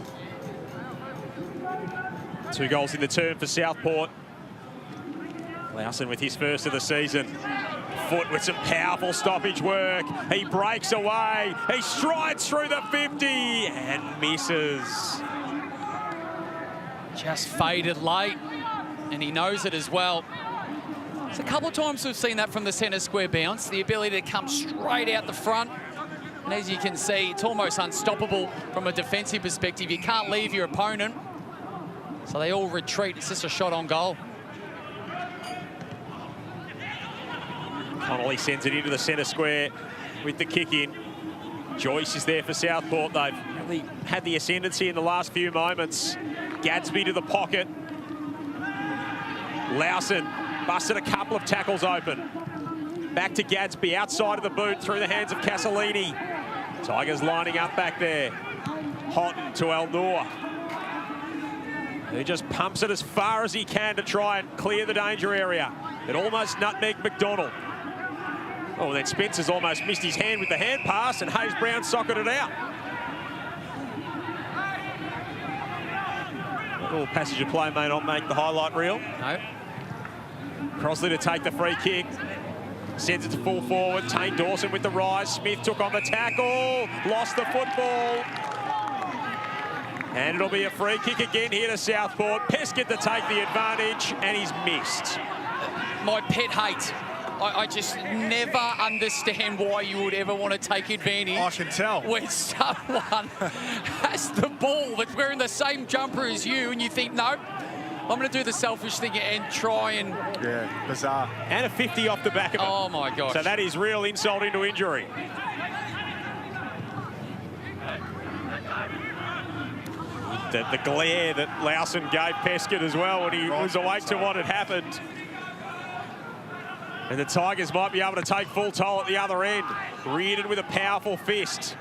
2 goals in the turn for Southport. Lawson with his first of the season. Foot with some powerful stoppage work. He breaks away. He strides through the 50 and misses. Just faded late, and he knows it as well. It's a couple of times we've seen that from the centre square bounce, the ability to come straight out the front. And as you can see, it's almost unstoppable from a defensive perspective. You can't leave your opponent. So they all retreat. It's just a shot on goal. Connolly sends it into the centre square with the kick in. Joyce is there for Southport. They've really had the ascendancy in the last few moments. Gadsby to the pocket. Lawson busted a couple of tackles open. Back to Gadsby, outside of the boot, through the hands of Casalini. Tigers lining up back there. Houghton to Al-Noor. He just pumps it as far as he can to try and clear the danger area. It almost nutmegged McDonald. Oh, then Spencer's almost missed his hand with the hand pass, and Hayes Brown socketed it out. Oh, passage of play may not make the highlight reel. No. Crosley to take the free kick. Sends it to full forward. Tane Dawson with the rise. Smith took on the tackle. Lost the football. And it'll be a free kick again here to Southport. Pescott to take the advantage, and he's missed. My pet hate. I just never understand why you would ever want to take advantage. I can tell. When someone has the ball that's wearing the same jumper as you, and you think, no, I'm going to do the selfish thing and try and... Yeah, bizarre. And a 50 off the back of it. Oh, my gosh. So that is real insult into injury. The glare that Lawson gave Pescott as well when he was awake to what had happened. And the Tigers might be able to take full toll at the other end. Reardon with a powerful fist.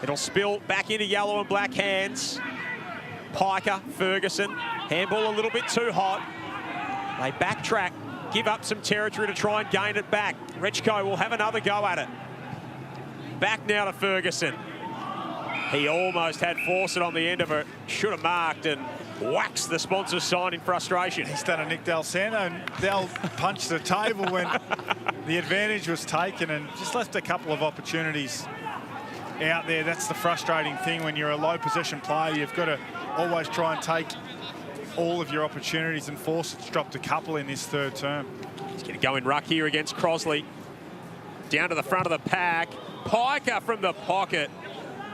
It'll spill back into yellow and black hands. Piker, Ferguson, handball a little bit too hot. They backtrack, give up some territory to try and gain it back. Rechko will have another go at it. Back now to Ferguson. He almost had Fawcett on the end of it. Should have marked and whacks the sponsor's sign in frustration. He's done a Nick Del Santo, and Del punched the table when the advantage was taken and just left a couple of opportunities out there. That's the frustrating thing when you're a low possession player. You've got to always try and take all of your opportunities, and Fawcett's dropped a couple in this third term. He's going to go in ruck here against Crosley. Down to the front of the pack. Piker from the pocket.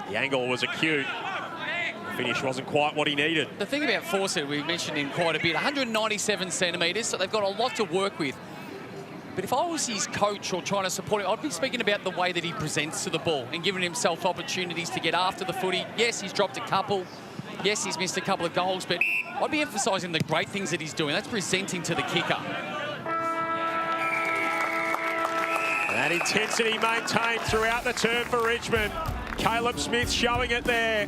The angle was acute. The finish wasn't quite what he needed. The thing about Fawcett, we mentioned him quite a bit, 197 centimetres, so they've got a lot to work with. But if I was his coach or trying to support him, I'd be speaking about the way that he presents to the ball and giving himself opportunities to get after the footy. Yes, he's dropped a couple. Yes, he's missed a couple of goals, but I'd be emphasising the great things that he's doing. That's presenting to the kicker. That intensity maintained throughout the term for Richmond. Caleb Smith showing it there.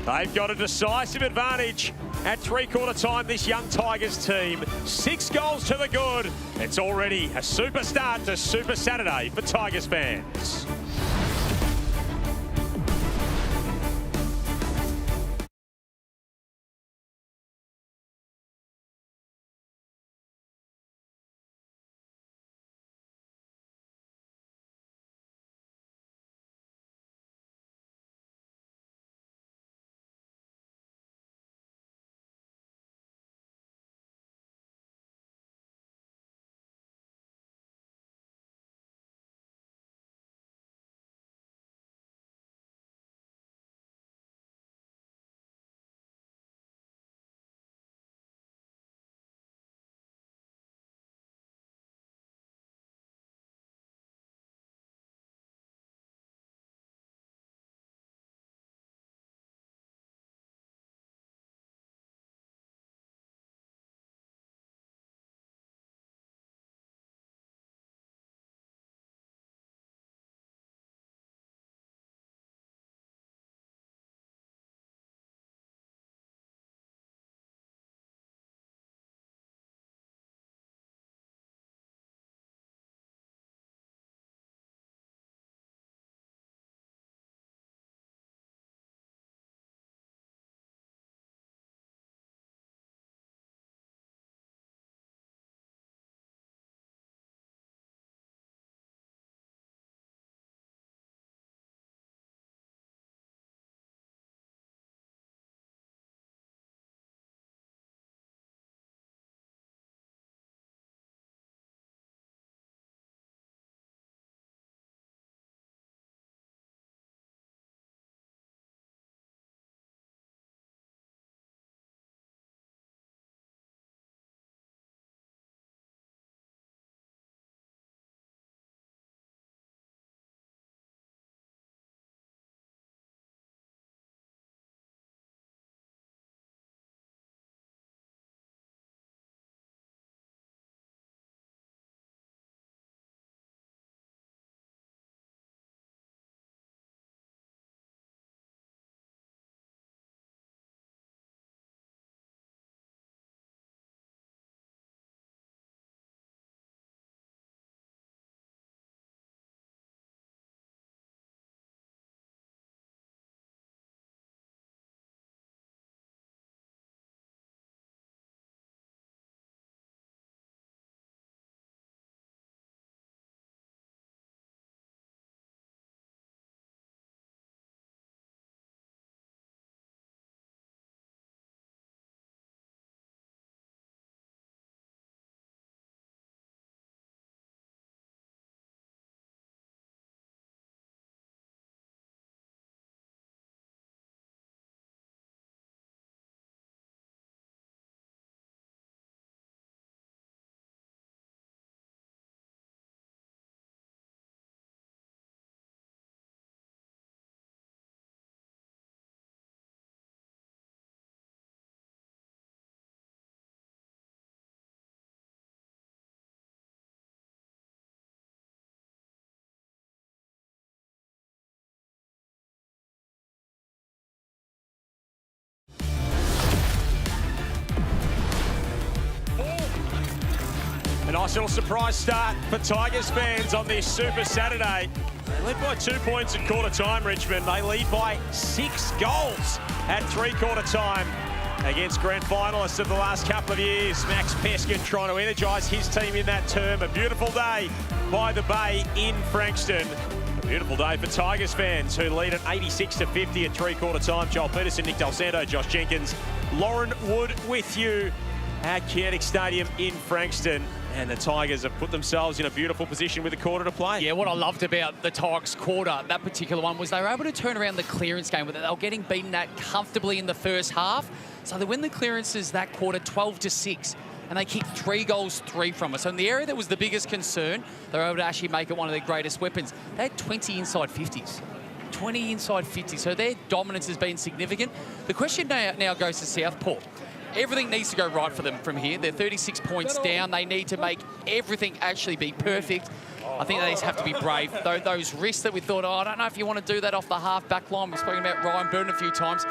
They've got a decisive advantage at three-quarter time, this young Tigers team. 6 goals to the good. It's already a super start to Super Saturday for Tigers fans. A nice little surprise start for Tigers fans on this Super Saturday. They lead by 2 points at quarter time, Richmond. They lead by 6 goals at three-quarter time against grand finalists of the last couple of years. Max Peskin trying to energise his team in that term. A beautiful day by the Bay in Frankston. A beautiful day for Tigers fans who lead at 86-50 at three-quarter time. Joel Peterson, Nick Del Santo, Josh Jenkins, Lauren Wood with you at Kinetic Stadium in Frankston. And the Tigers have put themselves in a beautiful position with a quarter to play. Yeah, what I loved about the Tigers quarter, that particular one, was they were able to turn around the clearance game. They were getting beaten at comfortably in the first half. So they win the clearances that quarter 12-6. And they kicked 3 goals, 3 from us. So in the area that was the biggest concern, they were able to actually make it one of their greatest weapons. They had 20 inside 50s. 20 inside 50s. So their dominance has been significant. The question now goes to Southport. Everything needs to go right for them from here. They're 36 points down. They need to make everything actually be perfect. I think they just have to be brave. Those risks that we thought, oh, I don't know if you want to do that off the half-back line. We've spoken about Ryan Burton a few times.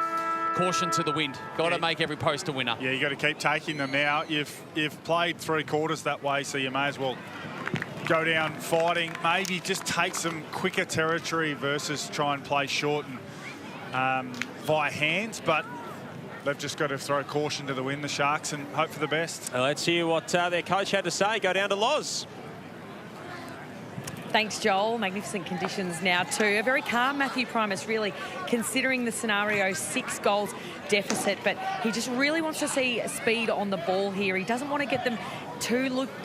Caution to the wind. Got to make every post a winner. Yeah, you got to keep taking them now. You've played 3 quarters that way, so you may as well go down fighting. Maybe just take some quicker territory versus try and play short and via hands. But they've just got to throw caution to the wind, the Sharks, and hope for the best. Let's hear what their coach had to say. Go down to Loz. Thanks, Joel. Magnificent conditions now too. A very calm Matthew Primus, really, considering the scenario, 6 goals deficit, but he just really wants to see speed on the ball here. He doesn't want to get them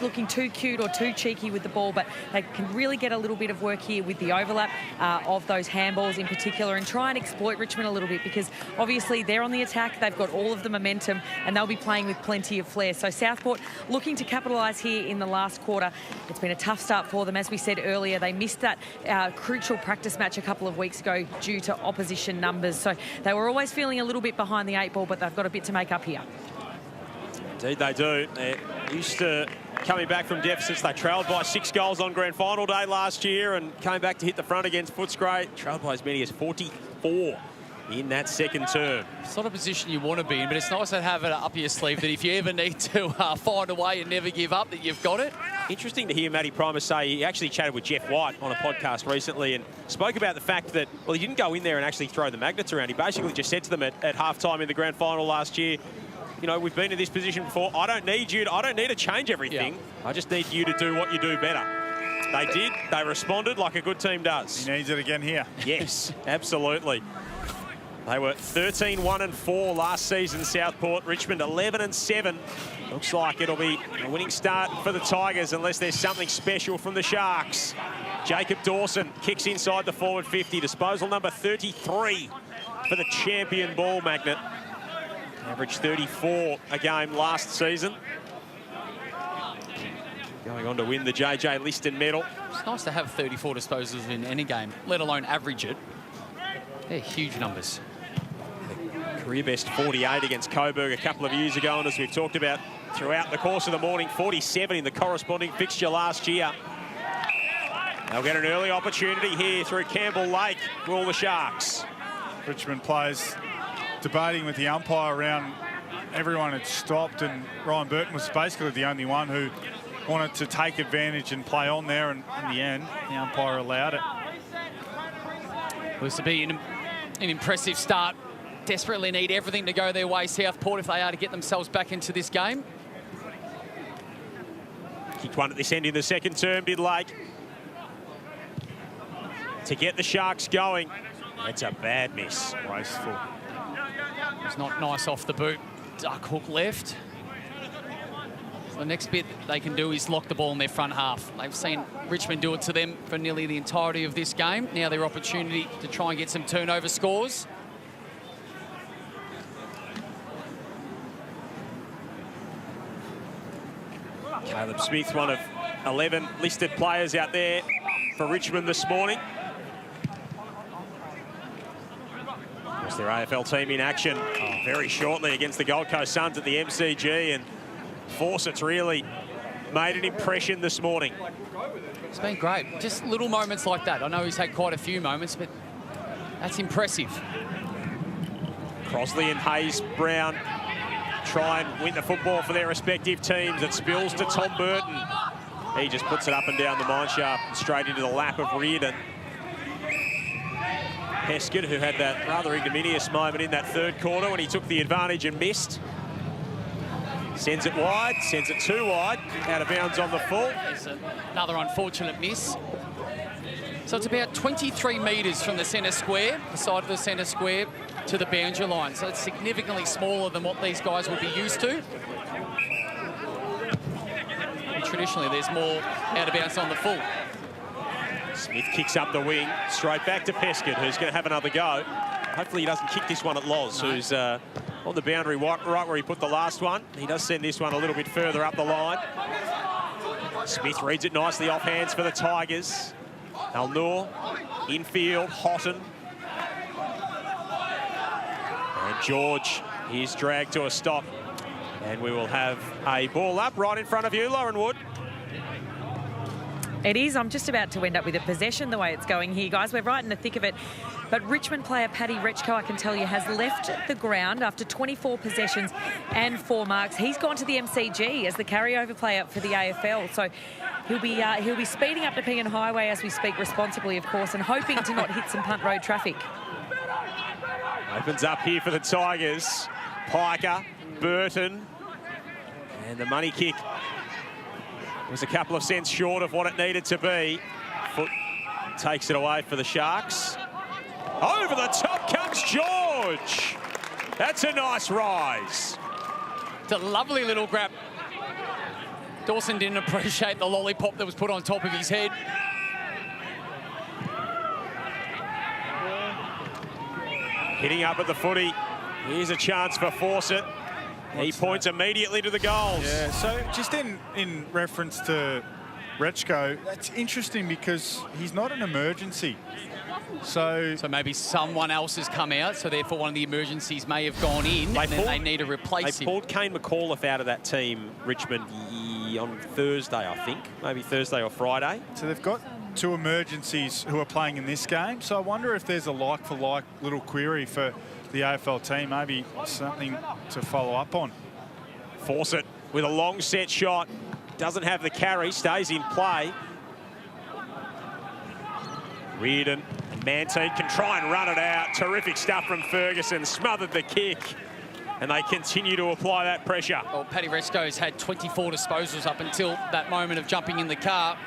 looking too cute or too cheeky with the ball, but they can really get a little bit of work here with the overlap of those handballs in particular and try and exploit Richmond a little bit, because obviously they're on the attack, they've got all of the momentum and they'll be playing with plenty of flair. So Southport looking to capitalise here in the last quarter. It's been a tough start for them. As we said earlier, they missed that crucial practice match a couple of weeks ago due to opposition numbers. So they were always feeling a little bit behind the 8 ball, but they've got a bit to make up here. Indeed they do. They're used to coming back from deficits. They trailed by 6 goals on grand final day last year and came back to hit the front against Footscray. Trailed by as many as 44 in that second term. It's not a position you want to be in, but it's nice to have it up your sleeve that if you ever need to find a way and never give up, that you've got it. Interesting to hear Matty Primus say he actually chatted with Jeff White on a podcast recently and spoke about the fact that, well, he didn't go in there and actually throw the magnets around. He basically just said to them at halftime in the grand final last year, you know, we've been in this position before. I don't need to change everything. Yeah. I just need you to do what you do better. They did. They responded like a good team does. He needs it again here. Yes, absolutely. They were 13-1-4 last season, Southport. Richmond 11-7. Looks like it'll be a winning start for the Tigers unless there's something special from the Sharks. Jacob Dawson kicks inside the forward 50. Disposal number 33 for the champion ball magnet. Averaged 34 a game last season. Going on to win the JJ Liston medal. It's nice to have 34 disposals in any game, let alone average it. They're huge numbers. Career best 48 against Coburg a couple of years ago, and as we've talked about throughout the course of the morning, 47 in the corresponding fixture last year. They'll get an early opportunity here through Campbell Lake, will the Sharks. Richmond players debating with the umpire around. Everyone had stopped, and Ryan Burton was basically the only one who wanted to take advantage and play on there, and in the end, the umpire allowed it. Looks to be an impressive start. Desperately need everything to go their way, Southport, if they are to get themselves back into this game. Kicked one at this end in the second term, did Lake. To get the Sharks going. That's a bad miss. Wasteful. It's not nice off the boot. Duck hook left. So the next bit they can do is lock the ball in their front half. They've seen Richmond do it to them for nearly the entirety of this game. Now their opportunity to try and get some turnover scores. Caleb Smith, one of 11 listed players out there for Richmond this morning. There's their AFL team in action very shortly against the Gold Coast Suns at the MCG, and Fawcett's really made an impression this morning. It's been great. Just little moments like that. I know he's had quite a few moments, but that's impressive. Crossley and Hayes-Brown try and win the football for their respective teams. It spills to Tom Burton. He just puts it up and down the mineshaft and straight into the lap of Reardon. Heskett, who had that rather ignominious moment in that third quarter when he took the advantage and missed. Sends it wide, sends it too wide, out of bounds on the full. It's another unfortunate miss. So it's about 23 metres from the centre square, the side of the centre square, to the boundary line. So it's significantly smaller than what these guys would be used to. And traditionally, there's more out of bounds on the full. Smith kicks up the wing, straight back to Peskett, who's going to have another go. Hopefully he doesn't kick this one at Loz, no. Who's on the boundary right where he put the last one. He does send this one a little bit further up the line. Smith reads it nicely off hands for the Tigers. Al-Noor, infield, Houghton. And George is dragged to a stop. And we will have a ball up right in front of you, Lauren Wood. It is. I'm just about to end up with a possession the way it's going here, guys. We're right in the thick of it. But Richmond player Paddy Rechko, I can tell you, has left the ground after 24 possessions and 4 marks. He's gone to the MCG as the carryover player for the AFL. So he'll be speeding up the Pegan Highway as we speak, responsibly, of course, and hoping to not hit some punt road traffic. Opens up here for the Tigers. Piker, Burton, and the money kick was a couple of cents short of what it needed to be. Foot takes it away for the Sharks. Over the top comes George. That's a nice rise. It's a lovely little grab. Dawson didn't appreciate the lollipop that was put on top of his head. Hitting up at the footy. Here's a chance for Fawcett. He points immediately to the goals. Yeah, so just in reference to Rechko, that's interesting because he's not an emergency. So maybe someone else has come out, so therefore one of the emergencies may have gone in, and then they need to replace him. They pulled Kane McAuliffe out of that team, Richmond, on Thursday, I think. Maybe Thursday or Friday. So they've got 2 emergencies who are playing in this game. So I wonder if there's a like-for-like little query for the AFL team, maybe something to follow up on. Fawcett with a long set shot. Doesn't have the carry, stays in play. Reardon and Mantine can try and run it out. Terrific stuff from Ferguson, smothered the kick. And they continue to apply that pressure. Well, Paddy Rechko's had 24 disposals up until that moment of jumping in the car.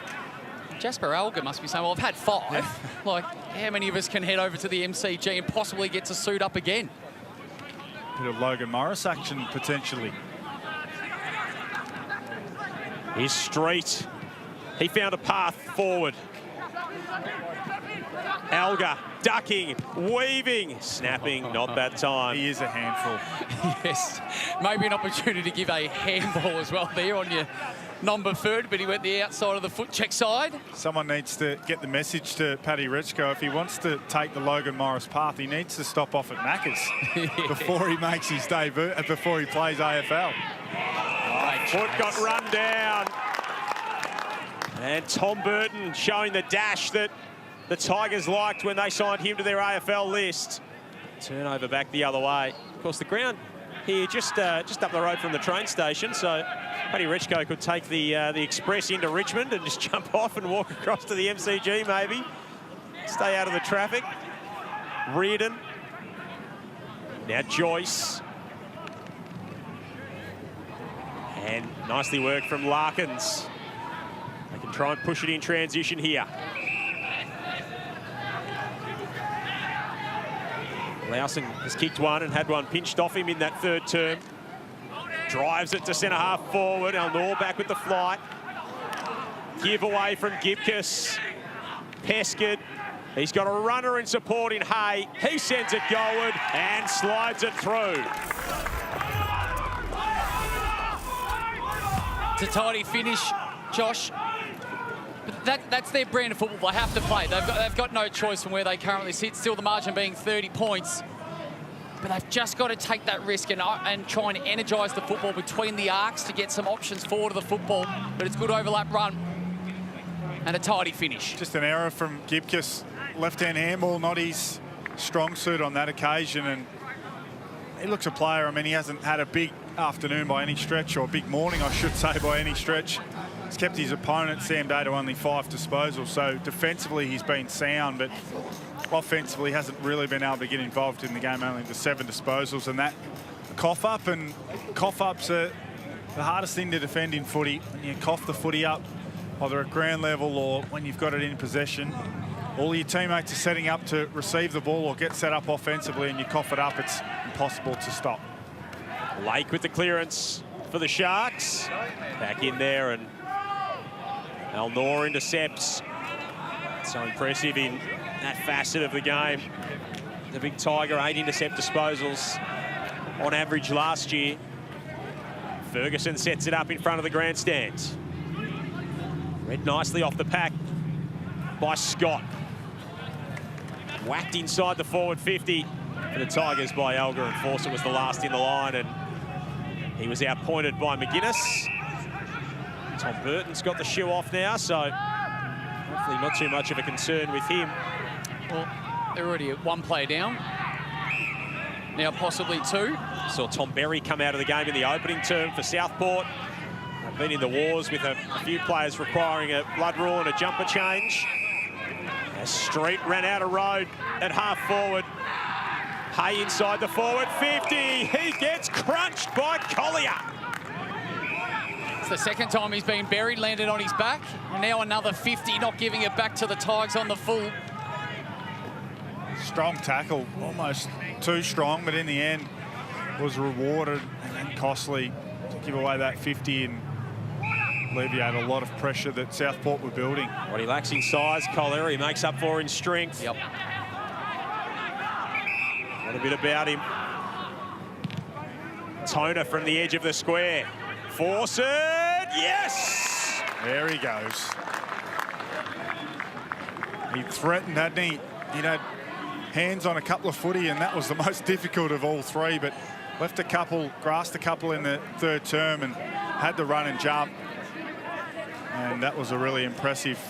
Jasper Alger must be saying, well, I've had 5. Like, how many of us can head over to the MCG and possibly get to suit up again? Bit of Logan Morris action, potentially. Here's Street. He found a path forward. Alger ducking, weaving, snapping, not that time. He is a handful. Yes, maybe an opportunity to give a handball as well there on your non-preferred, but he went the outside of the foot check side. Someone needs to get the message to Paddy Rechko. If he wants to take the Logan Morris path, he needs to stop off at Macca's before he makes his debut, before he plays AFL. Foot got run down. And Tom Burton showing the dash that the Tigers liked when they signed him to their AFL list. Turnover back the other way. Of course, the ground here just up the road from the train station, so Paddy Rechko could take the express into Richmond and just jump off and walk across to the MCG maybe. Stay out of the traffic. Reardon. Now Joyce. And nicely worked from Larkins. They can try and push it in transition here. Lowson has kicked one and had one pinched off him in that 3rd term. Drives it to centre-half forward. Elnor back with the flight. Give away from Gibcus. Pescud. He's got a runner in support in Hay. He sends it goalward and slides it through. It's a tidy finish, Josh. But that's their brand of football. They have to play. They've got no choice from where they currently sit. Still the margin being 30 points. But they've just got to take that risk and try and energise the football between the arcs to get some options forward of the football. But it's good overlap run and a tidy finish. Just an error from Gibcus. Left-hand handball, not his strong suit on that occasion. And he looks a player. I mean, he hasn't had a big afternoon by any stretch, or a big morning, I should say, by any stretch. He's kept his opponent, Sam Day, to only 5 disposals. So defensively, he's been sound, but offensively hasn't really been able to get involved in the game, only the 7 disposals. And that cough-up, and cough-ups are the hardest thing to defend in footy. When you cough the footy up, either at ground level or when you've got it in possession, all your teammates are setting up to receive the ball or get set up offensively, and you cough it up, it's impossible to stop. Lake with the clearance for the Sharks. Back in there, and Elnor intercepts. So impressive in that facet of the game. The big Tiger, 8 intercept disposals on average last year. Ferguson sets it up in front of the grandstands. Read nicely off the pack by Scott. Whacked inside the forward 50 for the Tigers by Alger, and Fawcett was the last in the line, and he was outpointed by McGuinness. Tom Burton's got the shoe off now, so hopefully not too much of a concern with him. Well, They're already at 1 player down. Now possibly 2. Saw Tom Berry come out of the game in the opening term for Southport. They've been in the wars with a few players requiring a blood rule and a jumper change. As Street ran out of road at half forward. Hay inside the forward 50. He gets crunched by Collier. It's the second time he's been buried, landed on his back. And now another 50, not giving it back to the Tigers on the full. Strong tackle, almost too strong, but in the end was rewarded and costly to give away that 50 and alleviate a lot of pressure that Southport were building. What he lacks in size, Collier, he makes up for in strength. Yep. What a bit about him. Toner from the edge of the square. Force it, yes! There he goes. He threatened, hadn't he? He'd had hands on a couple of footy, and that was the most difficult of all 3, but left a couple, grassed a couple in the 3rd term and had to run and jump. And that was a really impressive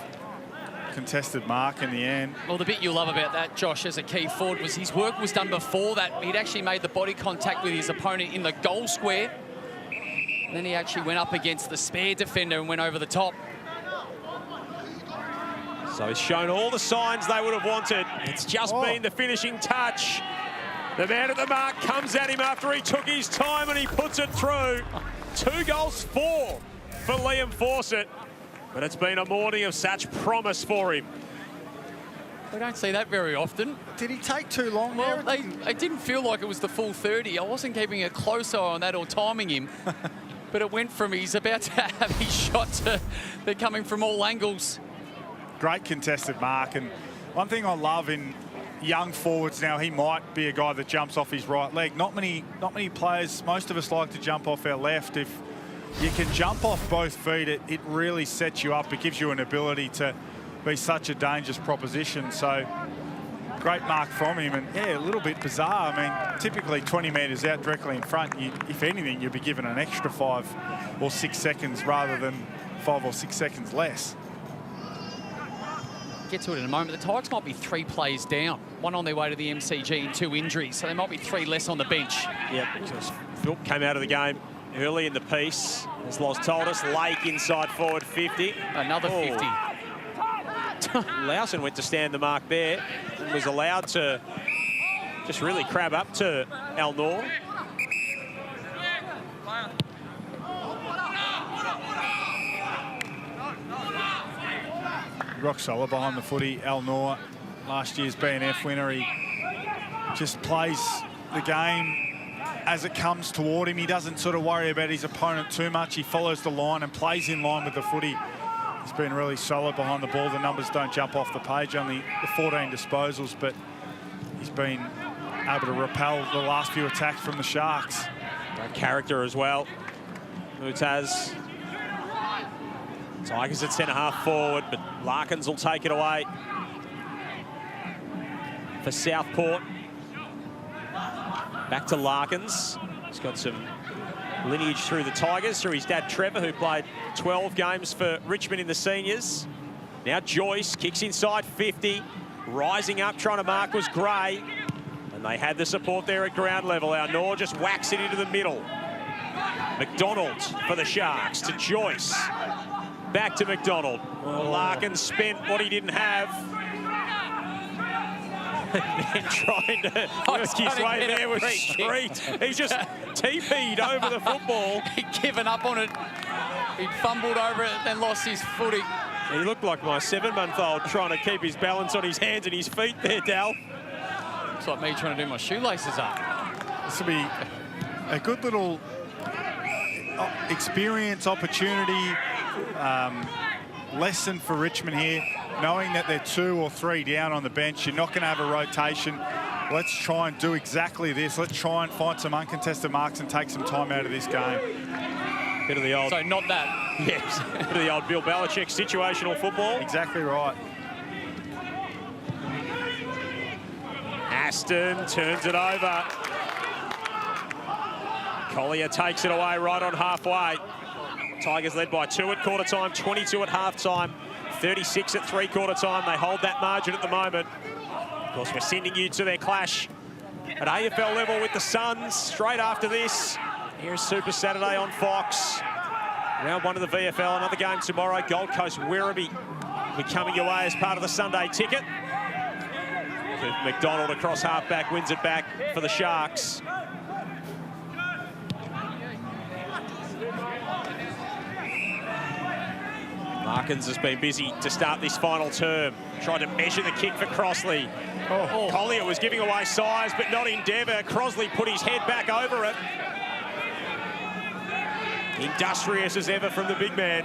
contested mark in the end. Well, the bit you'll love about that, Josh, as a key forward, was his work was done before that. He'd actually made the body contact with his opponent in the goal square. And then he actually went up against the spare defender and went over the top. So he's shown all the signs they would have wanted. It's just been the finishing touch. The man at the mark comes at him after he took his time and he puts it through. 2 goals, 4 for Liam Fawcett. But it's been a morning of such promise for him. We don't see that very often. Did he take too long? Well, it didn't feel like it was the full 30. I wasn't keeping a close eye on that or timing him. But it went from he's about to have his shot to they're coming from all angles. Great contested mark, and one thing I love in young forwards now, he might be a guy that jumps off his right leg. Not many players, most of us like to jump off our left. If you can jump off both feet, it really sets you up. It gives you an ability to be such a dangerous proposition. So great mark from him, and yeah, a little bit bizarre. I mean, typically 20 metres out directly in front, if anything, you'd be given an extra 5 or 6 seconds rather than 5 or 6 seconds less. Get to it in a moment. The Tigers might be 3 players down. 1 on their way to the MCG and 2 injuries. So there might be 3 less on the bench. Yep, Phil came out of the game early in the piece. As Loz told us, Lake inside forward 50. Another 50. Lowson went to stand the mark there and was allowed to just really crab up to Al Noor. Rock solid behind the footy. Al Noor, last year's BNF winner. He just plays the game as it comes toward him. He doesn't sort of worry about his opponent too much. He follows the line and plays in line with the footy. He's been really solid behind the ball. The numbers don't jump off the page, only the 14 disposals, but he's been able to repel the last few attacks from the Sharks. Great character as well. Mutaz. Tigers at centre-half forward, but Larkins will take it away for Southport. Back to Larkins. He's got some lineage through the Tigers, through his dad Trevor, who played 12 games for Richmond in the seniors. Now Joyce kicks inside 50. Rising up, trying to mark was Gray. And they had the support there at ground level. Our Noor just whacks it into the middle. McDonald for the Sharks to Joyce. Back to McDonald. Larkins spent what he didn't have. And trying to work his way there with Street. He's just TP'd over the football. He'd given up on it. He'd fumbled over it and then lost his footing. He looked like my 7-month-old trying to keep his balance on his hands and his feet there, Dal. Looks like me trying to do my shoelaces up. This will be a good little experience, opportunity, lesson for Richmond here, knowing that they're 2 or 3 down on the bench. You're not going to have a rotation. Let's try and do exactly this. Let's try and find some uncontested marks and take some time out of this game. Bit of the old... So not that. Yes, bit of the old Bill Belichick situational football. Exactly right. Aston turns it over. Collier takes it away right on halfway. Tigers led by 2 at quarter time, 22 at half time, 36 at 3/4 time. They hold that margin at the moment. Of course, we're sending you to their clash at AFL level with the Suns straight after this. Here's Super Saturday on Fox. Round 1 of the VFL, another game tomorrow. Gold Coast Werribee will be coming your way as part of the Sunday ticket. McDonald across halfback wins it back for the Sharks. Markins has been busy to start this final term. Tried to measure the kick for Crossley. Collier was giving away size, but not endeavour. Crossley put his head back over it. Industrious as ever from the big man.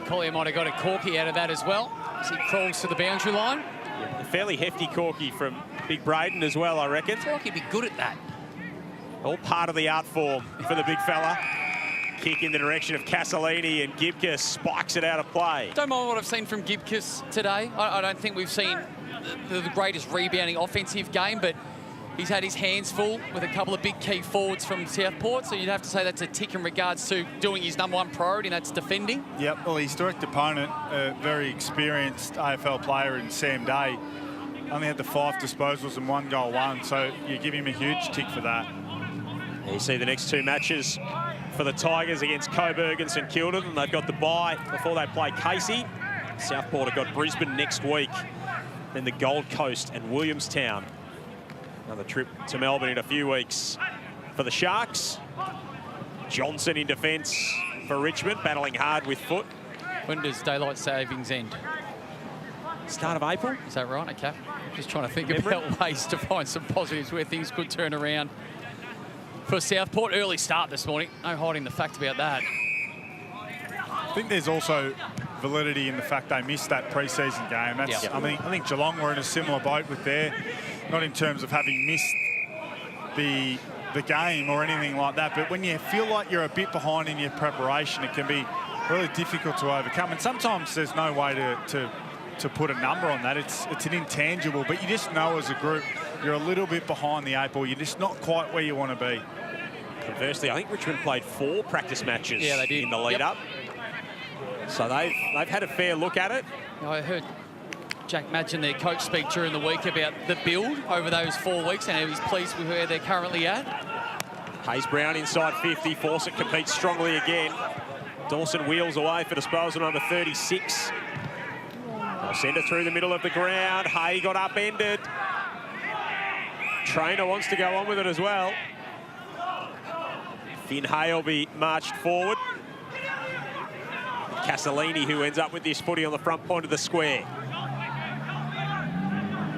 Collier might have got a corky out of that as well, as he crawls to the boundary line. Yeah, a fairly hefty corky from Big Braden as well, I reckon. I feel like he'd be good at that. All part of the art form for the big fella. Kick in the direction of Castellini, and Gibcus spikes it out of play. Don't mind what I've seen from Gibcus today. I don't think we've seen the greatest rebounding offensive game, but he's had his hands full with a couple of big key forwards from Southport, so you'd have to say that's a tick in regards to doing his #1 priority, and that's defending. Yep, well, his direct opponent, a very experienced AFL player in Sam Day, only had the 5 disposals and 1 goal won, so you give him a huge tick for that. You see the next 2 matches for the Tigers against Coburg and St Kilda, and they've got the bye before they play Casey. Southport have got Brisbane next week, then the Gold Coast and Williamstown. Another trip to Melbourne in a few weeks for the Sharks. Johnson in defence for Richmond, battling hard with Foot. When does daylight savings end? Start of April. Is that right? Okay. Just trying to think about ways to find some positives where things could turn around for Southport. Early start this morning. No hiding the fact about that. I think there's also validity in the fact they missed that pre-season game. That's, I think Geelong were in a similar boat with their, not in terms of having missed the game or anything like that, but when you feel like you're a bit behind in your preparation, it can be really difficult to overcome. And sometimes there's no way to put a number on that. It's an intangible, but you just know as a group you're a little bit behind the 8 ball. You're just not quite where you want to be. Conversely, I think Richmond played 4 practice matches they did. in the lead-up. So they've had a fair look at it. I heard Jack Madgen, their coach, speak during the week about the build over those 4 weeks, and he's pleased with where they're currently at. Hayes Brown inside 50. Fawcett competes strongly again. Dawson wheels away for disposal number 36. They'll send it through the middle of the ground. Hay got upended. Trainer wants to go on with it as well. Finn Hay will be marched forward. Castellini, who ends up with this footy on the front point of the square.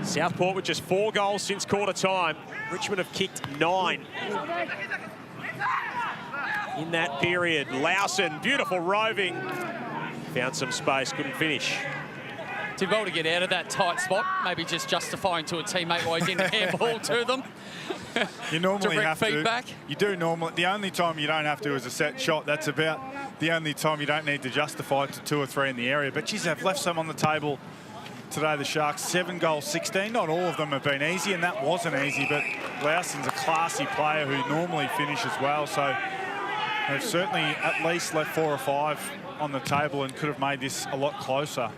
Southport with just 4 goals since quarter time. Richmond have kicked 9 in that period. Lawson, beautiful roving. Found some space, couldn't finish. Did well to get out of that tight spot, maybe just justifying to a teammate why he didn't handball to them. You normally have feedback. to. You do normally. The only time you don't have to is a set shot. That's about the only time you don't need to justify to 2 or 3 in the area. But geez, they've left some on the table today, the Sharks. 7 goals, 16. Not all of them have been easy, and that wasn't easy, but Lawson's a classy player who normally finishes well. So they've certainly at least left 4 or 5 on the table and could have made this a lot closer.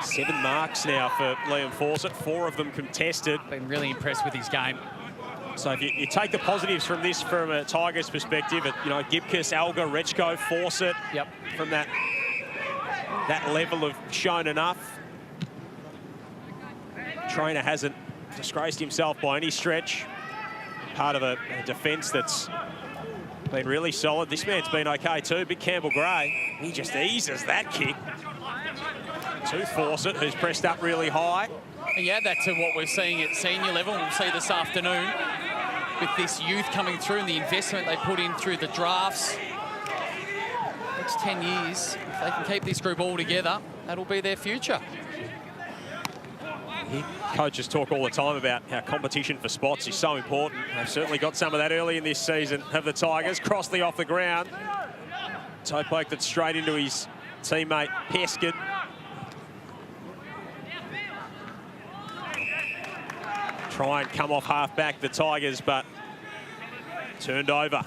7 marks now for Liam Fawcett, 4 of them contested. Been really impressed with his game. So if you take the positives from this from a Tigers perspective, you know, Gibcus, Alga, Rechko, Fawcett, from that level have shown enough. Trainer hasn't disgraced himself by any stretch. Part of a defence that's been really solid. This man's been okay too. Big Campbell Gray, he just eases that kick to Fawcett, who's pressed up really high. And you add that to what we're seeing at senior level, and we'll see this afternoon with this youth coming through and the investment they put in through the drafts. Next 10 years, if they can keep this group all together, that'll be their future. Coaches talk all the time about how competition for spots is so important. They've certainly got some of that early in this season of the Tigers. Crossley off the ground. Toe poked it straight into his teammate Peskin. Try and come off half-back, the Tigers, but turned over.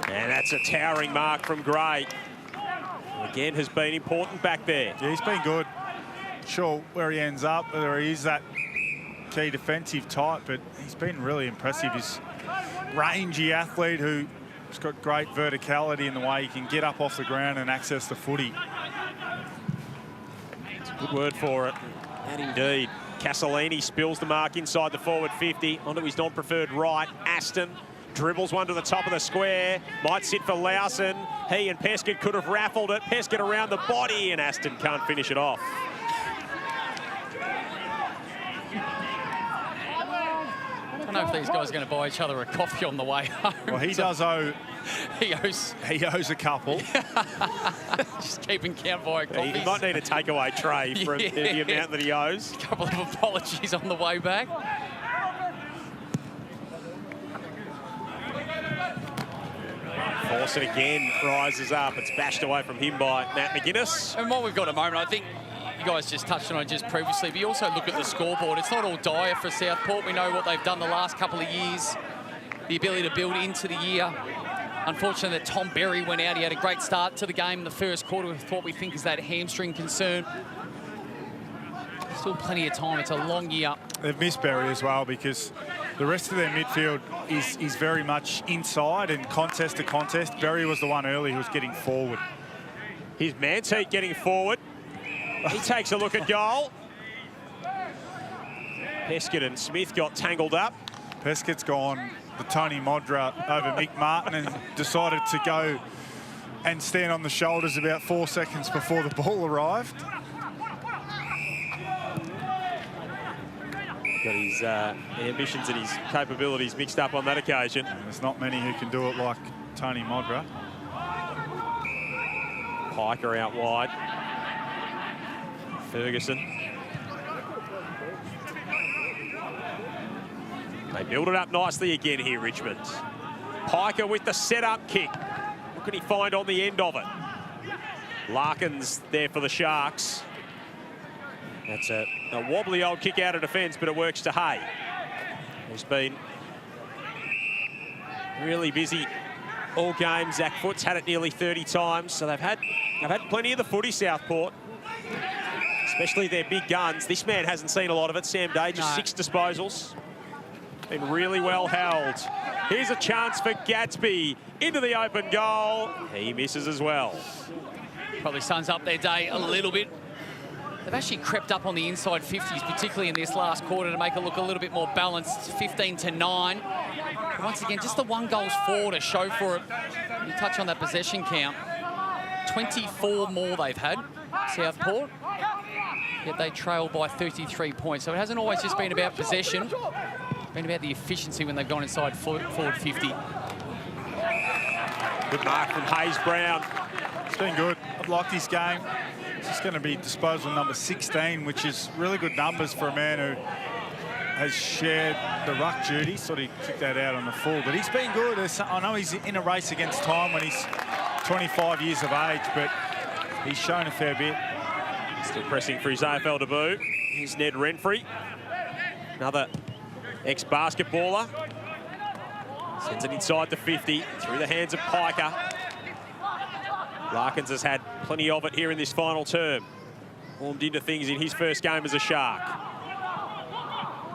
And that's a towering mark from Gray. Again, has been important back there. Yeah, he's been good. sure where he ends up, whether he is that key defensive type, but he's been really impressive. He's a rangy athlete who's got great verticality in the way he can get up off the ground and access the footy. It's a good word for it. And indeed, Castellini spills the mark inside the forward 50 onto his non-preferred right. Aston dribbles one to the top of the square. Might sit for Lowson. He and Pescott could have raffled it. Pescott around the body, and Aston can't finish it off. I don't know if these guys are going to buy each other a coffee on the way home. Well, he does owe... He owes a couple. Just keeping count via coffees. He might need a takeaway tray for the amount that he owes. A couple of apologies on the way back. Force it again, rises up. It's bashed away from him by Matt McGuinness. And what we've got at the moment, I think you guys just touched on it just previously, but you also look at the scoreboard. It's not all dire for Southport. We know what they've done the last couple of years, the ability to build into the year. Unfortunately, that Tom Berry went out. He had a great start to the game in the first quarter with what we think is that hamstring concern. Still plenty of time. It's a long year. They've missed Berry as well because the rest of their midfield is very much inside and contest to contest. Berry was the one early who was getting forward. Here's Manteet getting forward. He takes a look at goal. Pescott and Smith got tangled up. Pescott's gone the Tony Modra over Mick Martin and decided to go and stand on the shoulders about 4 seconds before the ball arrived. Got his ambitions and his capabilities mixed up on that occasion. And there's not many who can do it like Tony Modra. Piker out wide. Ferguson. They build it up nicely again here, Richmond. Piker with the set-up kick. What can he find on the end of it? Larkins there for the Sharks. That's a wobbly old kick out of defence, but it works to Hay. He's been really busy all game. Zach Foot's had it nearly 30 times, so they've had plenty of the footy, Southport. Especially their big guns. This man hasn't seen a lot of it. Sam Day, just 6 disposals. Been really well held. Here's a chance for Gatsby into the open goal. He misses as well. Probably sums up their day a little bit. They've actually crept up on the inside 50s, particularly in this last quarter, to make it look a little bit more balanced. 15-9. But once again, just the 1 goals for to show for it. You touch on that possession count. 24 more they've had, Southport. Yet they trail by 33 points. So it hasn't always just been about possession. It's been about the efficiency when they've gone inside forward 50. Good mark from Hayes Brown. It's been good. I've liked this game. It's just going to be disposal number 16, which is really good numbers for a man who has shared the ruck duty. Sort of kicked that out on the full, but he's been good. I know he's in a race against time when he's 25 years of age, but he's shown a fair bit. Still pressing for his AFL debut. Here's Ned Renfrey, another ex-basketballer. Sends it inside the 50, through the hands of Piker. Larkins has had plenty of it here in this final term. Warmed into things in his first game as a Shark.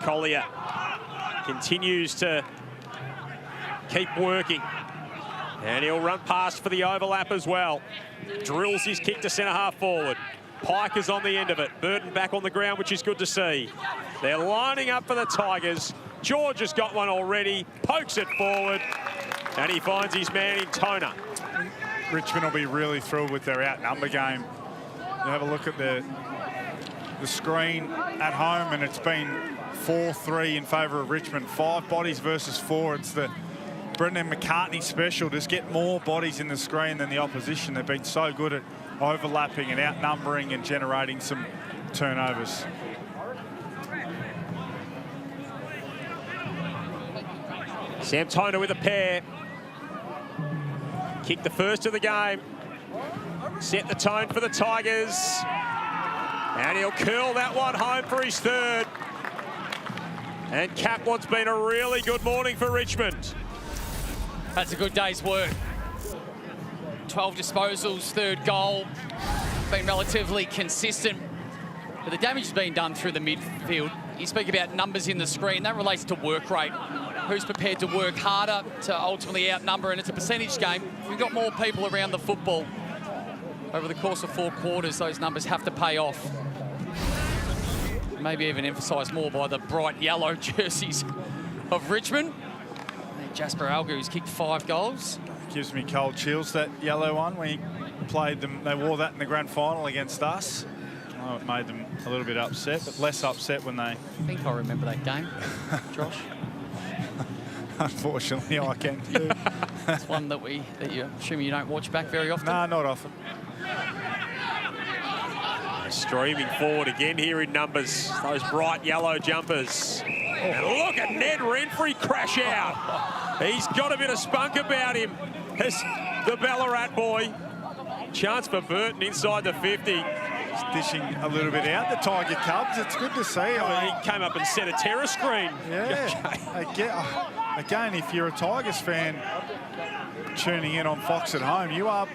Collier continues to keep working. And he'll run past for the overlap as well. Drills his kick to centre-half forward. Piker's on the end of it. Burton back on the ground, which is good to see. They're lining up for the Tigers. George has got one already. Pokes it forward. And he finds his man in Toner. Richmond will be really thrilled with their outnumber game. You have a look at the screen at home, and it's been 4-3 in favour of Richmond. 5 bodies versus 4. It's the Brendan McCartney special. Just get more bodies in the screen than the opposition. They've been so good at overlapping and outnumbering and generating some turnovers. Sam Toner with a pair. Kicked the first of the game. Set the tone for the Tigers. And he'll curl that one home for his 3rd. And cap what's been a really good morning for Richmond. That's a good day's work. 12 disposals, 3rd goal. Been relatively consistent. But the damage is being done through the midfield. You speak about numbers in the screen. That relates to work rate. Who's prepared to work harder to ultimately outnumber, and it's a percentage game. We've got more people around the football. Over the course of 4 quarters, those numbers have to pay off. Maybe even emphasised more by the bright yellow jerseys of Richmond. And Jasper Algu's kicked 5 goals. Gives me cold chills, that yellow one. When he played them, they wore that in the grand final against us. Oh, it made them a little bit upset, but less upset when they... I think I remember that game, Josh. Unfortunately, I can too. It's one that you assume you don't watch back very often. No, not often. Streaming forward again here in numbers. Those bright yellow jumpers. And look at Ned Renfrey crash out. He's got a bit of spunk about him. It's the Ballarat boy. Chance for Burton inside the 50. He's dishing a little bit out, the Tiger Cubs. It's good to see. He came up and set a terror screen. Yeah. Again, if you're a Tigers fan tuning in on Fox at home, you are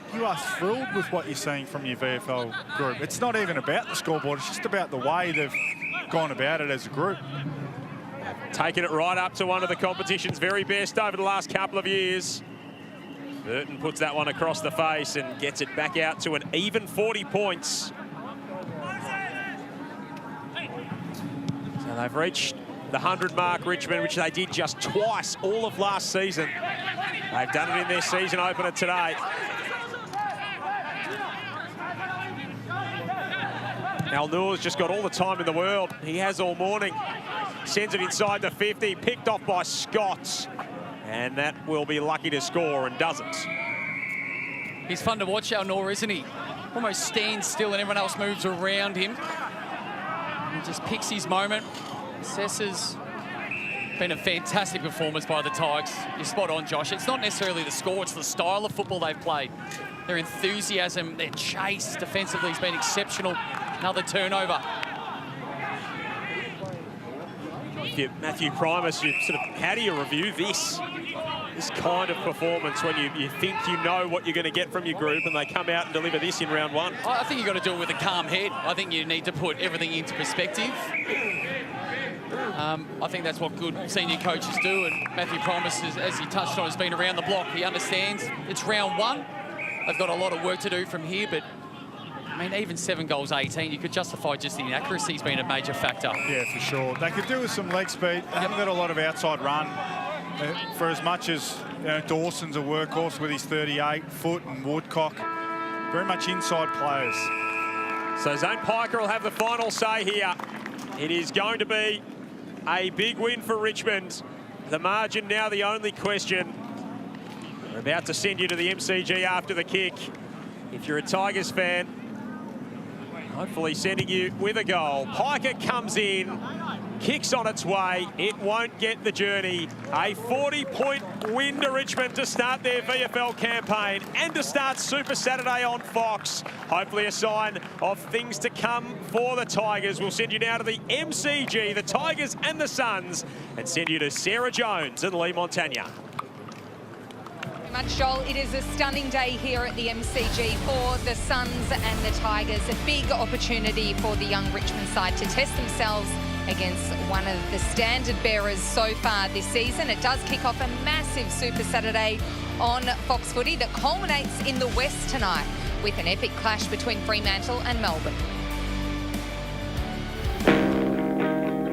thrilled with what you're seeing from your VFL group. It's not even about the scoreboard. It's just about the way they've gone about it as a group. Taking it right up to one of the competition's very best over the last couple of years. Burton puts that one across the face and gets it back out to an even 40 points. So they've reached the 100 mark, Richmond, which they did just twice all of last season. They've done it in their season opener today. Al Noor's just got all the time in the world. He has all morning. Sends it inside the 50, picked off by Scott. And that will be lucky to score and doesn't. He's fun to watch, Al Noor, isn't he? Almost stands still and everyone else moves around him. He just picks his moment. Assesses. Been a fantastic performance by the Tigers. You're spot on, Josh. It's not necessarily the score, it's the style of football they've played. Their enthusiasm, their chase defensively has been exceptional. Another turnover. Matthew Primus, how do you review this kind of performance when you think you know what you're going to get from your group and they come out and deliver this in round 1? I think you've got to do it with a calm head. I think you need to put everything into perspective. I think that's what good senior coaches do, and Matthew Primus, as he touched on, has been around the block. He understands it's round 1. They've got a lot of work to do from here, but I mean, even 7 goals, 18, you could justify just the inaccuracy's been a major factor. Yeah, for sure. They could do with some leg speed. They haven't got a lot of outside run. For as much as Dawson's a workhorse with his 38, Foot and Woodcock, very much inside players. So Zane Piker will have the final say here. It is going to be a big win for Richmond. The margin now the only question. We're about to send you to the MCG after the kick. If you're a Tigers fan, hopefully sending you with a goal. Piker comes in, kicks on its way. It won't get the journey. A 40-point win to Richmond to start their VFL campaign and to start Super Saturday on Fox. Hopefully a sign of things to come for the Tigers. We'll send you now to the MCG, the Tigers and the Suns, and send you to Sarah Jones and Lee Montagna. Much, Joel. It is a stunning day here at the MCG for the Suns and the Tigers. A big opportunity for the young Richmond side to test themselves against one of the standard bearers so far this season. It does kick off a massive Super Saturday on Fox Footy that culminates in the West tonight with an epic clash between Fremantle and Melbourne.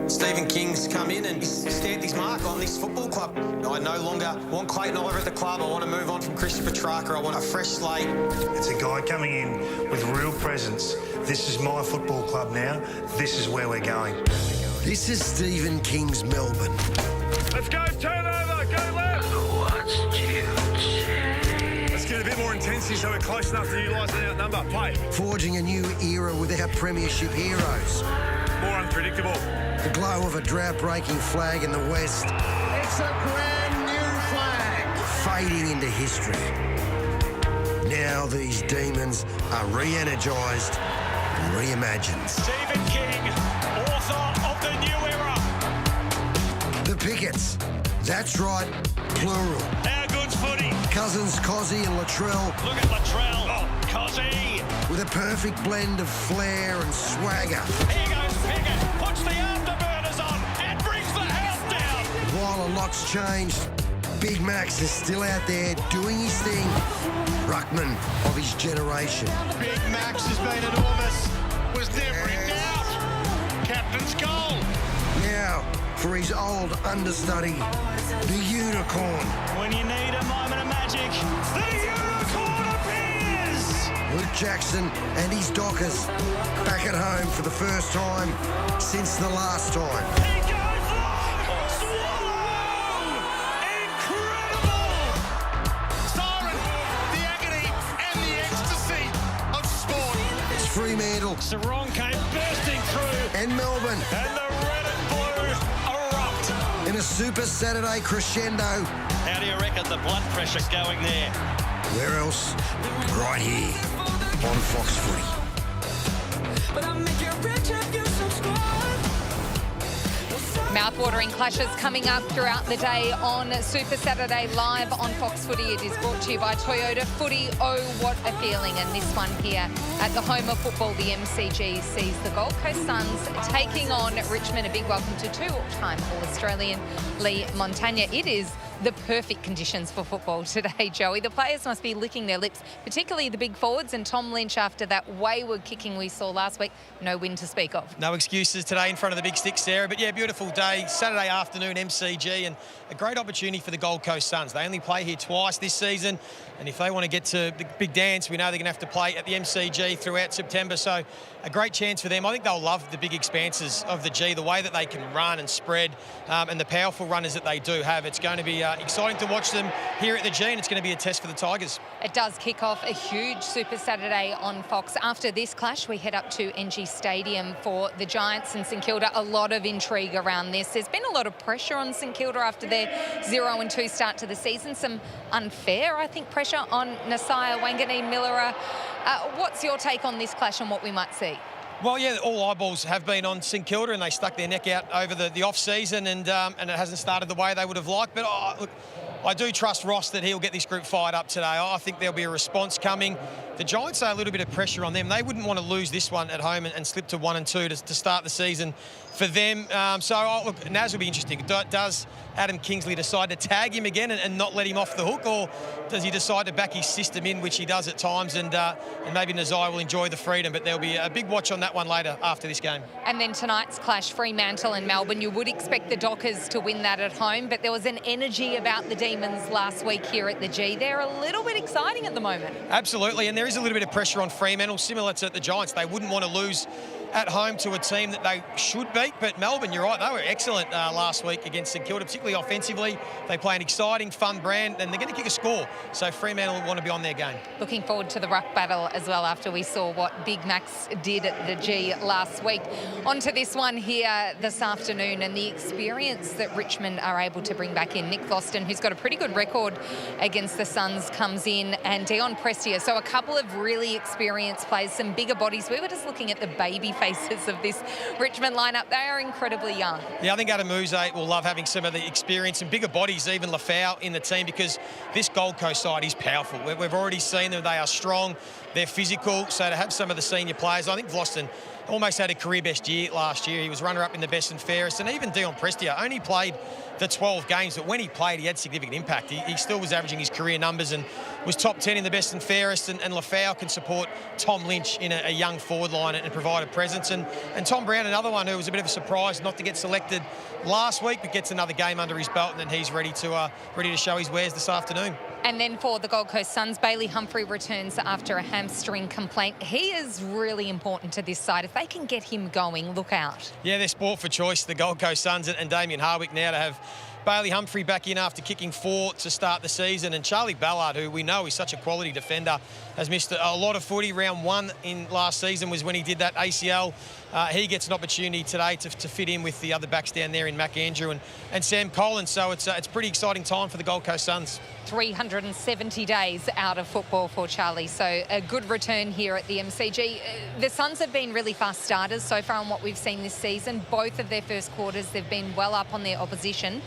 Stephen King's come in and stamped his mark on this football club. I no longer want Clayton Oliver at the club. I want to move on from Christian Petrarca. I want a fresh slate. It's a guy coming in with real presence. This is my football club now. This is where we're going. This is Stephen King's Melbourne. Let's go, turnover, go left. Let's get a bit more intensity so we're close enough to utilise our number. Play. Forging a new era with our premiership heroes. More unpredictable. The glow of a drought-breaking flag in the West. It's a brand new flag. Fading into history. Now these demons are re-energised and reimagined. Stephen King, author of the new era. The Pickets. That's right, plural. How good's footy? Cousins, Cozzy and Latrell. Look at Latrell. Oh, Cozzy. with a perfect blend of flair and swagger. Here goes Pickett, puts the afterburners on and brings the house down. While a lot's changed, Big Max is still out there doing his thing. Ruckman of his generation. Big Max has been enormous. Was never in doubt. Captain's goal. Now, for his old understudy, the Unicorn. When you need a moment of magic, the Unicorn appears. Luke Jackson and his Dockers back at home for the first time since the last time. He goes long. Swallow. Incredible. Siren, the agony and the ecstasy of sport. It's Fremantle. Sarong came bursting through. And Melbourne. And the red and blue erupt. In a Super Saturday crescendo. How do you reckon the blood pressure going there? Where else? Right here on Fox Footy. Mouth-watering clashes coming up throughout the day on Super Saturday Live on Fox Footy. It is brought to you by Toyota. Footy, oh, what a feeling. And this one here at the home of football, the MCG, sees the Gold Coast Suns taking on Richmond. A big welcome to two-time All-Australian Lee Montagna. It is the perfect conditions for football today, Joey. The players must be licking their lips, particularly the big forwards, and Tom Lynch, after that wayward kicking we saw last week, no win to speak of. No excuses today in front of the big stick, Sarah. But yeah, beautiful day, Saturday afternoon, MCG, and a great opportunity for the Gold Coast Suns. They only play here twice this season, and if they want to get to the big dance, we know they're going to have to play at the MCG throughout September. So a great chance for them. I think they'll love the big expanses of the G, the way that they can run and spread, and the powerful runners that they do have. It's going to be exciting to watch them here at the G, and it's going to be a test for the Tigers. It does kick off a huge Super Saturday on Fox. After this clash, we head up to NG Stadium for the Giants and St Kilda. A lot of intrigue around this. There's been a lot of pressure on St Kilda after their 0-2 start to the season. Some unfair, I think, pressure on Nasiah Wanganeen-Milera. What's your take on this clash and what we might see? Well, yeah, all eyeballs have been on St Kilda, and they stuck their neck out over the off-season, and it hasn't started the way they would have liked. But look, I do trust Ross that he'll get this group fired up today. I think there'll be a response coming. The Giants are a little bit of pressure on them. They wouldn't want to lose this one at home and slip to 1-2 to start the season for them. Look, Naz will be interesting. Does Adam Kingsley decide to tag him again and not let him off the hook, or does he decide to back his system in, which he does at times, and maybe Nazai will enjoy the freedom? But there'll be a big watch on that one later after this game. And then tonight's clash, Fremantle and Melbourne. You would expect the Dockers to win that at home, but there was an energy about the Demons last week here at the G. They're a little bit exciting at the moment. Absolutely, and there is a little bit of pressure on Fremantle, similar to the Giants. They wouldn't want to lose at home to a team that they should beat. But Melbourne, you're right, they were excellent last week against St Kilda, particularly offensively. They play an exciting, fun brand, and they're going to kick a score. So Fremantle want to be on their game. Looking forward to the ruck battle as well after we saw what Big Max did at the G last week. On to this one here this afternoon, and the experience that Richmond are able to bring back in. Nick Voston, who's got a pretty good record against the Suns, comes in, and Dion Prestia. So a couple of really experienced players, some bigger bodies. We were just looking at the baby faces of this Richmond lineup. They are incredibly young. Yeah, I think Adam Mouze will love having some of the experience and bigger bodies, even Lafau in the team, because this Gold Coast side is powerful. We've already seen them. They are strong. They're physical. So to have some of the senior players, I think Voston almost had a career best year last year. He was runner-up in the best and fairest, and even Dion Prestia only played the 12 games, but when he played, he had significant impact. He still was averaging his career numbers and was top 10 in the best and fairest, and Lafau can support Tom Lynch in a young forward line and provide a presence. And Tom Brown, another one who was a bit of a surprise not to get selected last week, but gets another game under his belt, and then he's ready to show his wares this afternoon. And then for the Gold Coast Suns, Bailey Humphrey returns after a hamstring complaint. He is really important to this side. If they can get him going, look out. Yeah, they're sport for choice, the Gold Coast Suns, and Damien Hardwick now to have Bailey Humphrey back in after kicking 4 to start the season. And Charlie Ballard, who we know is such a quality defender, has missed a lot of footy. Round 1 in last season was when he did that ACL. He gets an opportunity today to fit in with the other backs down there in Mac Andrew and Sam Collins. So it's a pretty exciting time for the Gold Coast Suns. 370 days out of football for Charlie, so a good return here at the MCG. The Suns have been really fast starters so far on what we've seen this season. Both of their first quarters, they've been well up on their opposition.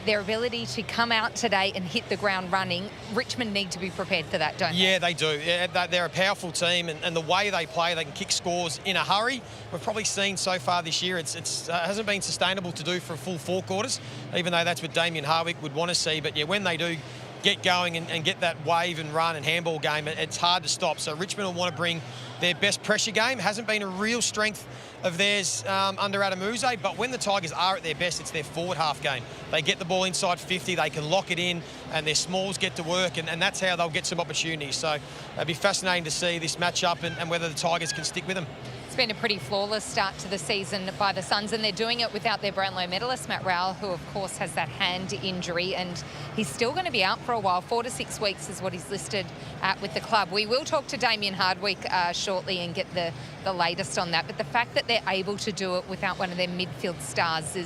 their ability to come out today and hit the ground running. Richmond need to be prepared for that, don't they? Yeah, they do. Yeah, they're a powerful team, and the way they play, they can kick scores in a hurry. We've probably seen so far this year, it hasn't been sustainable to do for a full 4 quarters, even though that's what Damien Hardwick would want to see. But yeah, when they do get going and get that wave and run and handball game, it's hard to stop. So Richmond will want to bring their best pressure game. Hasn't been a real strength of theirs under Adam Uze, but when the Tigers are at their best, it's their forward half game. They get the ball inside 50, they can lock it in, and their smalls get to work, and that's how they'll get some opportunities. So it'll be fascinating to see this matchup and whether the Tigers can stick with them. It's been a pretty flawless start to the season by the Suns, and they're doing it without their Brownlow medalist, Matt Rowell, who, of course, has that hand injury, and he's still going to be out for a while. 4 to 6 weeks is what he's listed at with the club. We will talk to Damien Hardwick shortly and get the latest on that, but the fact that they're able to do it without one of their midfield stars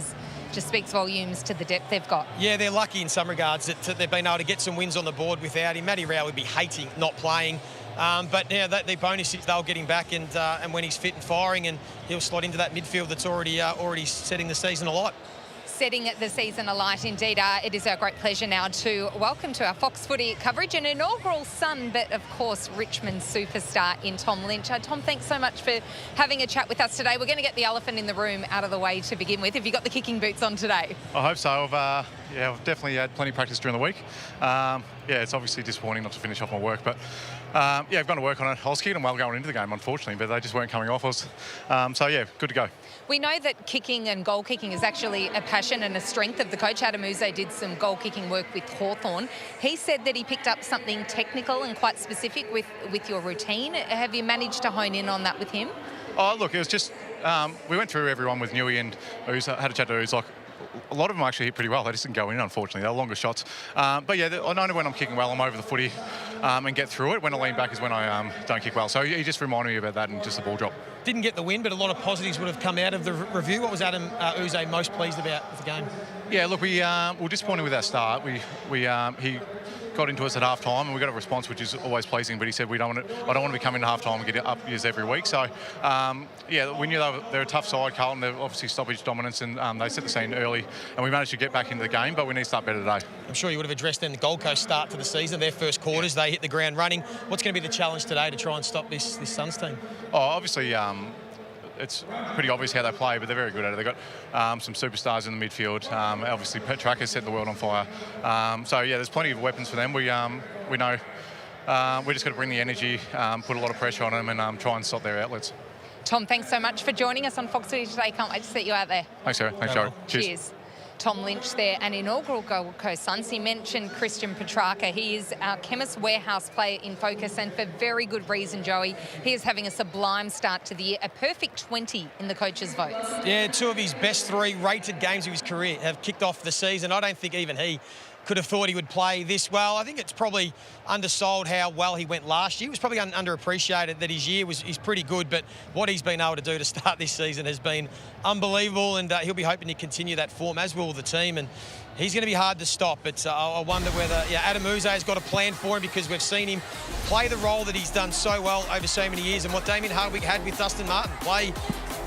just speaks volumes to the depth they've got. Yeah, they're lucky in some regards that they've been able to get some wins on the board without him. Matty Rowell would be hating not playing. But yeah, the bonus is they'll get him back, and when he's fit and firing, and he'll slot into that midfield that's already setting the season alight. Setting the season alight indeed. It is our great pleasure now to welcome to our Fox Footy coverage an inaugural Sun, but of course Richmond superstar in Tom Lynch. Tom, thanks so much for having a chat with us today. We're going to get the elephant in the room out of the way to begin with. Have you got the kicking boots on today? I hope so. I've definitely had plenty of practice during the week. It's obviously disappointing not to finish off my work, but I've gone to work on it. I was kicking them well going into the game, unfortunately, but they just weren't coming off us. Good to go. We know that kicking and goal kicking is actually a passion and a strength of the coach. Adam Uze did some goal kicking work with Hawthorn. He said that he picked up something technical and quite specific with your routine. Have you managed to hone in on that with him? Oh, look, it was just, we went through everyone with Newey and Uze, had a chat to Uze. A lot of them actually hit pretty well. They just didn't go in, unfortunately. They're longer shots. I know when I'm kicking well, I'm over the footy and get through it. When I lean back is when I don't kick well. So he just reminded me about that and just the ball drop. Didn't get the win, but a lot of positives would have come out of the review. What was Adam Uze most pleased about with the game? Yeah, look, we were disappointed with our start. He got into us at half time and we got a response which is always pleasing, but he said I don't want to be coming to half time and get up years every week. So we knew they're a tough side, Carlton. They're obviously stoppage dominance, and they set the scene early, and we managed to get back into the game, but we need to start better today. I'm sure you would have addressed them the Gold Coast start to the season, their first quarters, they hit the ground running. What's going to be the challenge today to try and stop this Suns team? Oh, obviously it's pretty obvious how they play, but they're very good at it. They've got some superstars in the midfield. Obviously, Petrarca's set the world on fire. There's plenty of weapons for them. We know we just got to bring the energy, put a lot of pressure on them, and try and stop their outlets. Tom, thanks so much for joining us on Fox Footy today. Can't wait to see you out there. Thanks, Sarah. Thanks, Joe. Cheers. Tom Lynch there, an inaugural Gold Coast Suns. He mentioned Christian Petrarca. He is our Chemist Warehouse player in focus, and for very good reason, Joey. He is having a sublime start to the year, a perfect 20 in the coaches' votes. Yeah, 2 of his best 3 rated games of his career have kicked off the season. I don't think even he could have thought he would play this well. I think it's probably undersold how well he went last year. It was probably underappreciated that his year he's pretty good, but what he's been able to do to start this season has been unbelievable, and he'll be hoping to continue that form, as will the team, and he's going to be hard to stop. But I wonder whether Adam Uze has got a plan for him, because we've seen him play the role that he's done so well over so many years, and what Damien Hardwick had with Dustin Martin, play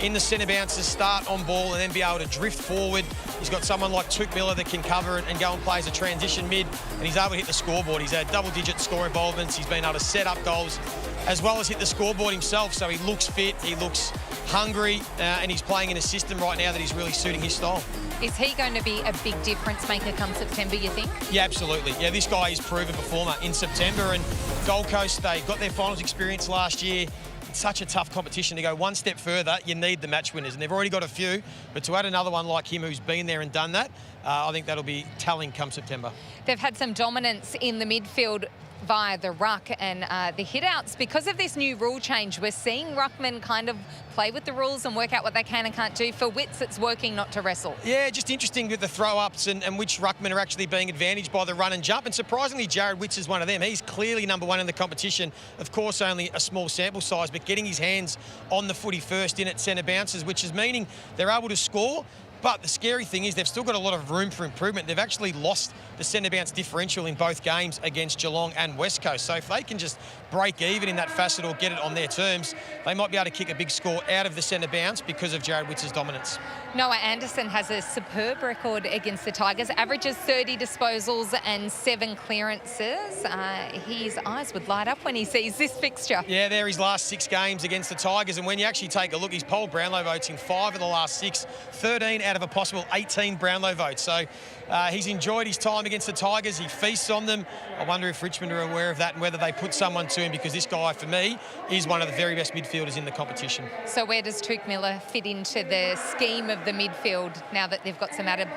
in the centre bounces, start on ball, and then be able to drift forward. He's got someone like Tuke Miller that can cover it and go and play as a transition mid, and he's able to hit the scoreboard. He's had double-digit score involvements. He's been able to set up goals as well as hit the scoreboard himself, so he looks fit, he looks hungry, and he's playing in a system right now that is really suiting his style. Is he going to be a big difference maker come September, you think? Yeah, absolutely. Yeah, this guy is proven performer in September, and Gold Coast, they got their finals experience last year. It's such a tough competition. To go one step further, you need the match winners, and they've already got a few, but to add another one like him who's been there and done that, I think that'll be telling come September. They've had some dominance in the midfield via the ruck and the hit-outs. Because of this new rule change, we're seeing ruckmen kind of play with the rules and work out what they can and can't do. For Wits, it's working not to wrestle. Yeah, just interesting with the throw-ups and which ruckmen are actually being advantaged by the run and jump. And surprisingly, Jared Wits is one of them. He's clearly number 1 in the competition. Of course, only a small sample size, but getting his hands on the footy first in at centre bounces, which is meaning they're able to score But the scary thing is they've still got a lot of room for improvement. They've actually lost the centre bounce differential in both games against Geelong and West Coast. So if they can just break even in that facet or get it on their terms, they might be able to kick a big score out of the centre bounce because of Jared Witz's dominance. Noah Anderson has a superb record against the Tigers, averages 30 disposals and 7 clearances. His eyes would light up when he sees this fixture. Yeah, they're his last 6 games against the Tigers, and when you actually take a look, he's polled Brownlow votes in 5 of the last 6, 13 out of a possible 18 Brownlow votes. So he's enjoyed his time against the Tigers. He feasts on them. I wonder if Richmond are aware of that and whether they put someone to him, because this guy, for me, is one of the very best midfielders in the competition. So where does Tuke Miller fit into the scheme of the midfield now that they've got some added